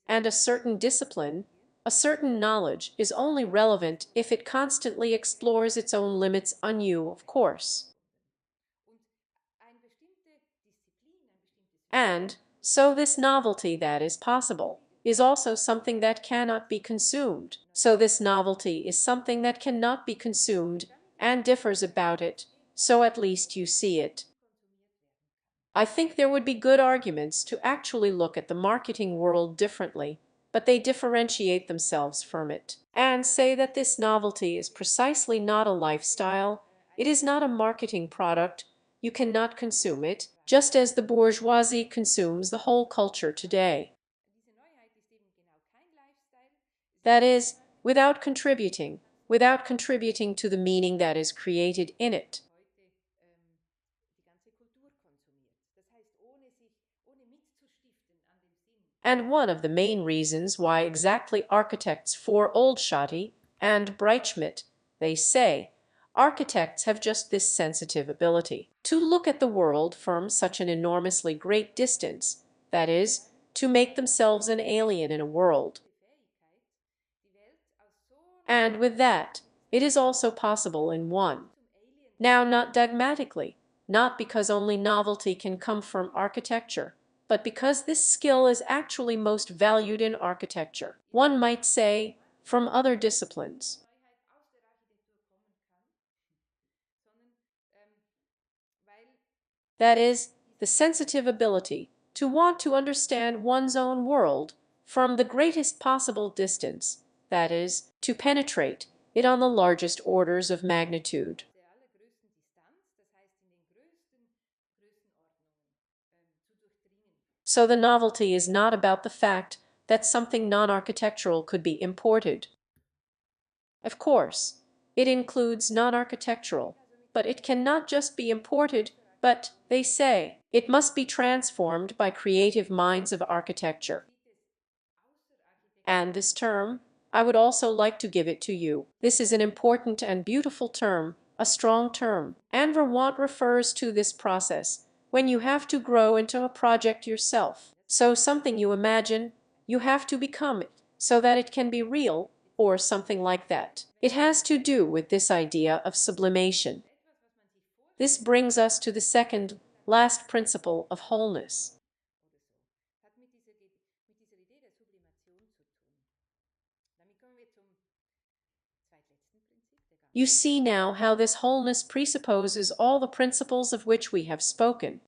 and a certain discipline, a certain knowledge is only relevant if it constantly explores its own limits on you, of course. And so this novelty that is possible is also something that cannot be consumed. So this novelty is something that cannot be consumed and differs about it, so at least you see it. I think there would be good arguments to actually look at the marketing world differently, but they differentiate themselves from it and say that this novelty is precisely not a lifestyle, it is not a marketing product, you cannot consume it, just as the bourgeoisie consumes the whole culture today. That is, without contributing to the meaning that is created in it. And one of the main reasons why exactly architects for Oldschati and Breitschmidt, they say, architects have just this sensitive ability to look at the world from such an enormously great distance, that is, to make themselves an alien in a world. And with that, it is also possible in one. Now, not dogmatically, not because only novelty can come from architecture, but because this skill is actually most valued in architecture. One might say, from other disciplines. That is, the sensitive ability to want to understand one's own world from the greatest possible distance, that is, to penetrate it on the largest orders of magnitude. So the novelty is not about the fact that something non-architectural could be imported. Of course, it includes non-architectural, but it cannot just be imported, but, they say, it must be transformed by creative minds of architecture. And this term, I would also like to give it to you. This is an important and beautiful term, a strong term. And Verwant refers to this process when you have to grow into a project yourself. So something you imagine, you have to become it, so that it can be real, or something like that. It has to do with this idea of sublimation. This brings us to the second, last principle of wholeness. You see now how this wholeness presupposes all the principles of which we have spoken.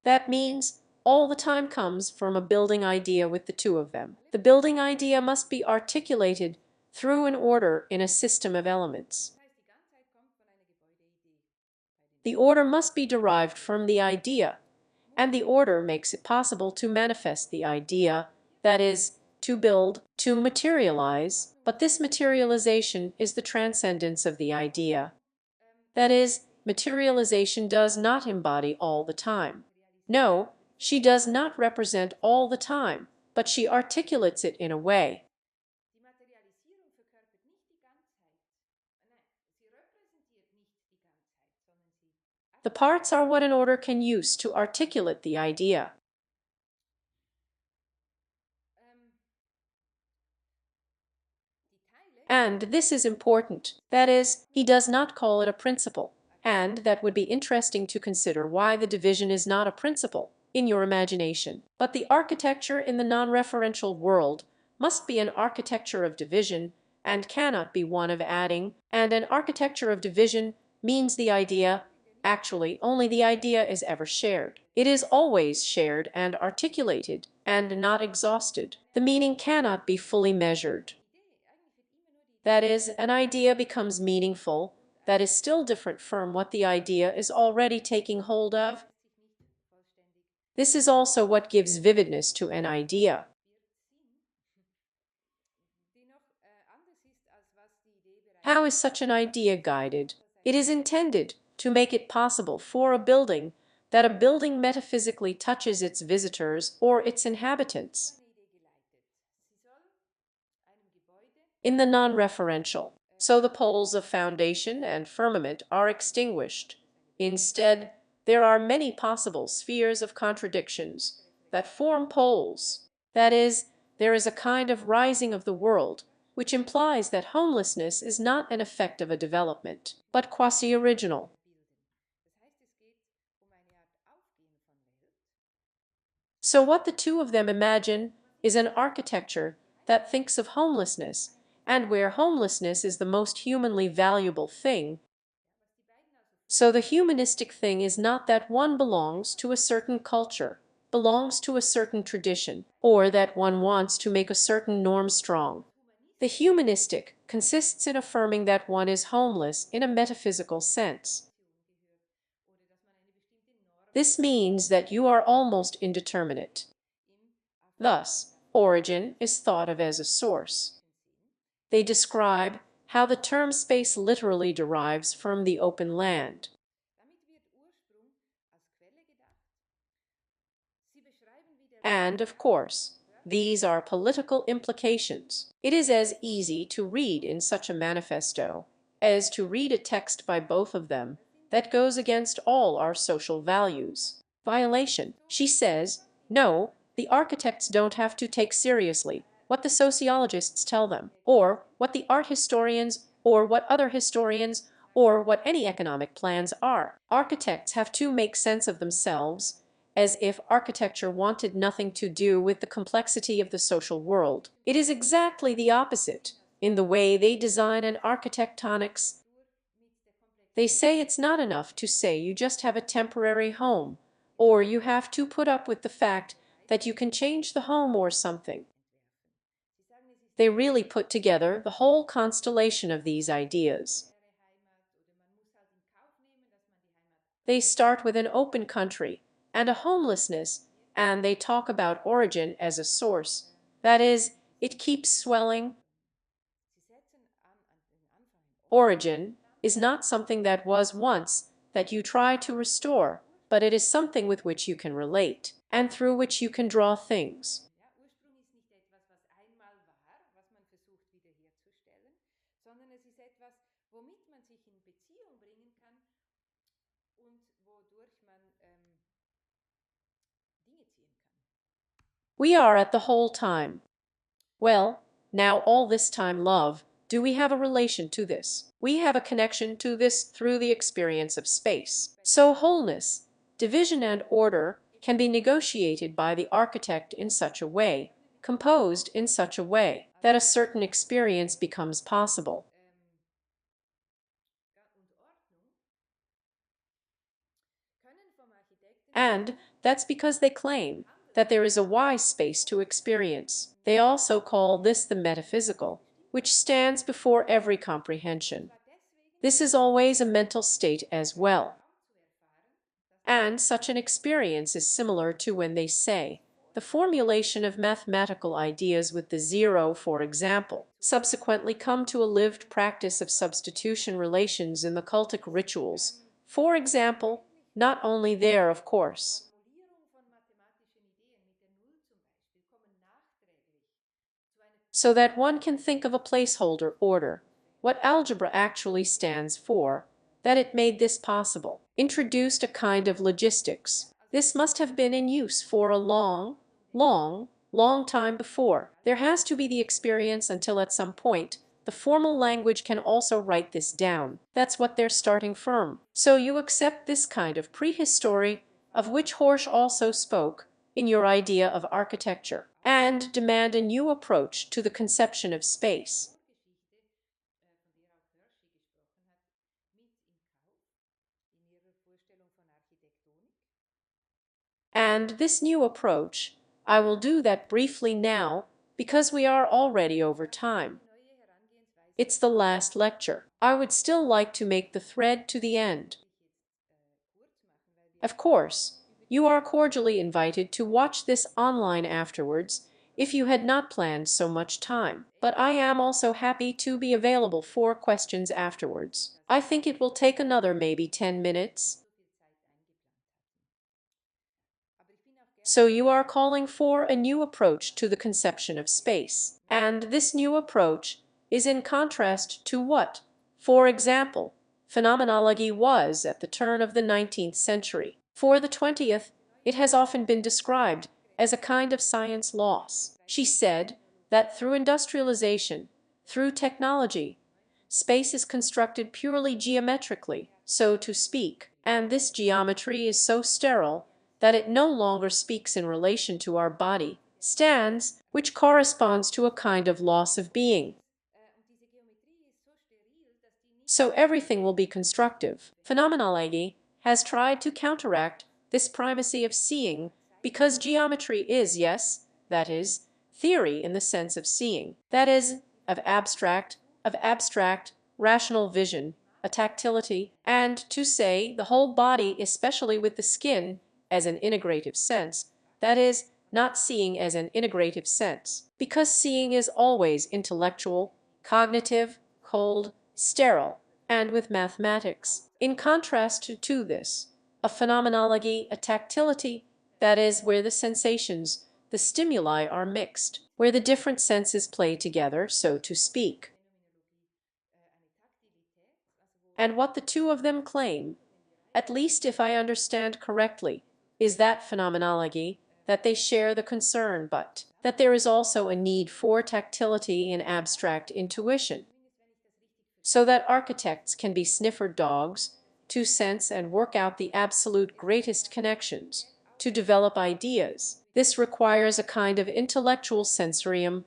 That means all the time comes from a building idea with the two of them. The building idea must be articulated through an order in a system of elements. The order must be derived from the idea, and the order makes it possible to manifest the idea, that is, to build, to materialize, but this materialization is the transcendence of the idea. That is, materialization does not embody all the time. No, she does not represent all the time, but she articulates it in a way. The parts are what an order can use to articulate the idea. And this is important. That is, he does not call it a principle. And that would be interesting to consider why the division is not a principle in your imagination. But the architecture in the non-referential world must be an architecture of division and cannot be one of adding, and an architecture of division means the idea, actually only the idea is ever shared. It is always shared and articulated and not exhausted. The meaning cannot be fully measured. That is, an idea becomes meaningful that is still different from what the idea is already taking hold of. This is also what gives vividness to an idea. How is such an idea guided? It is intended to make it possible for a building that a building metaphysically touches its visitors or its inhabitants. In the non-referential, so the poles of foundation and firmament are extinguished. Instead, there are many possible spheres of contradictions that form poles. That is, there is a kind of rising of the world, which implies that homelessness is not an effect of a development, but quasi-original. So what the two of them imagine is an architecture that thinks of homelessness, and where homelessness is the most humanly valuable thing. So the humanistic thing is not that one belongs to a certain culture, belongs to a certain tradition, or that one wants to make a certain norm strong. The humanistic consists in affirming that one is homeless in a metaphysical sense. This means that you are almost indeterminate. Thus, origin is thought of as a source. They describe how the term space literally derives from the open land. And, of course, these are political implications. It is as easy to read in such a manifesto as to read a text by both of them that goes against all our social values. Violation. She says, no, the architects don't have to take seriously what the sociologists tell them, or what the art historians, or what other historians, or what any economic plans are. Architects have to make sense of themselves, as if architecture wanted nothing to do with the complexity of the social world. It is exactly the opposite in the way they design an architectonics. They say it's not enough to say you just have a temporary home, or you have to put up with the fact that you can change the home or something. They really put together the whole constellation of these ideas. They start with an open country and a homelessness, and they talk about origin as a source. That is, it keeps swelling. Origin is not something that was once that you try to restore, but it is something with which you can relate and through which you can draw things. We are at the whole time. Well, now all this time, love, do we have a relation to this? We have a connection to this through the experience of space. So wholeness, division and order can be negotiated by the architect in such a way, composed in such a way, that a certain experience becomes possible. And that's because they claim that there is a wise space to experience. They also call this the metaphysical, which stands before every comprehension. This is always a mental state as well. And such an experience is similar to when they say the formulation of mathematical ideas with the zero, for example, subsequently come to a lived practice of substitution relations in the cultic rituals, for example, not only there, of course. So that one can think of a placeholder order, what algebra actually stands for, that it made this possible. introduced a kind of logistics. This must have been in use for a long time before. There has to be the experience until at some point the formal language can also write this down. That's what they're starting from. So you accept this kind of prehistory, of which Horsch also spoke, in your idea of architecture, and demand a new approach to the conception of space. And this new approach, I will do that briefly now, because we are already over time. It's the last lecture. I would still like to make the thread to the end. Of course, you are cordially invited to watch this online afterwards if you had not planned so much time. But I am also happy to be available for questions afterwards. I think it will take another maybe 10 minutes. So you are calling for a new approach to the conception of space. And this new approach is in contrast to what, for example, phenomenology was at the turn of the 19th century. For the 20th, it has often been described as a kind of science loss. She said that through industrialization, through technology, space is constructed purely geometrically, so to speak, and this geometry is so sterile that it no longer speaks in relation to our body, stands, which corresponds to a kind of loss of being. So everything will be constructive. Phenomenology has tried to counteract this primacy of seeing because geometry is, yes, that is, theory in the sense of seeing, that is, of abstract, rational vision, a tactility, and to say the whole body, especially with the skin, as an integrative sense, that is, not seeing as an integrative sense, because seeing is always intellectual, cognitive, cold, sterile, and with mathematics. In contrast to this, a phenomenology, a tactility, that is, where the sensations, the stimuli are mixed, where the different senses play together, so to speak. And what the two of them claim, at least if I understand correctly, is that phenomenology, that they share the concern, but that there is also a need for tactility in abstract intuition, so that architects can be sniffer dogs, to sense and work out the absolute greatest connections, to develop ideas. This requires a kind of intellectual sensorium,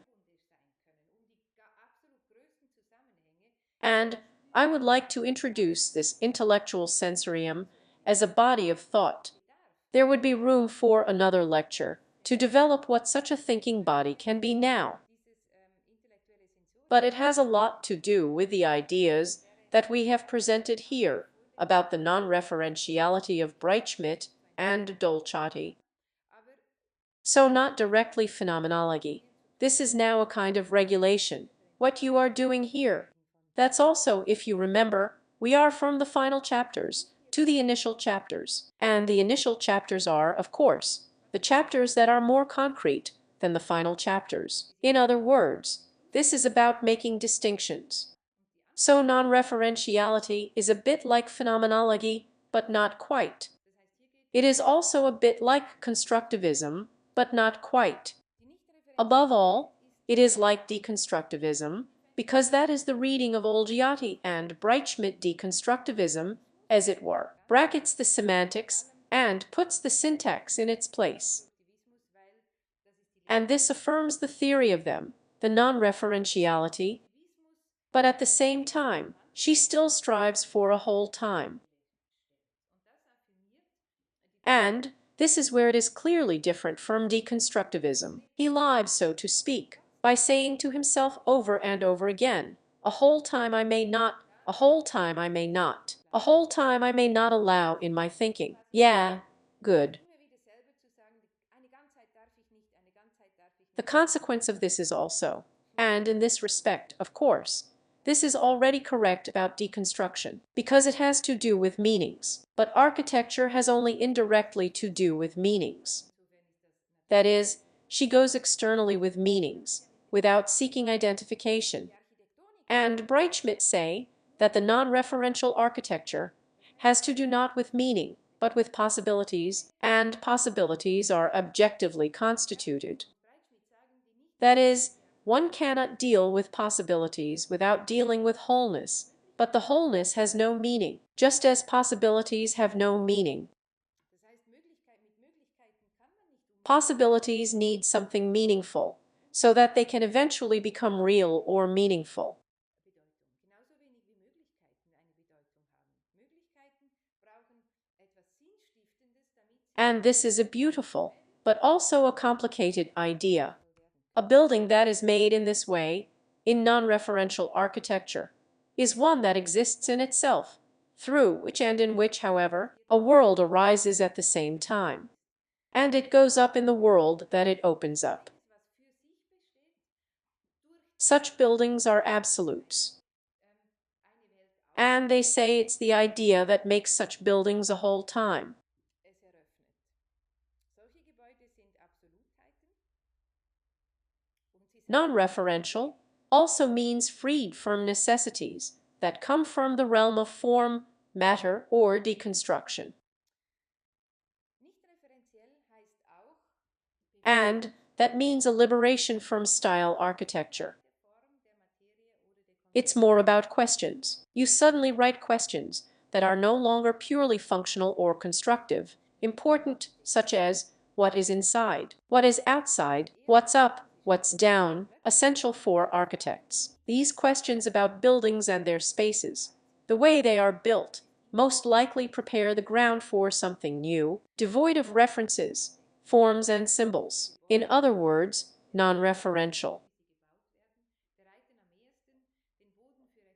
and I would like to introduce this intellectual sensorium as a body of thought. There would be room for another lecture to develop what such a thinking body can be now. But it has a lot to do with the ideas that we have presented here about the non-referentiality of Breitschmidt and Dolciati. So not directly phenomenology. This is now a kind of regulation, what you are doing here. That's also, if you remember, we are from the final chapters to the initial chapters. And the initial chapters are, of course, the chapters that are more concrete than the final chapters. In other words, this is about making distinctions. So non-referentiality is a bit like phenomenology, but not quite. It is also a bit like constructivism, but not quite. Above all, it is like deconstructivism, because that is the reading of Olgiati and Breitschmidt deconstructivism, as it were, brackets the semantics and puts the syntax in its place. And this affirms the theory of them, the non-referentiality, but at the same time, she still strives for a whole time. And this is where it is clearly different from deconstructivism. He lives, so to speak, by saying to himself over and over again, a whole time I may not, a whole time I may not, a whole time I may not allow in my thinking. Yeah, good. The consequence of this is also, and in this respect, of course, this is already correct about deconstruction, because it has to do with meanings. But architecture has only indirectly to do with meanings. That is, she goes externally with meanings, without seeking identification. And Breitschmidt say that the non-referential architecture has to do not with meaning, but with possibilities, and possibilities are objectively constituted. That is, one cannot deal with possibilities without dealing with wholeness, but the wholeness has no meaning, just as possibilities have no meaning. Possibilities need something meaningful, so that they can eventually become real or meaningful. And this is a beautiful, but also a complicated idea. A building that is made in this way, in non-referential architecture, is one that exists in itself, through which and in which, however, a world arises at the same time. And it goes up in the world that it opens up. Such buildings are absolutes. And they say it's the idea that makes such buildings a whole time. Non-referential also means freed from necessities that come from the realm of form, matter, or deconstruction. And that means a liberation from style architecture. It's more about questions. You suddenly write questions that are no longer purely functional or constructive, important, such as what is inside, what is outside, what's up, what's down, essential for architects. These questions about buildings and their spaces, the way they are built, most likely prepare the ground for something new, devoid of references, forms and symbols. In other words, non-referential.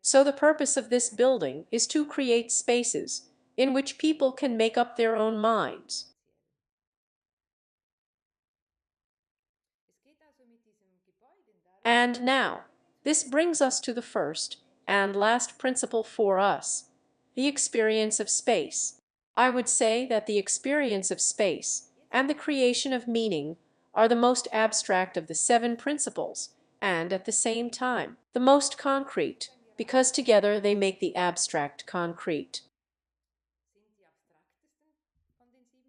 So the purpose of this building is to create spaces in which people can make up their own minds. And now, this brings us to the first and last principle for us, the experience of space. I would say that the experience of space and the creation of meaning are the most abstract of the seven principles, and at the same time, the most concrete, because together they make the abstract concrete.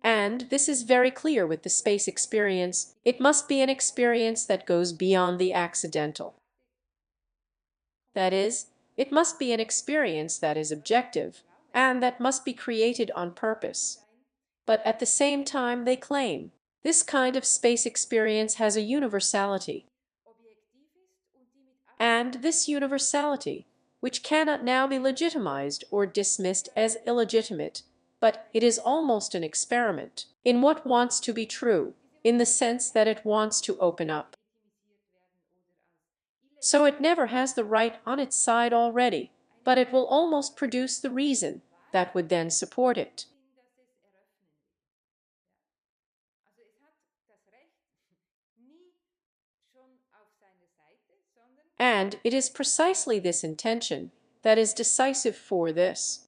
And this is very clear with the space experience. It must be an experience that goes beyond the accidental. That is, it must be an experience that is objective, and that must be created on purpose. But at the same time, they claim, this kind of space experience has a universality. And this universality, which cannot now be legitimized or dismissed as illegitimate, but it is almost an experiment in what wants to be true, in the sense that it wants to open up. So it never has the right on its side already, but it will almost produce the reason that would then support it. And it is precisely this intention that is decisive for this.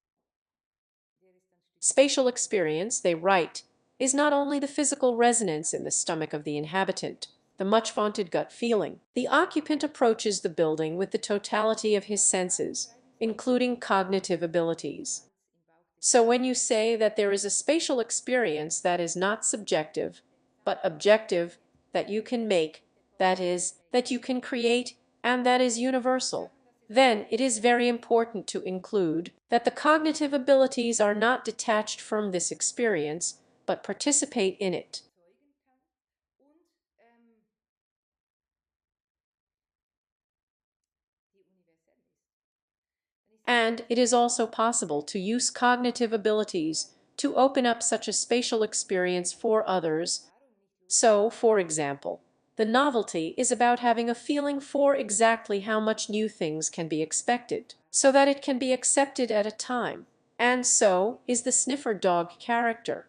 Spatial experience, they write, is not only the physical resonance in the stomach of the inhabitant, the much vaunted gut feeling. The occupant approaches the building with the totality of his senses, including cognitive abilities. So when you say that there is a spatial experience that is not subjective, but objective, that you can make, that is, that you can create, and that is universal, then it is very important to include that the cognitive abilities are not detached from this experience, but participate in it. And it is also possible to use cognitive abilities to open up such a spatial experience for others. So, for example, the novelty is about having a feeling for exactly how much new things can be expected, so that it can be accepted at a time. And so is the sniffer dog character.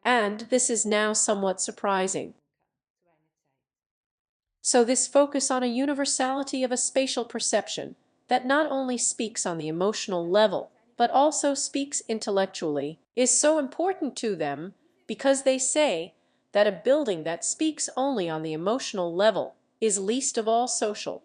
And this is now somewhat surprising. So this focus on a universality of a spatial perception that not only speaks on the emotional level, but also speaks intellectually, is so important to them because they say that a building that speaks only on the emotional level is least of all social.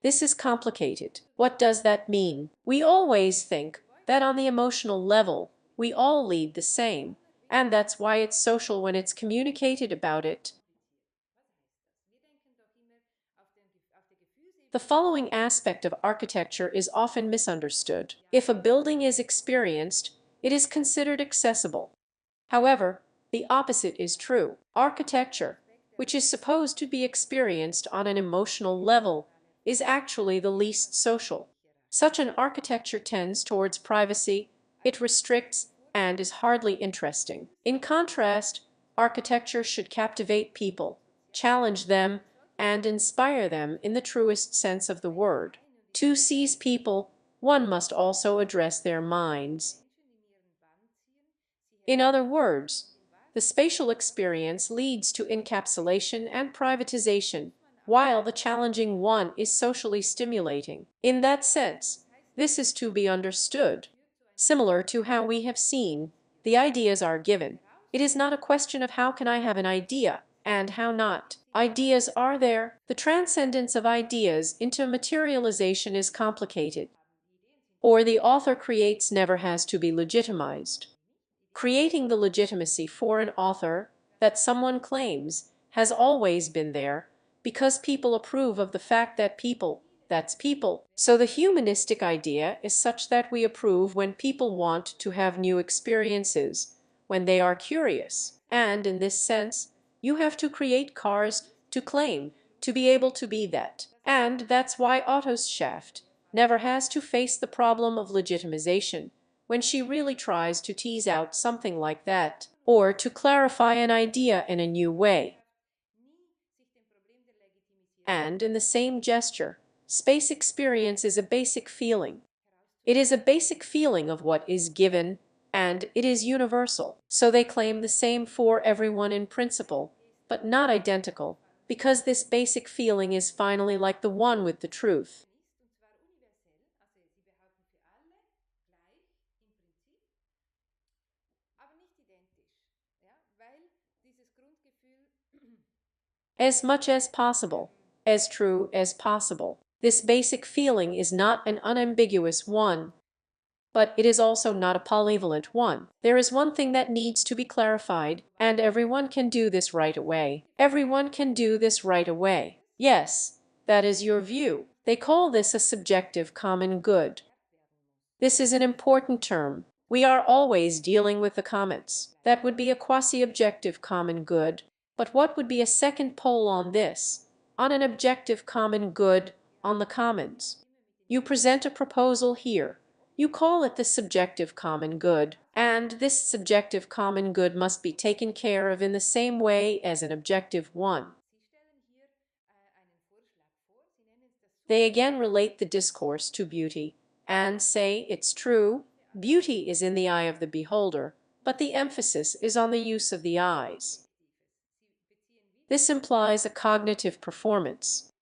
This is complicated. What does that mean? We always think that on the emotional level, we all lead the same, and that's why it's social when it's communicated about it. The following aspect of architecture is often misunderstood. If a building is experienced, it is considered accessible. However, the opposite is true. Architecture, which is supposed to be experienced on an emotional level, is actually the least social. Such an architecture tends towards privacy, it restricts, and is hardly interesting. In contrast, architecture should captivate people, challenge them, and inspire them in the truest sense of the word. To seize people, one must also address their minds. In other words, the spatial experience leads to encapsulation and privatization, while the challenging one is socially stimulating. In that sense, this is to be understood. Similar to how we have seen, the ideas are given. It is not a question of how can I have an idea and how not. Ideas are there. The transcendence of ideas into materialization is complicated. Or the author creates never has to be legitimized. Creating the legitimacy for an author that someone claims has always been there because people approve of the fact that that's people. So the humanistic idea is such that we approve when people want to have new experiences, when they are curious. And in this sense, you have to create cars to claim to be able to be that. And that's why Otto's Shaft never has to face the problem of legitimization when she really tries to tease out something like that, or to clarify an idea in a new way. And in the same gesture, space experience is a basic feeling. It is a basic feeling of what is given, and it is universal. So they claim the same for everyone in principle, but not identical, because this basic feeling is finally like the one with the truth. As much as possible, as true as possible. This basic feeling is not an unambiguous one, but it is also not a polyvalent one. There is one thing that needs to be clarified, and everyone can do this right away. Everyone can do this right away. Yes, that is your view. They call this a subjective common good. This is an important term. We are always dealing with the comments. That would be a quasi-objective common good. But what would be a second pole on this, on an objective common good, on the commons? You present a proposal here. You call it the subjective common good, and this subjective common good must be taken care of in the same way as an objective one. They again relate the discourse to beauty, and say it's true, beauty is in the eye of the beholder, but the emphasis is on the use of the eyes. This implies a cognitive performance.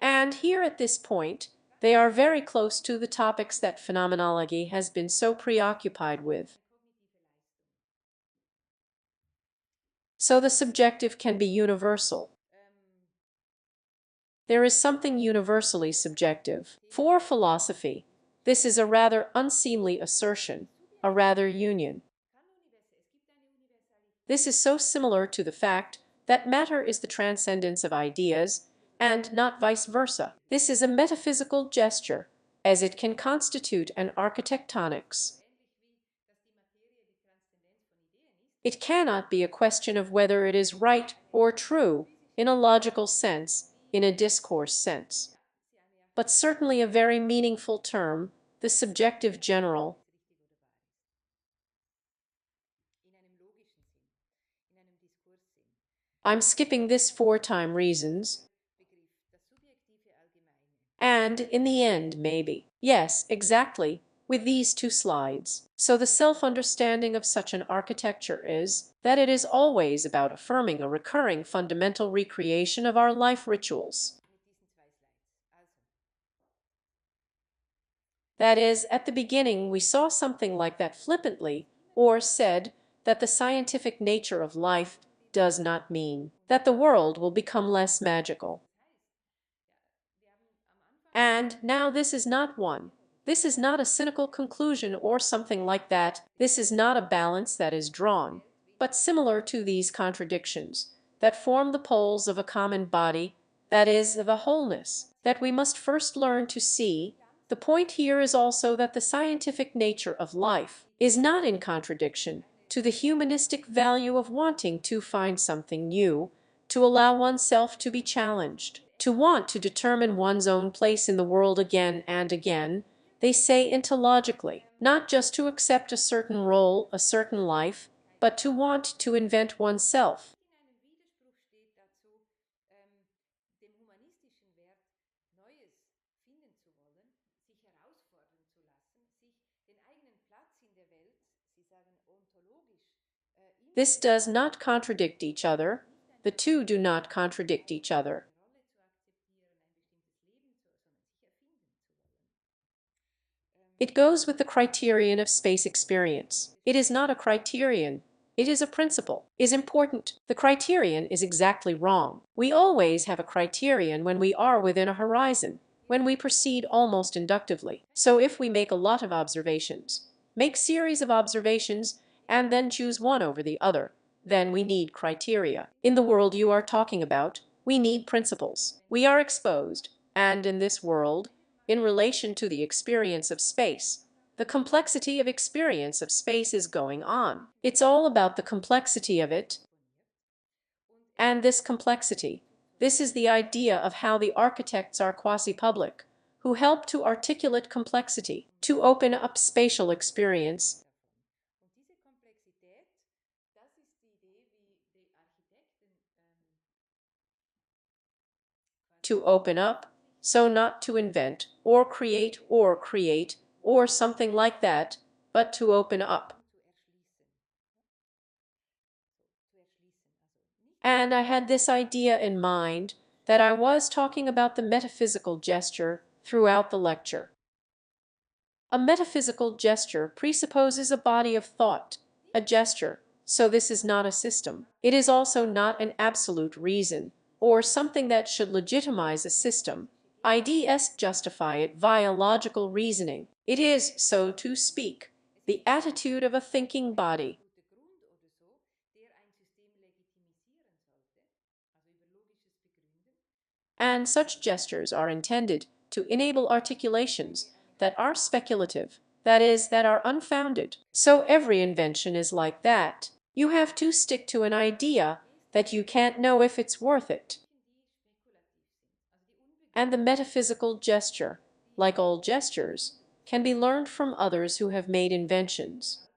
And here at this point, they are very close to the topics that phenomenology has been so preoccupied with. So the subjective can be universal. There is something universally subjective. For philosophy, this is a rather unseemly assertion, a rather union. This is so similar to the fact that matter is the transcendence of ideas, and not vice versa. This is a metaphysical gesture, as it can constitute an architectonics. It cannot be a question of whether it is right or true, in a logical sense, in a discourse sense. But certainly a very meaningful term, the subjective general. I'm skipping this for time reasons. And in the end, maybe. Yes, exactly, with these two slides. So the self-understanding of such an architecture is that it is always about affirming a recurring fundamental recreation of our life rituals. That is, at the beginning we saw something like that flippantly, or said that the scientific nature of life does not mean that the world will become less magical. And now this is not one. This is not a cynical conclusion or something like that. This is not a balance that is drawn, but similar to these contradictions that form the poles of a common body, that is, of a wholeness, that we must first learn to see. The point here is also that the scientific nature of life is not in contradiction to the humanistic value of wanting to find something new, to allow oneself to be challenged, to want to determine one's own place in the world again and again, they say ontologically, not just to accept a certain role, a certain life, but to want to invent oneself. This does not contradict each other. The two do not contradict each other. It goes with the criterion of space experience. It is not a criterion. It is a principle, is important. The criterion is exactly wrong. We always have a criterion when we are within a horizon, when we proceed almost inductively. So if we make a lot of observations, make series of observations, and then choose one over the other, then we need criteria. In the world you are talking about, we need principles. We are exposed, and in this world, in relation to the experience of space, the complexity of experience of space is going on. It's all about the complexity of it. And this complexity, this is the idea of how the architects are quasi-public, who help to articulate complexity, to open up spatial experience, to open up, so not to invent or create or something like that, but to open up. And I had this idea in mind that I was talking about the metaphysical gesture throughout the lecture. A metaphysical gesture presupposes a body of thought, a gesture, so this is not a system. It is also not an absolute reason, or something that should legitimize a system, IDS justify it via logical reasoning. It is, so to speak, the attitude of a thinking body. And such gestures are intended to enable articulations that are speculative, that is, that are unfounded. So every invention is like that. You have to stick to an idea that you can't know if it's worth it. And the metaphysical gesture, like all gestures, can be learned from others who have made inventions.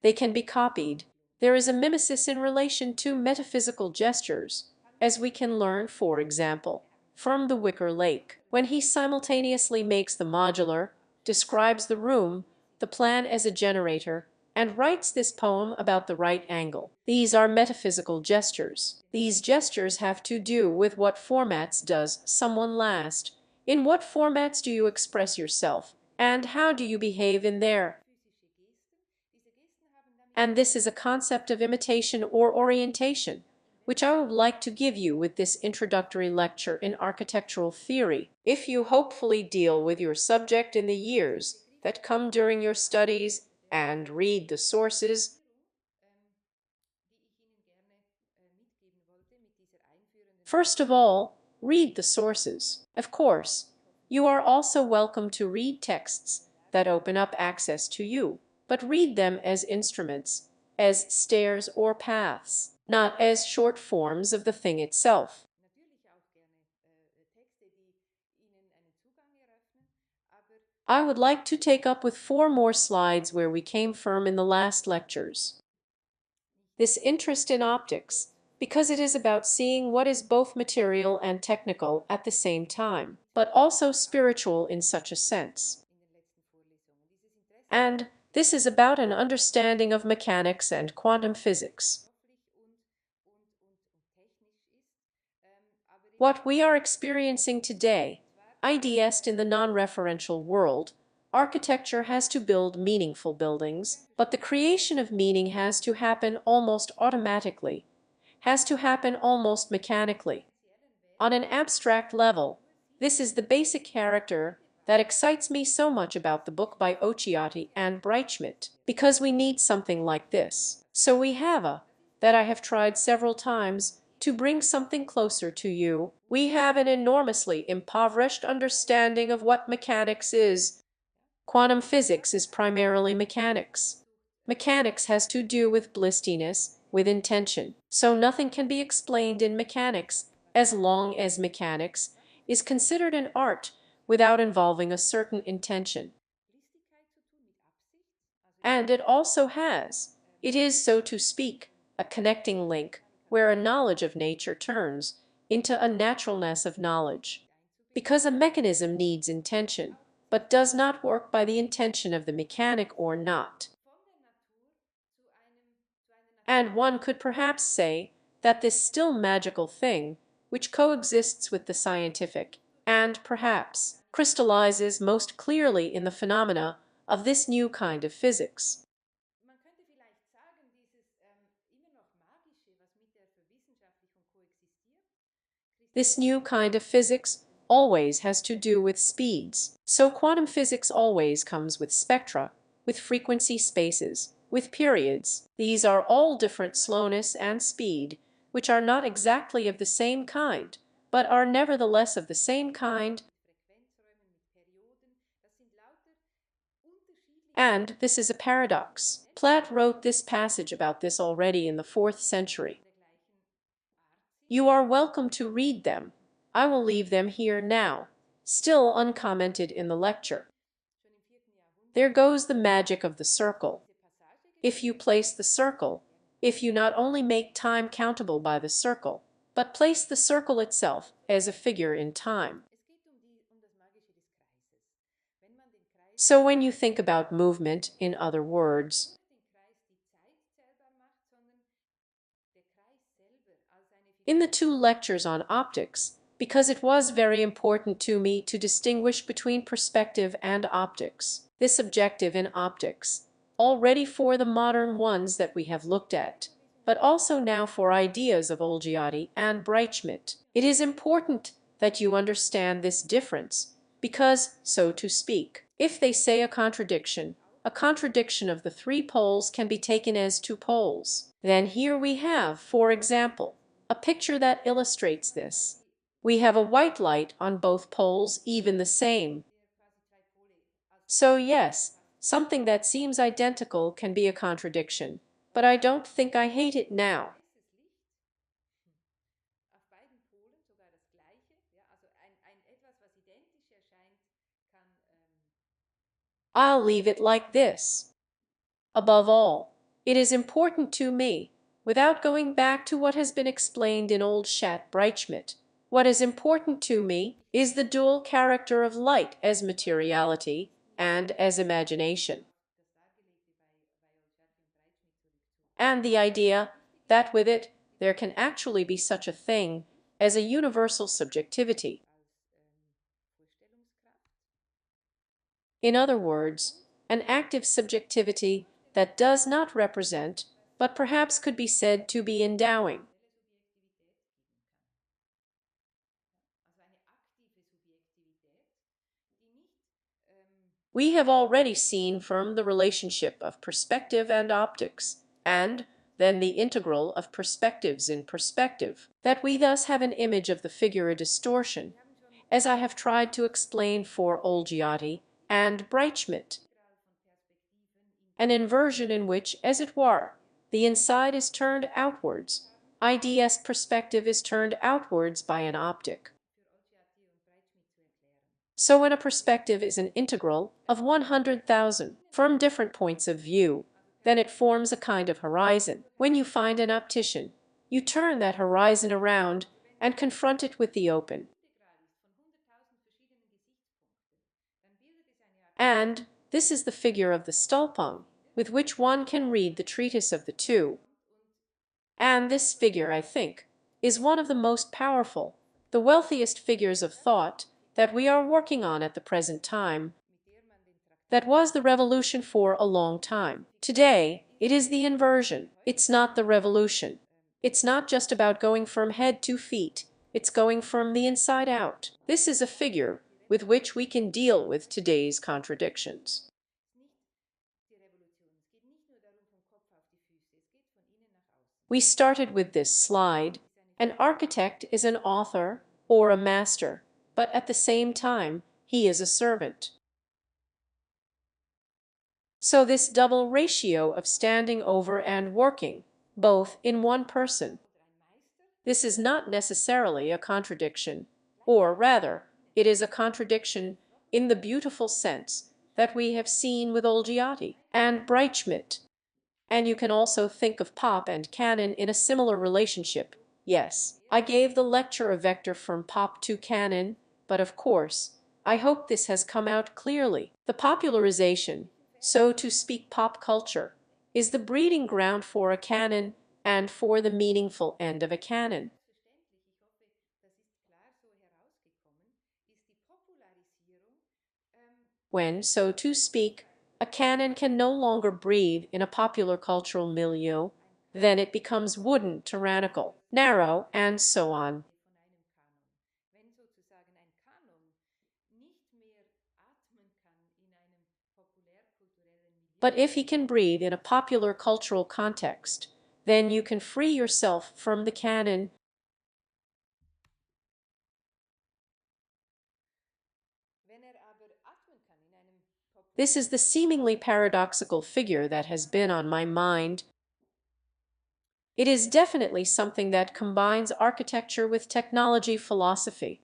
They can be copied. There is a mimesis in relation to metaphysical gestures, as we can learn, for example, from the Wicker Lake, when he simultaneously makes the modular, describes the room, the plan as a generator, and writes this poem about the right angle. These are metaphysical gestures. These gestures have to do with what formats does someone last, in what formats do you express yourself, and how do you behave in there. And this is a concept of imitation or orientation, which I would like to give you with this introductory lecture in architectural theory. If you hopefully deal with your subject in the years that come during your studies and read the sources. First of all, read the sources. Of course, you are also welcome to read texts that open up access to you, but read them as instruments, as stairs or paths, not as short forms of the thing itself. I would like to take up with 4 more slides where we came from in the last lectures. This interest in optics, because it is about seeing what is both material and technical at the same time, but also spiritual in such a sense. And this is about an understanding of mechanics and quantum physics. What we are experiencing today, IDS in the non-referential world, architecture has to build meaningful buildings, but the creation of meaning has to happen almost automatically, has to happen almost mechanically. On an abstract level, this is the basic character that excites me so much about the book by Occhiati and Breitschmidt, because we need something like this. So we have that I have tried several times to bring something closer to you. We have an enormously impoverished understanding of what mechanics is. Quantum physics is primarily mechanics. Mechanics has to do with blistiness, with intention. So nothing can be explained in mechanics as long as mechanics is considered an art without involving a certain intention. And it also has. It is, so to speak, a connecting link where a knowledge of nature turns into a naturalness of knowledge. Because a mechanism needs intention, but does not work by the intention of the mechanic or not. And one could perhaps say that this still magical thing, which coexists with the scientific, and perhaps crystallizes most clearly in the phenomena of this new kind of physics. This new kind of physics always has to do with speeds. So quantum physics always comes with spectra, with frequency spaces, with periods. These are all different slowness and speed, which are not exactly of the same kind, but are nevertheless of the same kind. And this is a paradox. Platt wrote this passage about this already in the 4th century. You are welcome to read them. I will leave them here now, still uncommented in the lecture. There goes the magic of the circle. If you place the circle, if you not only make time countable by the circle, but place the circle itself as a figure in time. So when you think about movement, in other words, in the 2 lectures on optics, because it was very important to me to distinguish between perspective and optics, this objective in optics, already for the modern ones that we have looked at, but also now for ideas of Olgiati and Breitschmidt. It is important that you understand this difference, because, so to speak, if they say a contradiction of the 3 poles can be taken as 2 poles. Then here we have, for example, a picture that illustrates this. We have a white light on both poles, even the same. So yes, something that seems identical can be a contradiction, but I don't think I hate it now. I'll leave it like this. Above all, it is important to me, without going back to what has been explained in old Schat Breitschmidt, what is important to me is the dual character of light as materiality and as imagination, and the idea that with it there can actually be such a thing as a universal subjectivity. In other words, an active subjectivity that does not represent, but perhaps could be said to be endowing. We have already seen from the relationship of perspective and optics, and then the integral of perspectives in perspective, that we thus have an image of the figure a distortion, as I have tried to explain for Olgiati and Breitschmidt, an inversion in which, as it were, the inside is turned outwards, IDS perspective is turned outwards by an optic. So when a perspective is an integral of 100,000 from different points of view, then it forms a kind of horizon. When you find an optician, you turn that horizon around and confront it with the open. And this is the figure of the Stulpung, with which one can read the treatise of the 2. And this figure, I think, is one of the most powerful, the wealthiest figures of thought that we are working on at the present time. That was the revolution for a long time. Today, it is the inversion. It's not the revolution. It's not just about going from head to feet. It's going from the inside out. This is a figure with which we can deal with today's contradictions. We started with this slide. An architect is an author or a master, but at the same time, he is a servant. So this double ratio of standing over and working, both in one person, this is not necessarily a contradiction, or rather, it is a contradiction in the beautiful sense that we have seen with Olgiati and Breitschmidt. And you can also think of Pop and Canon in a similar relationship. Yes, I gave the lecture a vector from Pop to Canon, but of course, I hope this has come out clearly. The popularization, so to speak, pop culture, is the breeding ground for a canon and for the meaningful end of a canon. When, so to speak, a canon can no longer breathe in a popular cultural milieu, then it becomes wooden, tyrannical, narrow, and so on. But if he can breathe in a popular cultural context, then you can free yourself from the canon. This is the seemingly paradoxical figure that has been on my mind. It is definitely something that combines architecture with technology philosophy.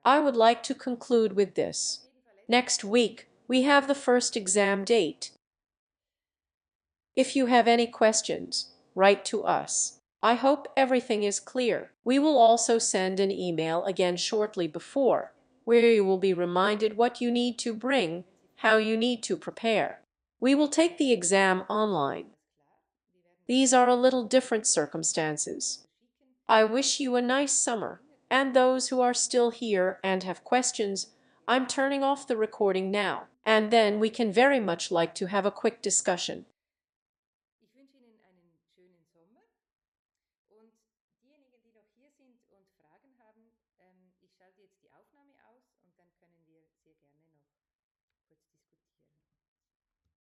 I would like to conclude with this. Next week, we have the first exam date. If you have any questions, write to us. I hope everything is clear. We will also send an email again shortly before, where you will be reminded what you need to bring, how you need to prepare. We will take the exam online. These are a little different circumstances. I wish you a nice summer, and those who are still here and have questions, I'm turning off the recording now, and then we can very much like to have a quick discussion.